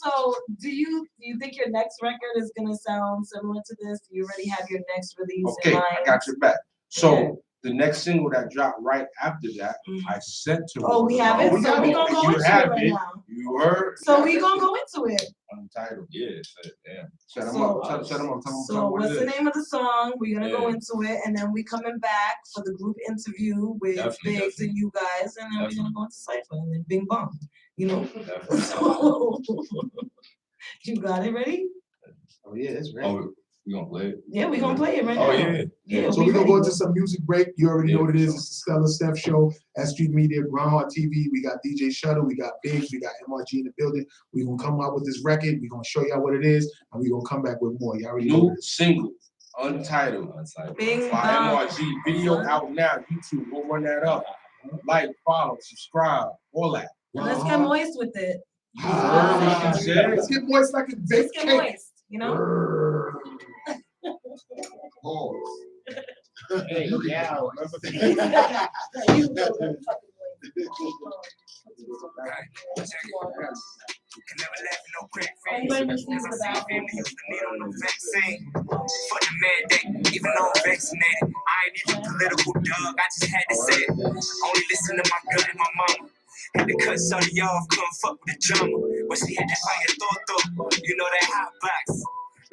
So, do you think your next record is gonna sound similar to this? Do you already have your next release in Okay, mind? I got your back. So Okay. the next single that dropped right after that, I sent to her. Oh, we have it. we So got we it. gonna go You into have it right it. now. You heard? So we gonna go into it. Untitled. Yeah, so, damn. Set them So- up. Set them up. Tell them So what what's it the is. name of the song? We're gonna go Yeah. into it, and then we coming back for the group interview with Definitely, Biggs and you guys, and then we're gonna go into Cypher and then Bing Bong. You know. Definitely. So you got it ready? Oh yeah, it's ready. Oh, we gonna play it? Yeah, we gonna play it right Oh, now. yeah. Yeah. So we're gonna go into some music break. You already know what it is. It's the Stella Steph Show at Street Media, Groundhog TV. We got DJ Shuttle, we got Biggs, we got MRG in the building. We're gonna come out with this record. We're gonna show y'all what it is, and we're gonna come back with more. Y'all already know what New it is. single, Untitled, Bing by Bong. MRG. Video out now. YouTube. Go run that up. Like, follow, subscribe, all that. Let's get moist with it. Let's get moist like a Let's baked get cake. moist. You know. Hey, yeah. Can never laugh at no crack face. Cause I see family used to need on no vaccine. For the mandate, even though I'm vaccinated. I ain't even political, dog. I just had to say it. Only listen to my gut and my mama. Had to cut Sonny off, couldn't fuck with the drummer. But she had that fire thought, you know that hot box.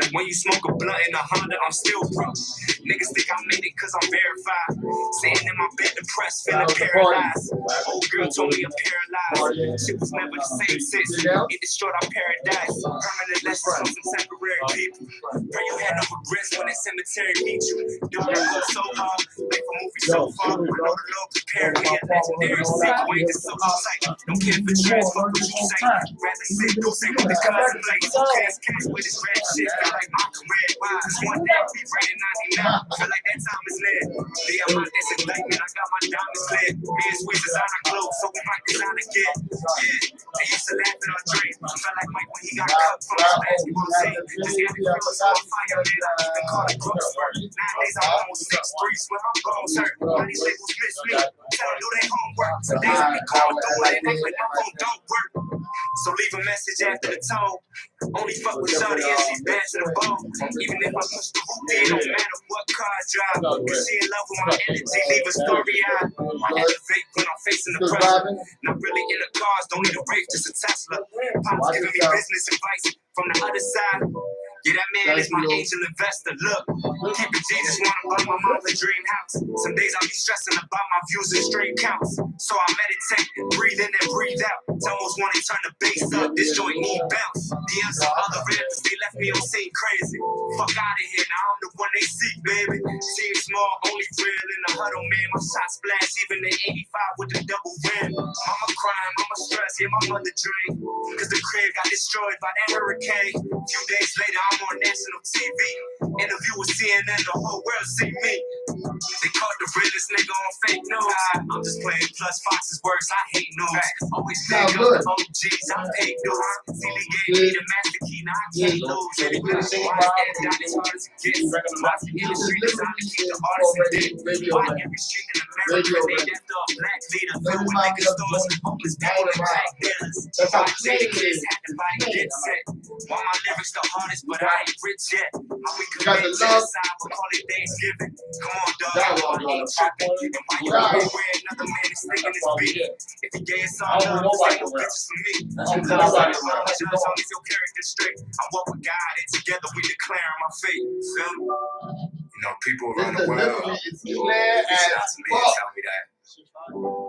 Like when you smoke a blunt in a Honda, I'm still broke. Niggas think I made it cause I'm verified. Sitting in my bed depressed, feeling paralyzed. Old girl told me I'm paralyzed. Shit was never the same since. It destroyed our paradise. Permanent lessons from some temporary people. Pray you had no regrets when that cemetery meet you. Doing that go so hard, like a movie so far. I know the Lord prepared me a legendary sequel. Ain't just so tight. Don't care if it's trans, fuck what you say. Rather say, don't say what the contemplate. Cast with this rap shit. Feel like my career. Cause one day I'll be right in 99. Feel like that time is near. Yeah, I'm out this indictment. I got my diamonds lit. Me and Swiss is on our clothes, so we might design again. Yeah, they used to laugh at our dreams. I felt like Mike when he got cut from his basketball team. Just had the criminals on fire, man. I even call it growth spurt. Nowadays I'm almost 6'3", when my bones hurt. All these labels miss me. Tell them do their homework. Some days I be calling through it and act like my phone don't work. So leave a message after the tone. Only fuck with shawty if she's bashing the bone. Even if I push the hoop, it don't matter what car I drive. Cause she in love with my energy, leave a story out. I elevate when I'm facing the pressure. Not really in the cars, don't need a race, just a Tesla. Pop's giving me business advice from the other side. Yeah, that man is my angel investor. Look, keep it Jesus, wanna buy my mom a dream house. Some days I'll be stressing about my views and stream counts. So I meditate, breathe in and breathe out. It's almost wanna turn the bass up, this joint need bounce. DMs to other rappers, they left me on scene crazy. Fuck out of here, now I'm the one they seek, baby. Team small, only real in the huddle, man. My shot splash, even in 85 with the double rim. Mama crying, mama stressed, yeah, my mother drained. Cause the crib got destroyed by that hurricane. Few days later, I'm on national TV. Interview with CNN, the whole world see me. They caught the realest nigga on fake news. I'm just playing plus Fox's worse, I hate news. Always pick up the OGs, I pay dues. Celie gave me the master key, now I can't lose. Why is that as hard as it gets? Why the industry designed to keep the artists in debt? Why every street in America named after a black leader? Filled with liquor stores, homeless people and crack dealers. Why Jada kids had the body get set? Why my lyrics the hardest, but I ain't rich yet? How we commit genocide, but call it Thanksgiving. Come on, dog, I ain't tripping. And why you always wear another man is thinking it's beat? If he gave us all love, this ain't no bitches for me. Judge on your character straight. I walk with God, and together we declare my fate. Feel me? You know, people around the world reach out to me and tell me that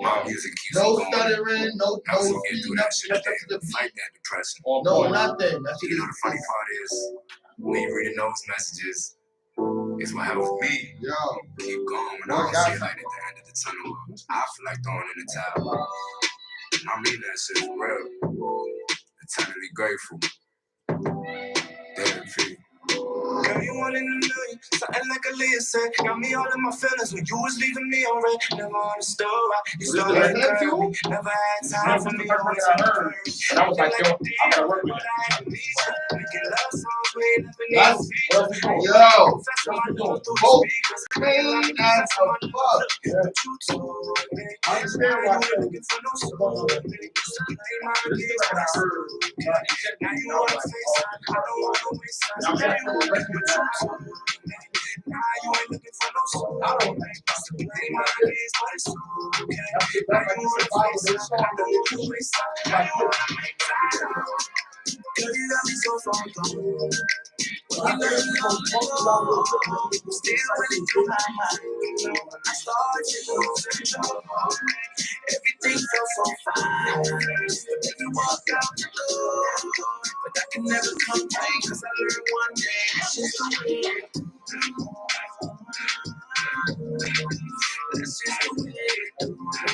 My music keeps No me going. stuttering, no I was no get through speeding up, that shit just today. up to the Fight beat. that depression. No, nothing. That shit You know is the funny part is, when you reading those messages, it's what helps me yo. keep going when I Boy, don't see got a light at the end of the tunnel. I feel like throwing in the towel. I mean that shit for real. Eternally grateful. Damn, P. Girl, you one in a million, something like Aaliyah said. Got me all in my feelings when you was leaving me on red. Never understood why you started to curve me. Never had time for me, always on the curve. And I was like, yo, I gotta work with that. Making love songs way up in the Yo, both both clean as a fuck. I understand why you're looking for no support. Now you want to face I don't want to waste time. Now you want to make me now you ain't looking for no support. Used to play my games, but it's okay. Now you want to face I don't want to waste time. Now you want to make time. Girl, you got me so far gone. Still running through my mind. I started to lose control. Everything felt so fine. Then you walked out the door. But I can never complain, cause I learned one day. That's just the way it is. That's just the way it is.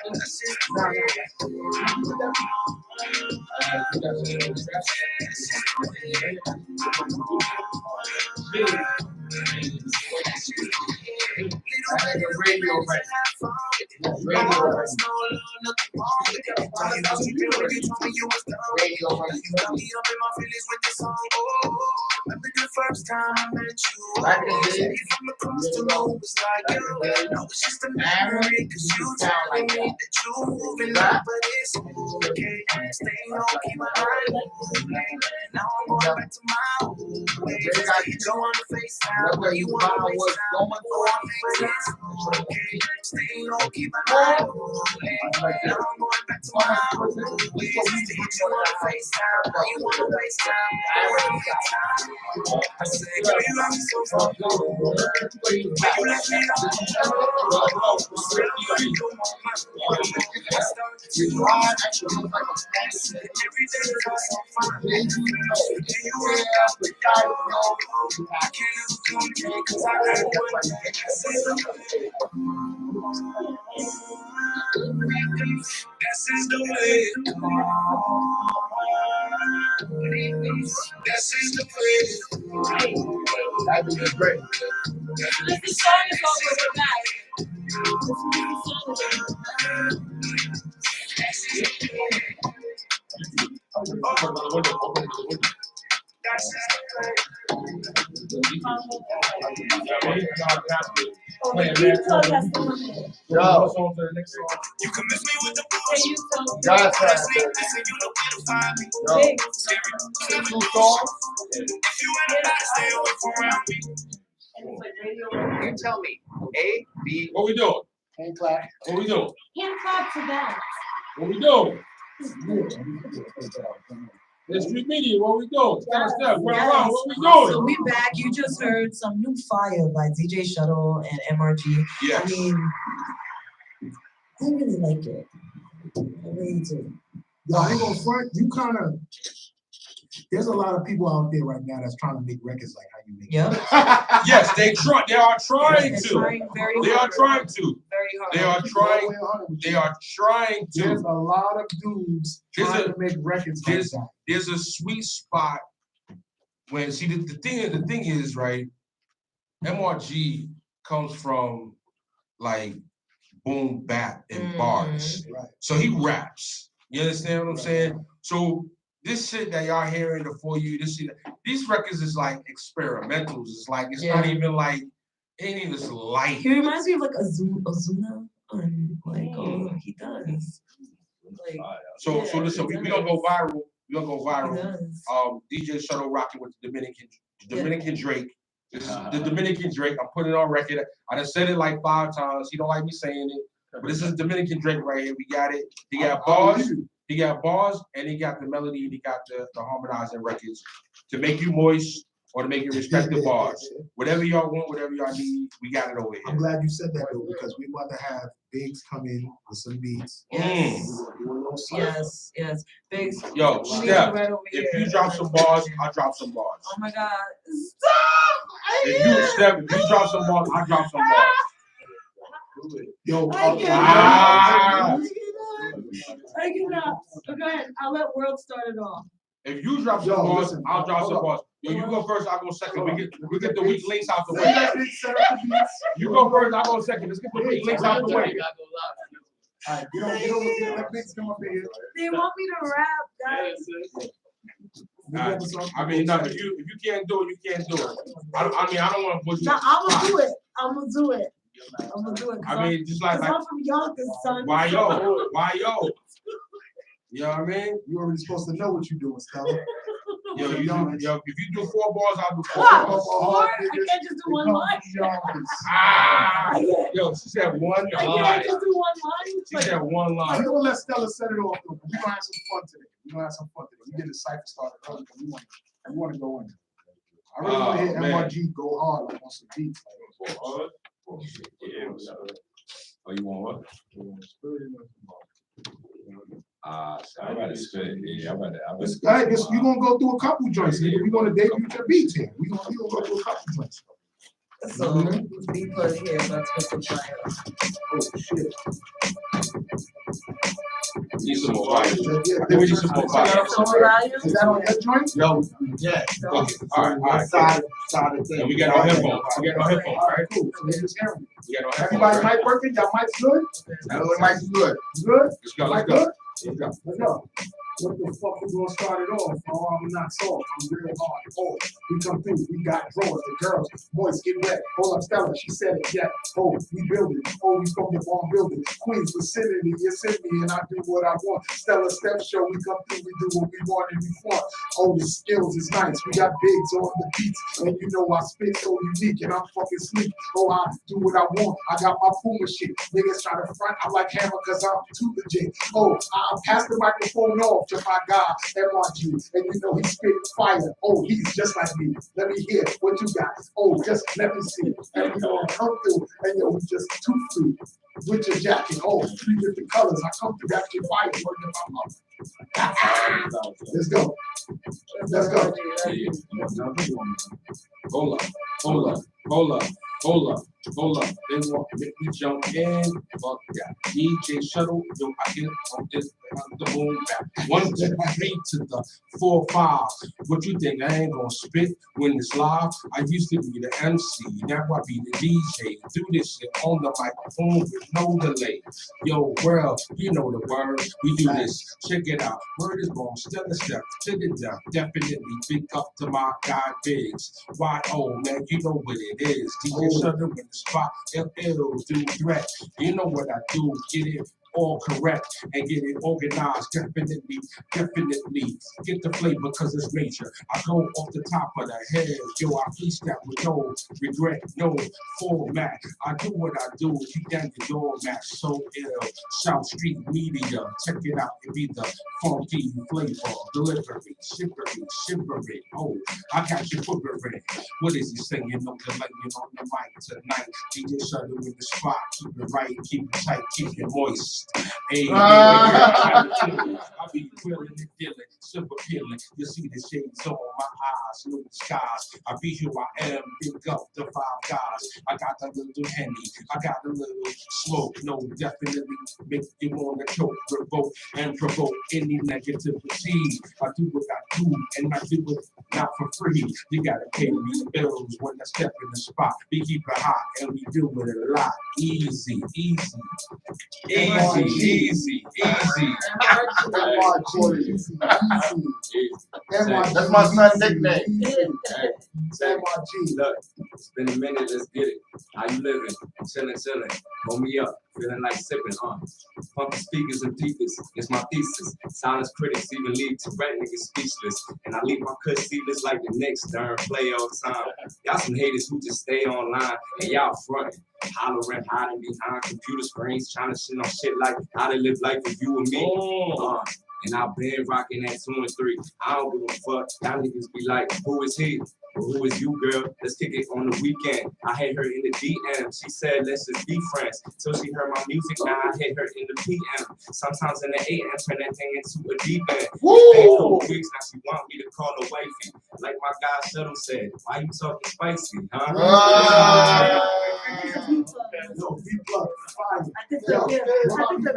That's just the way it Radio right. Remember the first time I met you? Back in the day. From across the road was like you. No, it's just a memory, cause you telling me that you moving on, but it's okay. Staying on, keep my mind. Now I'm going back to my old ways. You don't want to FaceTime, but you want to waste time. But it's okay. Staying on, keep my mind. Now I'm going back to my old ways. You want to FaceTime, but you want to waste time. I said, girl, you love me so far. But you left me out. Still you on my mind. I started to hard. Every day is so fine. Then you work out the guy. I can't ever come here because I got one thing. I said, this is the way. This is the way. That is great. This song is over tonight. Yo, You can miss me with the bullshit. God, That's me, listen, you know where to find me. yo, Scary. two songs. If you ain't about to stay away from around me. You tell me, A, B. What we doing? Hand clap. What we doing? Hand clap to that. What we doing? It's street media. What we doing? Steph, Yes. what we doing? So we back. You just heard some new fire by DJ Shuttle and MRG. Yes. I mean, I really like it. I really do. Yo, I ain't gonna front. You kind of. There's a lot of people out there right now that's trying to make records like how you make. Yep. Yes, they are trying They're to. trying very They are hard. trying to. Very hard. They are trying. They are trying There's to. a lot of dudes There's trying a- to make records like There's that. there's a sweet spot when see the thing is right. MRG comes from like boom bap and bars, Right. so he raps. You understand what I'm saying? So this shit that y'all hearing for you, these records is like experimentals. It's like it's not even like it ain't even light. He reminds me of like Ozuna on like he does. Like, So listen, we gonna go viral. We gonna go he viral. does. DJ Shuttle rocking with the Dominican Drake. This is the Dominican Drake. I'm putting it on record. I done said it like 5 times. He don't like me saying it, but this is Dominican Drake right here. We got it. He got bars. He got bars, and he got the melody, and he got the harmonizing records to make you moist, or to make your respective bars. Whatever y'all want, whatever y'all need, we got it over here. I'm glad you said that though, because we about to have Biggs come in with some beats. Yes. Yes. Biggs. Yo, we need Steph, you right over if here. you drop some bars, I'll drop some bars. Oh my God. Stop! If you drop some bars, I'll drop some bars. Yo, I get Ah. I cannot. Go ahead. I'll let World start it off. If you drop some bars, I'll drop some bars. Yo, you go first, I'll go second. We get the weak links out the way. You go first, I'll go second. Let's get the weak links out the way. Alright, get over, let Biggs come up here. They want me to rap, guys. I mean, no, if you can't do it, you can't do it. I don't want to push you. No, I'm gonna do it. I'm gonna do it. I mean, just like I'm from Yonkers, son. Why yo? You know what I mean? You already supposed to know what you're doing, Stella. Yo, if you do 4 bars, I'll do 4 What? bars. I can't just do one line. Yo, she said one I line. can't just do one line. She said one line. I'm gonna let Stella set it off though. We're gonna have some fun today. We get the cipher started early because we want to go in. I really want to hit MRG go hard like on some beats. Oh, you want what? I gotta spit. Yeah, I gotta. You gonna go through a couple joints. We're gonna debut your beats here. We gonna go through a couple joints. So be put here. Let's put the fire. Oh shit. Need some more volume. We need some more volume. Is that on your joint? Yo, yeah. Okay. All right. Side of thing. And we got our headphones. All right, cool. So they just hearing me. We got our headphones. Everybody mic working? Y'all mic's good? Everybody mic's good. Good? Let's go. Let's go. What the fuck we gonna start it off? Oh, I'm not soft. I'm real hard. Oh, we come through. We got drawers. The girls, boys get wet. Hold up, Stella. She said it. Yeah. Oh, we build it. Oh, we from the bomb building. Queens vicinity. You send me and I do what I want. Stella Steph show. We come through. We do what we want and we want. Oh, the skills is nice. We got bigs on the beats. And you know I spit so unique and I'm fucking sleek. Oh, I do what I want. I got my Puma shit. Niggas try to front. I'm like Hammer because I'm too legit. Oh, I pass the microphone off to my guy, MRG, and you know he spit fire. Oh, he's just like me. Let me hear what you got. Oh, just let me see. And we gonna come through, and yo, we just too free with your jacket. Oh, 3 different colors. I come through, got your fire working my mouth. Let's go. Let's go. Hold up. They want to make me jump in. Fuck yeah. DJ Shuttle, yo, I get on this, the boom back. 1, 2, 3 to the 4, 5. What you think I ain't gonna spit when it's live? I used to be the MC, now I be the DJ. Do this shit on the microphone with no delay. Yo, world, you know the word. We do this. Check it out. Word is born, still a step, check it down. Definitely big up to my guy Biggs. YO, man, you know what it is. DJ Shuttle in the spot, LL do threat. You know what I do, get it all correct and get it organized. Definitely get the flavor because it's major. I go off the top of the head, yo, I freestyle with no regret, no format. I do what I do, keep down the doormat, so ill. South Street Media, check it out, it be the funky flavor, delivery, shivery. Oh, I got you quivering. What is he saying? No delaying on the mic tonight. DJ Shuttle in the spot, keep it right, keep it tight, keep it moist. Hey, I be quilling and dealing, super peeling. You see the shades on my eyes, new skies. I be who I am, big up the 5 guys. I got a little Henny, I got a little smoke. No, definitely make you wanna choke, revoke, and provoke any negativity. I do what I do, and I do it not for free. You gotta pay me bills when I step in the spot. We keep it hot, and we do it a lot. Easy. That's my son's nickname. Look, it's been a minute, let's get it. How you living? Chillin'. Hold me up, feeling like sipping, Funky speakers and peepers, it's my thesis. Silence critics even leave to red niggas speechless. And I leave my cuss seatless like the Knicks during playoff time. Y'all some haters who just stay online and y'all frontin'. Hollering, hiding behind computer screens, trying to shit on shit like how they live life with you and me. And I've been rocking that 2 and 3. I don't give a fuck. Y'all niggas be like, who is he? Who is you, girl? Let's kick it on the weekend. I hit her in the DM. She said, let's just be friends. Till she heard my music, now I hit her in the PM. Sometimes in the AM, turn that thing into a deep end. Been a couple weeks, now she want me to call her wifey. Like my guy Shuttle said, why you talking spicy, huh? No, B-Blood, fire. I think Yo, that, yeah, I think that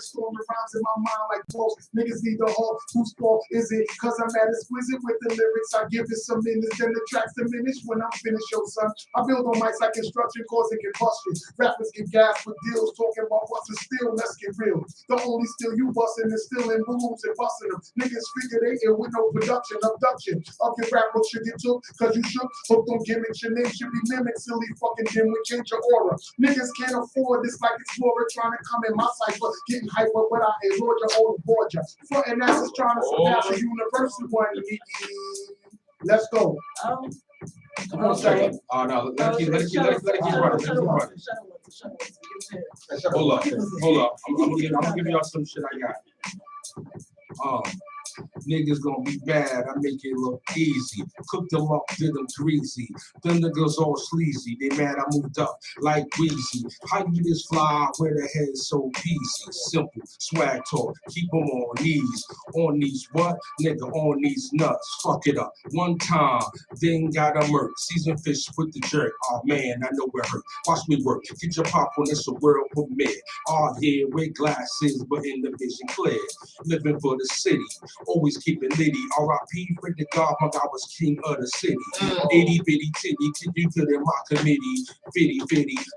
Storm rhymes in my mind like balls. Niggas need the whole. Whose fault is it? Cause I'm at exquisite with the lyrics. I give it some minutes, then the tracks diminish when I'm finished, yo son. I build on mics like construction, causing combustion. Rappers get gas with deals, talking about busting steel. Let's get real. The only steel you busting is still in rooms and busting them. Niggas figure they ill with no production, abduction. Of your rap book should get took, cause you shook. Hooked on gimmicks, your name should be mimicked. Silly fucking dim with change your aura. Niggas can't afford this like Explorer trying to come in my cipher. Getting hyper, but I ignored your old Borgia. Frontin' asses trying to surpass the universal one. Let's go. Come on, second. Oh no, let it keep running. Hold up. I'm gonna give y'all some shit I got. Niggas gonna be bad, I make it look easy. Cook them up, did them greasy. Them niggas all sleazy, they mad I moved up like Weezy. How you this fly where the head so peasy? Simple, swag talk, keep them on these. On these what? Nigga, on these nuts. Fuck it up, one time, then got a murk. Seasoned fish with the jerk, oh man, I know it hurt. Watch me work, get your popcorn, it's a world premiere. All here with glasses, but in the vision clear. Living for the city. Always keep it litty. R.I.P. for the God, my God was king of the city. Itty bitty titty, you could in my committee. Fitty,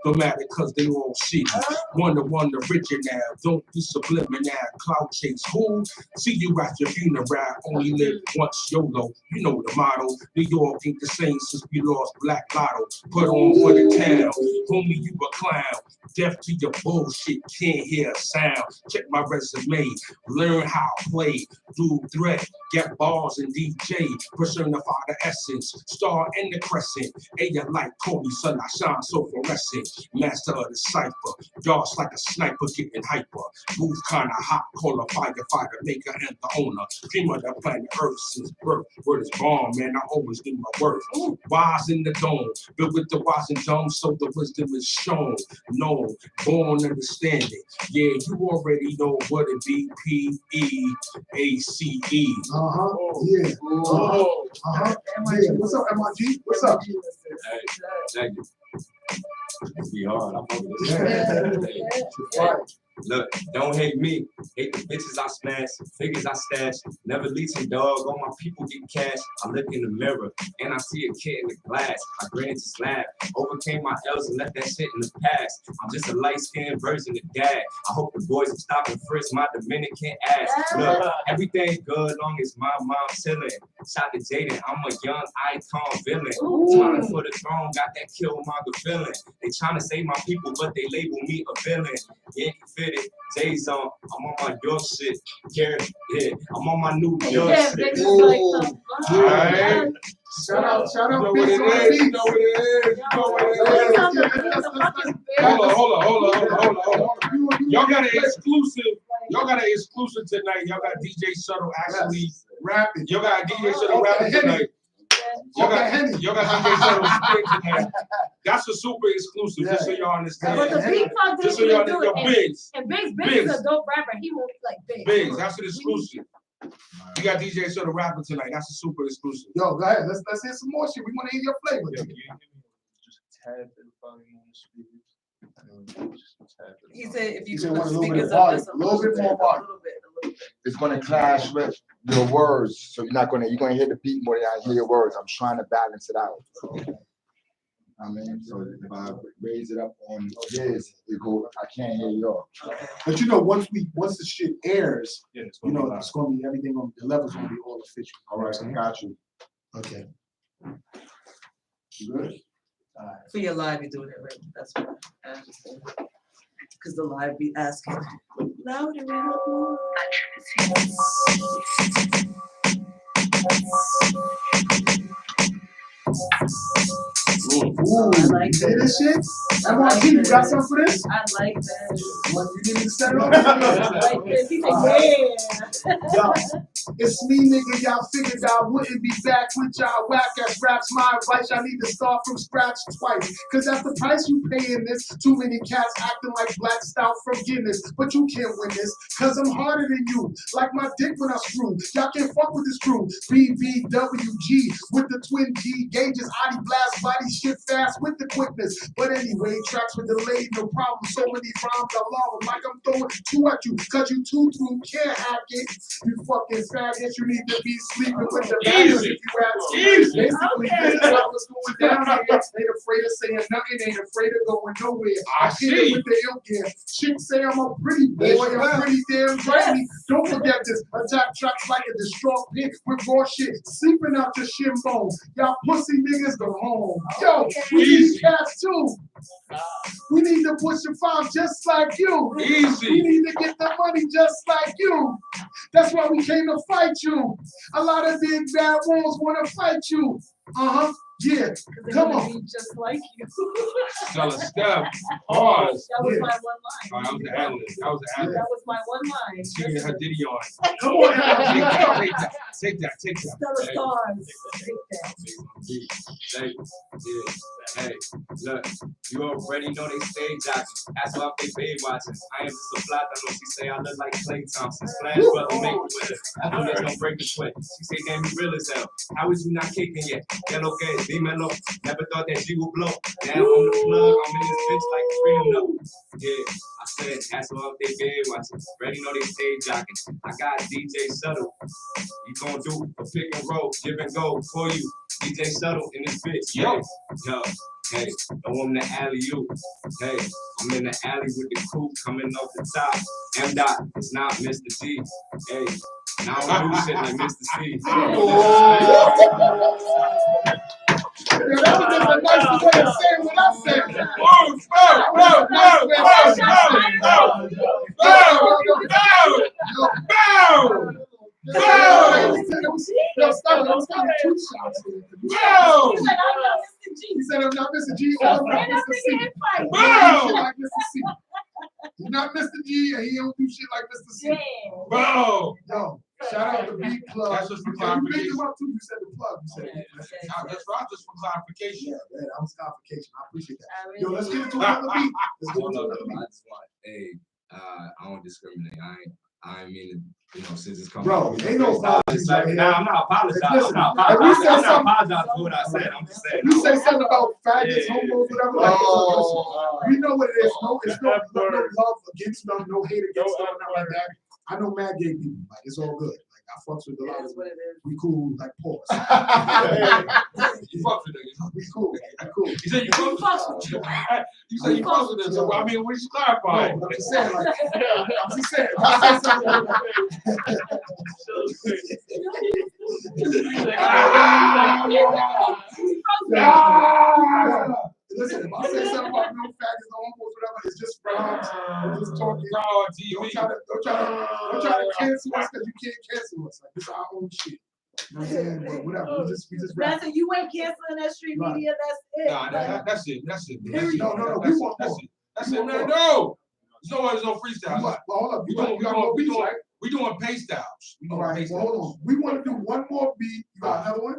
no matter cause they all shitty. One to richer now, don't be subliminal. Cloud chase, who? See you at your funeral, only live once, YOLO. You know the motto. New York ain't the same since we lost Black Lotto. Put on for the town, homie, you a clown. Deaf to your bullshit, can't hear a sound. Check my resume, learn how I play. Do threat, get balls and DJ, personify the essence, star in the crescent. Aya like Kobe, sun I shine so fluorescent. Master of the cipher, darts like a sniper getting hyper. Move kinda hot, call a firefighter, maker and the owner. Dream of the planet Earth since birth. Word is born, man, I always do my worth. Wise in the dome, built with the wise and dumb, so the wisdom is shown. Known, born understanding. Yeah, you already know what it be. PEACE. Yeah. Yeah. What's up, MIG? What's up? Hey, thank you. It's be hard. I'm over this. Look, don't hate me. Hate the bitches I smash, figures I stash. Never leeching, dog. All my people get cash. I look in the mirror and I see a kid in the glass. I grin just laugh. Overcame my L's and left that shit in the past. I'm just a light-skinned version of dad. I hope the boys will stop and frisk my Dominican ass. Look, everything good long as my mom's chilling. Shot to Jaden, I'm a young icon villain. Time for the throne, got that Killmonger feeling. They trying to save my people, but they label me a villain. Yankee fitted, J's on. I'm on my York shit. Yeah, I'm on my New York shit. Alright. Shout out, Big You know what it is. Hold on. Y'all got an exclusive tonight. Y'all got DJ Shuttle actually rapping. Y'all got DJ Shuttle rapping tonight. Y'all got DJ Shuttle spit tonight. That's a super exclusive, just so y'all understand. But the Big Pug just so y'all understand. Biggs. And Biggs is a dope rapper. He won't like Biggs. Biggs, that's an exclusive. You got DJ Shuttle rapping tonight. That's a super exclusive. Yo, go ahead. Let's hear some more shit. We want to hear your flavor. Yeah, just a tad bit of volume on the speakers. He said if you He said put want a little bit speakers of up volume, just a little bit more volume. It's gonna clash with your words, so you're gonna hear the beat more than I hear your words. I'm trying to balance it out. I mean, so if I raise it up on his, it go. I can't hear yours. But you know, once the shit airs, you know, it's gonna be everything on the levels gonna be all official. All right, I got you. Okay. You good? All right. For your live, you're doing it right. That's what I understand. Because the live be asking louder and more. Ooh, I like you hear this shit? like MRG, you got this. something for this? I like that. What, you need me to set it up? Like this. He said, yeah. Yo, It's me, nigga, y'all figured I wouldn't be back with y'all whack ass raps. My advice, y'all need to start from scratch twice. Cause that's the price you pay in this. Too many cats acting like black stout from Guinness. But you can't win this, cause I'm harder than you. Like my dick when I screw. Y'all can't fuck with this crew. BBWG with the twin G gauges, Adi blast, body shit fast with the quickness. But anyway, tracks were delayed, no problem. So many rhymes I love them like I'm throwing two at you. Cause you too through, can't hack it. You fucking faggots, you need to be sleeping with the baggers if you ask me. Basically, this is how it's going down here. Ain't afraid of saying nothing, ain't afraid of going nowhere. I get it with the ill gear. Chicks say I'm a pretty boy, I'm pretty damn grimy. Don't forget this. Attack tracks like a distraught pit with raw shit sleeping out your shin bones. Y'all pussy niggas go home. Yo, we need cash too. We need to push a five just like you. Easy. We need to get the money just like you. That's why we came to fight you. A lot of big bad wolves want to fight you. Yeah. Come on. Just like you. Tell us, Steph. Pause. That was my one line. That was the ad-lib. That was the ad-lib. That was my one line. She get her ditty on. Come on. Take that. Stella stars. Take that. Hey, look, you already know they stay jocking. That's why they babe watching. I am just a fly that know she say I look like Clay Thompson. Splash brother, make it with it. I know there's no break the sweat. She say, damn, you real as hell. How is you not kicking yet? Yellow que, dímelo. Never thought that she would blow. Now I'm the plug, I'm in this bitch like freedom. Yeah, I said, that's why they babe watching. Already know they stay jocking. I got DJ Subtle. You gon' do a pick and roll, give and go for you. DJ Subtle in this bitch. Yo. Hey, I'm in the alley-oop. Hey, I'm in the alley with the coupe coming off the top. M.Dot, it's not Mr. G. Hey, now I don't do shit like Mr. C. That was just a nice way of saying what I said. No, stop two shots. He said, I'm not Mr. G or I'm not Mr. C. Like Mr. C. He's not Mr. G and he don't do shit like Mr. C. Bro. Yo, shout out to B Plug. That's just for You clarification. picked him up too. You said the plug. You said That's right, just for clarification. Yeah, man, that was clarification. I appreciate that. Yo, let's get into another beat. Let's get into another beat. I just want, I don't discriminate. I ain't mean to, since it's coming. Bro, ain't no apologies right here. Nah, I'm not apologizing. Listen, I'm not if we say apologizing. I'm something- not apologizing for what I said. I'm just saying. You say something about faggots, Yeah. homos, whatever. Like, we know what it is. No, it's no love against them, no hate against them, nothing like that. I know mad gay people. Like, it's all good. Like, I fucks with a lot of them. We cool, like, pause. You fuck with niggas. We cool. We cool. You said you fuck with them. You said you fuck with them. So, I mean, what you clarifying? I'm just saying, like, I'm just saying. If I say something listen, if I say something about no faggots, no homos, whatever, it's just rhymes. We're just talking. Don't try to cancel us because you can't cancel us. Like, this is our own shit. You know what I'm saying? But whatever, we just rap. That's it. You ain't canceling that street media. That's it. Nah, that's it. That's it. No, we want more. That's it, man. No. There's no freestyle. Well, hold up. We doing pay styles. All right, well, hold on. We want to do one more beat. You got another one?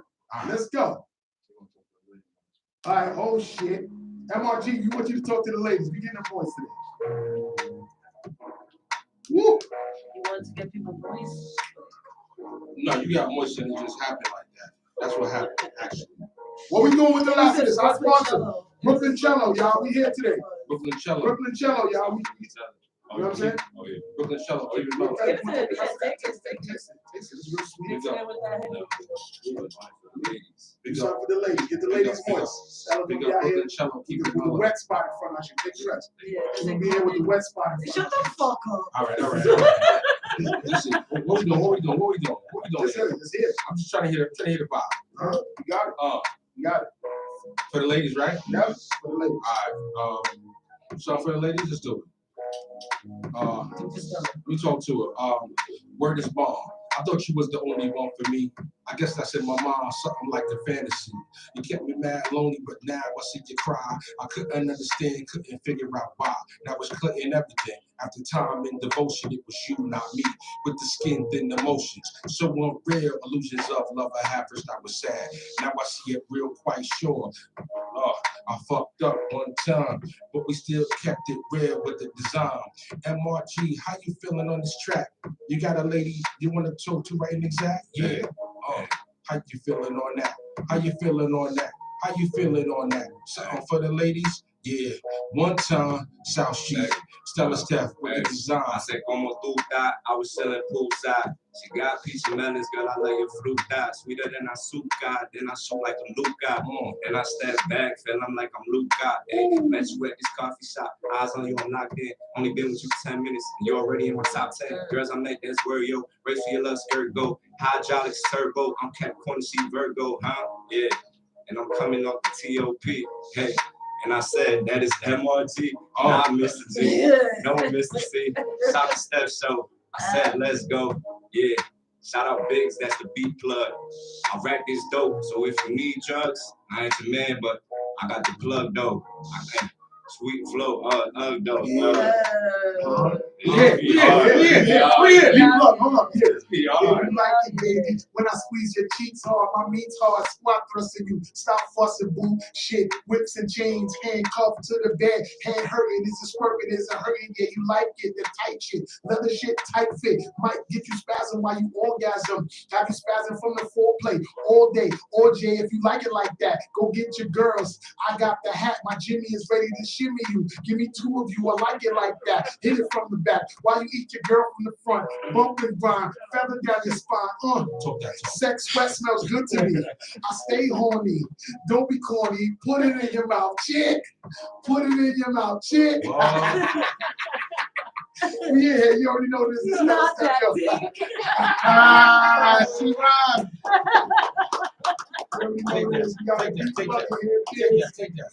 Let's go. All right, oh shit. MRG, we want you to talk to the ladies. We getting a voice today. Woo! You want to get people voice? No, you got more shit that just happened like that. That's what happened, actually. What we doing with the last of this? Our sponsor, Brooklyn Cello, y'all. We here today. Brooklyn Cello. Brooklyn Cello, y'all. You know what I'm saying? Oh, yeah. Brooklyn Cello. Give it to them. Take it. Big up for the ladies. Get the ladies' voice. That'll be out here. With the wet spot in front. I should take the rest. We'll be here with the wet spot in front. Shut the fuck up. All right. Listen, what we doing? Let's hear it. I'm just trying to hear the vibe. You got it. You got it. For the ladies, right? Yep. For the ladies. All right. So for the ladies, let's do it. We talk to her. Word is bomb. I thought you was the only one for me. I guess I said my mom something like a fantasy. You kept me mad lonely, but now I see you cry. I couldn't understand, couldn't figure out why. Now it's clear in everything. After time and devotion, it was you, not me. With the skin thin emotions, so unreal. Illusions of love I had first I was sad. Now I see it real, quite sure. I fucked up one time, but we still kept it real with the design. MRG, how you feeling on this track? You got a lady you want to talk to right and exact? Yeah. How you feeling on that? How you feeling on that? How you feeling on that? Something for the ladies? Yeah. One time, South Street, Stella Steph with the design. I said, como tú estás? I was chilling poolside. She got peach and melons, girl, I like your fruta. Sweeter than azúcar, then I shoot like a Luca. Then I step back, feeling like I'm Luca. Hey, met you at this coffee shop, eyes on you, I'm locked in. Only been with you 10 minutes, and you're already in my top 10. Girls I met, that's where yo, race for your love skirt go. Hydraulics turbo, I'm Capricorn, she Virgo, huh? Yeah, and I'm coming off the TOP, hey. And I said, that is MRG, not Mr. G. No, Mr. C. Shout to Steph Show. I said, let's go. Yeah. Shout out Biggs, that's the beat plug. I rap this dope, so if you need drugs, I ain't your man, but I got the plug though. I can sweet flow, though. You like it, baby. When I squeeze your cheeks hard, my meat's hard. Squat thrusting you. Stop fussing, boo. Shit, whips and chains, handcuffed to the bed. Hand hurting, is it squirting, is it hurting? Yeah, you like it, the tight shit. Leather shit, tight fit. Might get you spazzing while you orgasm. Have you spazzing from the foreplay all day. Or Jay, if you like it like that, go get your girls. I got the hat, my Jimmy is ready to shimmy you. Give me two of you, I like it like that. Hit it from the back while you eat your girl from the front. Bump and grind, feather down your spine. Sex sweat smells good to me. I stay horny. Don't be corny. Put it in your mouth, chick. Put it in your mouth, chick. Yeah, you already know this is not that deep. She rhymed. Take that.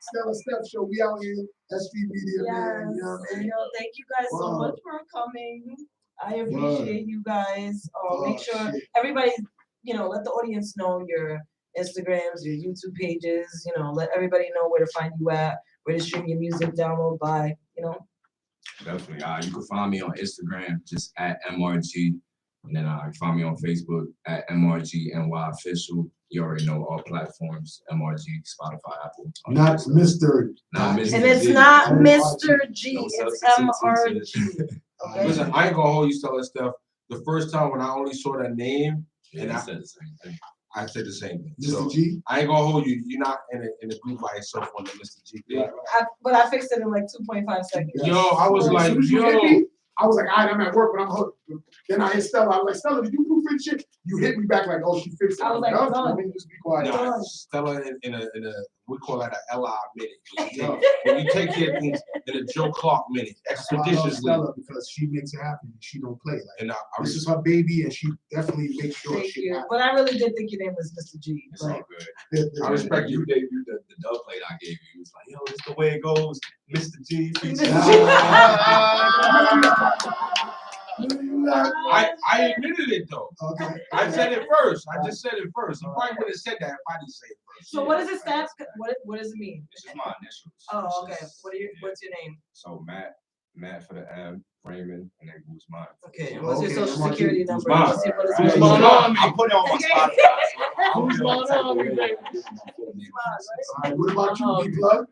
Stella Steph Show. We out here. SB Media, man. You know what I mean? Thank you guys so much for coming. I appreciate you guys. Make sure everybody, let the audience know your Instagrams, your YouTube pages. Let everybody know where to find you at, where to stream your music, download by. Definitely. You can find me on Instagram, just at MRG. And then you can find me on Facebook at MRGNY Official. You already know all platforms, MRG, Spotify, Apple. Not Mr. Not Mr. And it's G. not Mr. G, No it's substitute. MRG. Listen, I ain't gonna hold you, Stella Steph. The first time when I only saw that name, and I said the same thing. I said the same thing. Mr. G? I ain't gonna hold you. You're not in a group by yourself on the Mr. G thing. But I fixed it in like 2.5 seconds. Yo, I was like, I was like, all right, I'm at work, but I'm hooked. Then I hit Stella. I was like, Stella, did you proofread shit? You hit me back like, oh, she fixed it. I was like, no, done. let me just be quiet. No, Stella in a we call that a LI minute. When you take care of things in a Joe Clark minute, expeditiously. Stella because she makes it happen. She don't play. Like, and this is her baby, and she definitely makes sure Thank she you. happens. But I really did think your name was Mr. G. It's all good. I respect you. Debuted the dub plate I gave you. It was like, yo, it's the way it goes. Mr. G. I admitted it though. Okay. I said it first. I just said it first. You probably would have said that if I didn't say it first. So what does it stand? What does it mean? This is my initials. Oh, okay. What's your name? So Matt for the M, Raymond, and then Guzman. Okay. And what's your social security number? Guzman. I put it on my Spotify. What about you, B-Plug?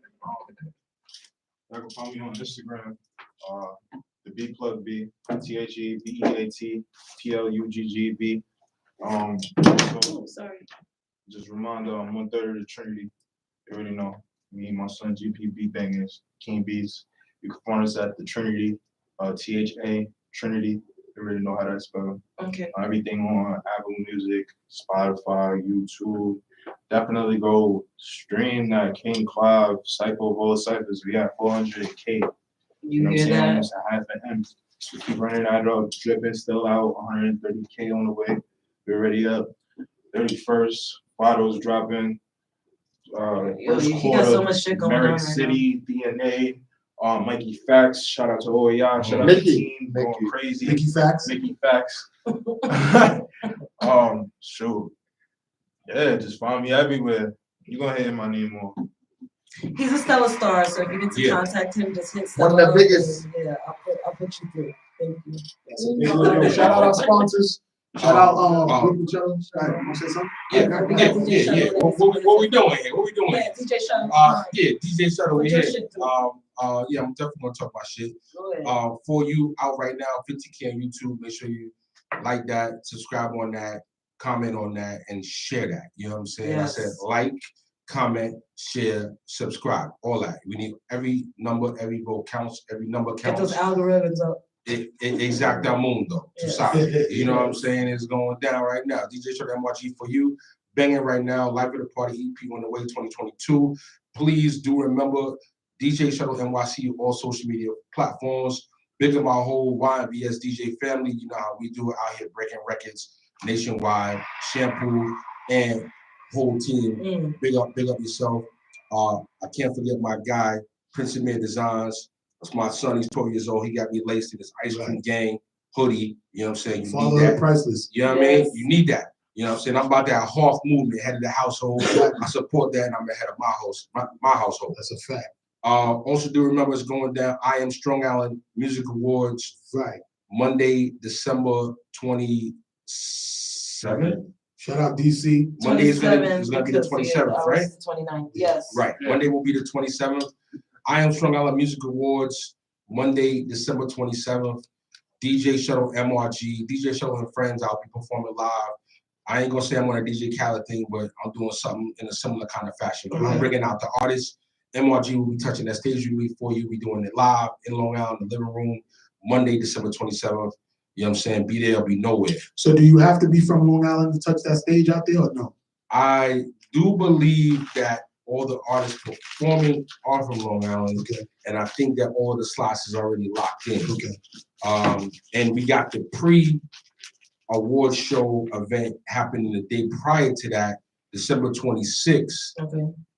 You can find me on Instagram. The B Plug B, THEBEAT PLUGGB. Sorry. Just remind 1/3 of the Trinity. You already know. Me and my son GPB Bangers, King Beats. You can find us at the Trinity, THA Trinity. You already know how that's spelled. Okay. Everything on Apple Music, Spotify, YouTube. Definitely go stream that King Clive Cypher of all ciphers. We have 400K. You know hear what I'm saying? that? It's a half an M. We keep running that up, dripping, still out, 130K on the way. We're already up. 31st, bottles dropping. First he got quarter, so much shit going on Merrick right City, DNA, Mikey Facts. Shout out to all y'all. Shout out to the team going crazy. Mickey Facts. Mickey Facts. Shoot. Yeah, just find me everywhere. You gonna hear my name more. He's a Stella star, so if you need to contact him, just hit One Stella. of the biggest. Yeah, I'll put you through. Thank you. Yo, shout out our sponsors. Shout out Brooklyn Channel. Want to say something? Yeah. What we doing here? What we doing here? Yeah, DJ Shuttle. DJ Shuttle Put here. your shit through. Yeah, I'm definitely gonna talk about shit. For you out right now, 50K on YouTube. Make sure you like that, subscribe on that, comment on that, and share that. You know what I'm saying? Yes. I said like, comment, share, subscribe, all that. We need every number, every vote counts, every number Get counts. those algorithms up. Exactamundo. Yes. You know what I'm saying? It's going down right now. DJ Shuttle MRG for you. Banging right now. Life of the Party EP on the way 2022. Please do remember DJ Shuttle NYC, all social media platforms. Big up my whole YBS DJ family. You know how we do it out here, breaking records nationwide. Shampoo and whole team. Big up yourself. I can't forget my guy, Prince Amir Designs. That's my son. He's 12 years old. He got me laced in his Ice Cream Gang hoodie. You know what I'm saying? You need that. Priceless. You know what I mean? You need that. You know what I'm saying? I'm about that Hoff movement, head of the household. I support that, and I'm the head of my household. That's a fact. Also do remember it's going down. I Am Strong Island Music Awards. Right. Monday, December 27th. Shout out DC. Monday is gonna be the 27th, right? 29th. Yes. Right. Yeah. Monday will be the 27th. I Am Strong Island Music Awards. Monday, December 27th. DJ Shuttle MRG. DJ Shuttle and friends. I'll be performing live. I ain't gonna say I'm on a DJ Khaled thing, but I'm doing something in a similar kind of fashion. I'm bringing out the artists. MRG will be touching that stage for you. We're doing it live in Long Island, the living room, Monday, December 27th. You know what I'm saying? Be there or be nowhere. So do you have to be from Long Island to touch that stage out there or no? I do believe that all the artists performing are from Long Island. And I think that all the slots is already locked in. And we got the pre-award show event happening the day prior to that, December 26th.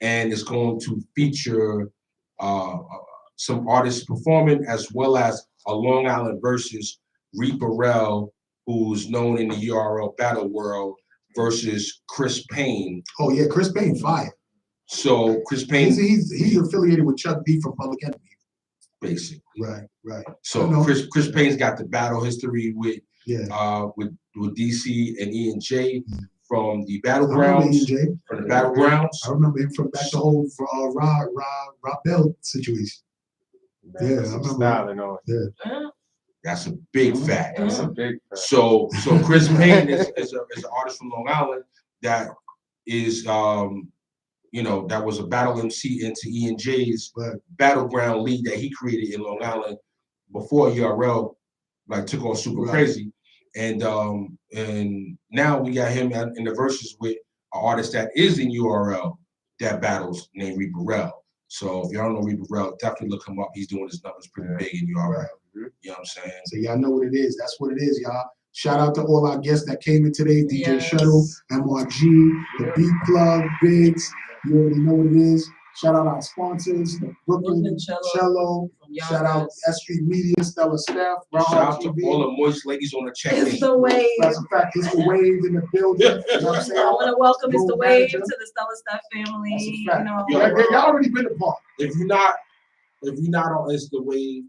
And it's going to feature some artists performing, as well as a Long Island versus Reaper Rel, who's known in the URL battle world, versus Chris Payne. Oh yeah, Chris Payne, fire. So Chris Payne, he's affiliated with Chuck D from Public Enemy. Basically. Right. So Chris Payne's got the battle history with DC and E&J from the Battlegrounds. From the Battlegrounds. I remember him from back the whole Rob Bell situation. Yeah, I remember. That's a big fact. That's a big fact. So Chris Payne is an artist from Long Island that is that was a battle MC into E&J's Battleground League that he created in Long Island before URL took off super crazy. And now we got him in the verses with an artist that is in URL that battles named Reaper Rel. So if y'all don't know Reaper Rel, definitely look him up. He's doing his numbers pretty big in URL. You know what I'm saying? So y'all know what it is. That's what it is, y'all. Shout out to all our guests that came in today. DJ Shuttle, MRG, the Beat Plug, Biggs. You already know what it is. Shout out our sponsors, the Brooklyn Cello. Shout out S Street Media, Stella Steph. Shout out to all the moist ladies on the check. It's the wave. That's a fact. It's the wave in the building. You know what I'm saying? I want to welcome It's the Wave to the Stella Steph family. You know, y'all already been a part. If you're not on It's the Wave,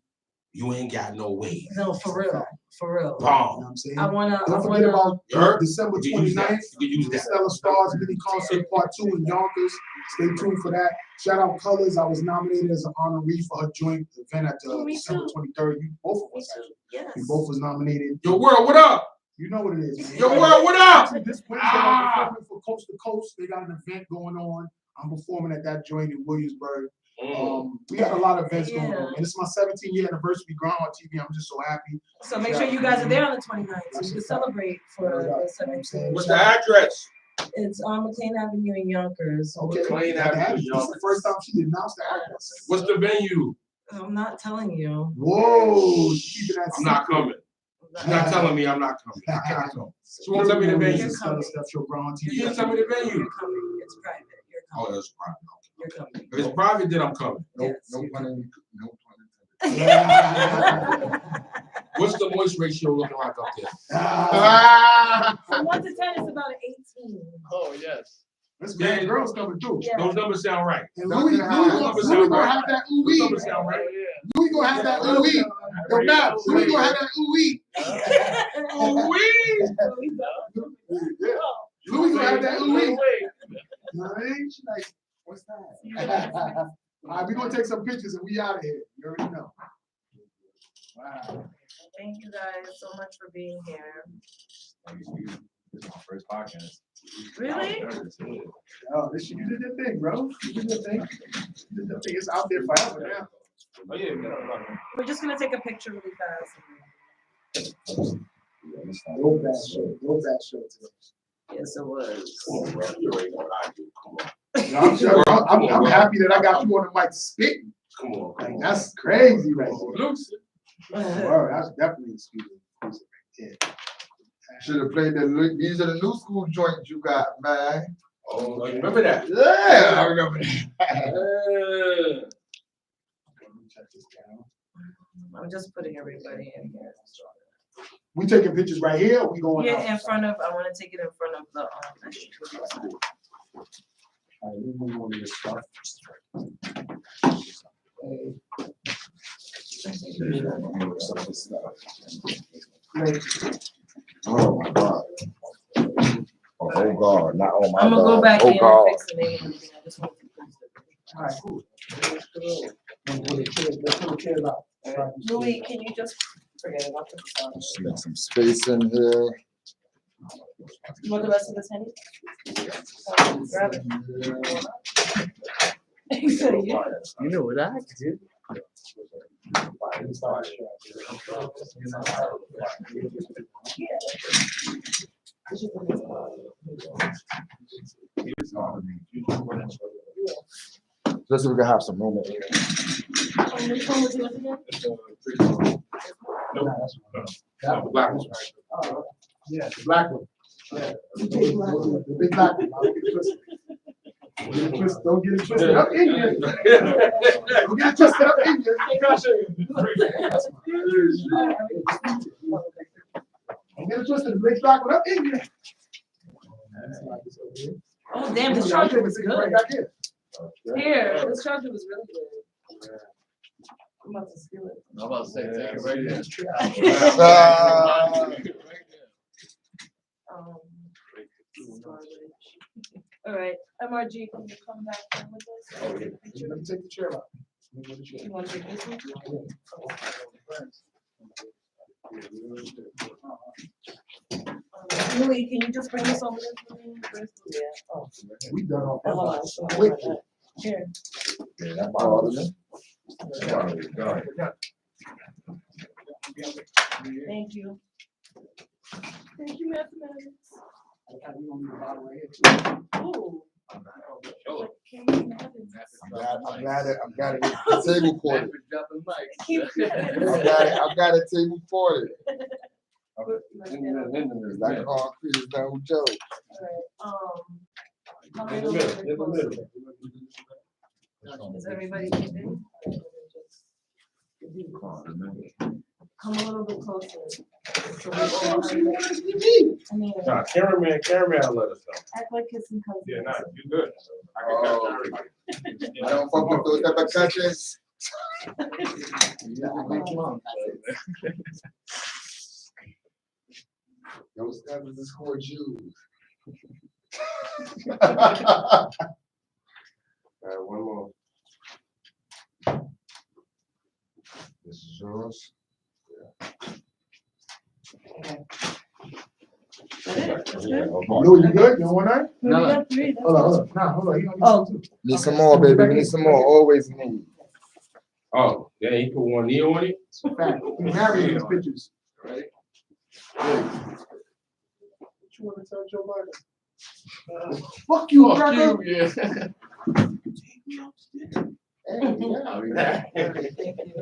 you ain't got no wave. No, for real. For real. Bomb. You know what I'm saying? Don't forget about December 29th. The Stella Stars mini concert part 2 in Yonkers. Stay tuned for that. Shout out Colors. I was nominated as an honoree for her joint event at December 23rd. Both of us actually. Yes. We both was nominated. Yo, world, what up? You know what it is. Man. Yo, world, what up? This Wednesday I'm performing for Coast to Coast. They got an event going on. I'm performing at that joint in Williamsburg. We got a lot of events going on. And it's my 17th year anniversary Ground on TV. I'm just so happy. So make sure you guys are there on the 29th so you can celebrate for the 17th. What's the address? It's on McLean Avenue in Yonkers. Okay. McLean Avenue. This is the first time she announced the address. What's the venue? I'm not telling you. Whoa, keeping that I'm not coming. She's not telling me I'm not coming. I cannot come. She won't tell me the venue. You didn't tell me the venue. You're coming. It's private. You're coming. Oh, it's private. You're coming. If it's private, then I'm coming. No pun What's the moist ratio looking like up there? From 1 to 10, it's about an 18. Oh, yes. That's good. Girls coming through. Yeah. Those numbers sound right. And Louis gonna have that ooh Those wee. numbers sound right. Louis gonna have that ooh wee. Yo, now, Louis gonna have that ooh wee. Ooh wee. Louis gonna have that ooh wee. She like, what's that? All right, we gonna take some pictures and we out of here. You already know. Wow. Thank you guys so much for being here. This is my first podcast. Really? Oh, you did your thing, bro. You did your thing. You did your thing. It's out there forever now. Oh, yeah. We're just gonna take a picture really fast. No bad show. No bad show today. Yes, it was. Come on, bro. You already know what I do. Come on. No, I'm happy that I got you on the mic spitting. Come on. Like, that's crazy right there. Lucid. Word, that's definitely exclusive right there. Should have played these are the new school joints you got, man. Oh, you remember that? Yeah, I remember that. Check this down. I'm just putting everybody in here. We taking pictures right here, or we going out? Yeah, in front of, I wanna take it in front of the, All right, we move on to this stuff. Oh my God. Oh God, not oh my I'm gonna go God. back Oh in God. and fix the name and everything. I just want to post it. All right, cool. Let's put the chairs out. Louis, can you just forget it? I'll put this on. Just make some space in here. You want the rest of this, honey? Grab it. He said, yeah. You know what I did? Just so we can have some room in here. Which one was yours again? The black ones. Yeah, the black one. Yeah. The big black one. Don't get it twisted up in here. Don't get it twisted up in here. Don't get it twisted. The big black one up in here. Oh, damn, this charger was Right good. back here. Here, this charger was really good. I'm about to steal it. I'm about to say, take it right there. All right, MRG, can you come back in with us? Let me take the chair out. You want to take this one? Louis, can you just bring this over there for me? Yeah. Oh. We done off Hold on, that. so Quick. Here. Yeah, that's all of it. Thank you. Thank you, mathematics. Ooh. I'm glad the table for it. I've got a table for it. That concrete is no joke. In the middle. Is everybody keeping? Come a little bit closer. So we all I mean, Nah, cameraman let us know. act like kissing cousins. Yeah, nah, you good. I can catch everybody. I don't fuck with those type of touches. Those guys is for Jews. One more. This is yours. Lou, you good? You want that? We got three. Hold on. Nah, hold on. You don't need Oh. some too. Need some more, baby. We need some more. Always need. Oh, yeah, he put one knee on it. It's a fact. We married these pictures. Right? What you want to tell Joe Biden? Fuck you, brother.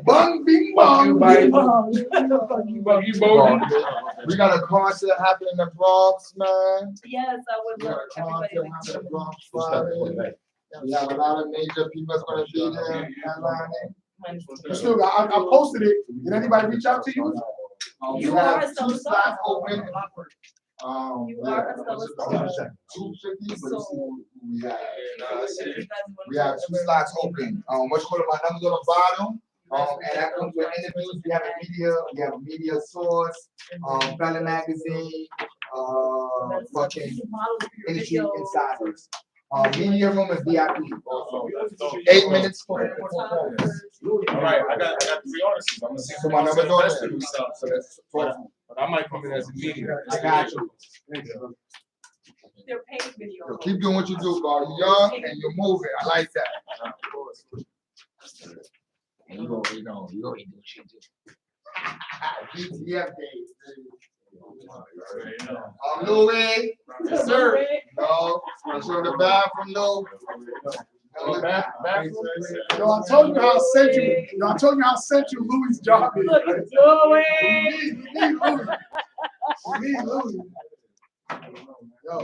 Bung, bing, bong. We got a concert happening in the Bronx, man. Yes, I would We got love a concert everybody happening to in the Bronx Friday. We have a lot of major people that's gonna be there headlining. You still got, I posted it. Did anybody reach out to you? You we are have a stella 2 slots open. You Yeah, are a stella star. 250, but let's see who we have. So, We have 2 slots open. What's called my numbers on the bottom. And that comes with interviews. We have a media source, Fella Magazine, fucking industry insiders. Media room is VIP also. 8 minutes for performance. All right, I got 3 artists. I'm gonna see So my numbers on best there. for yourself. So that's But I might come in as a media. I got you. They're paid video. Yo, keep doing what you do, bro. You're young and you're moving. I like that. And you go eat what you do. BTF days. Louis. Yes, sir. No, let's go to the bathroom, Lou. Yo, I told you how central Louis' job is. Look at Louis. We need Louis. Yo,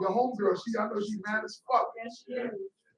your homegirl, I know she's mad as fuck. Yes, she is.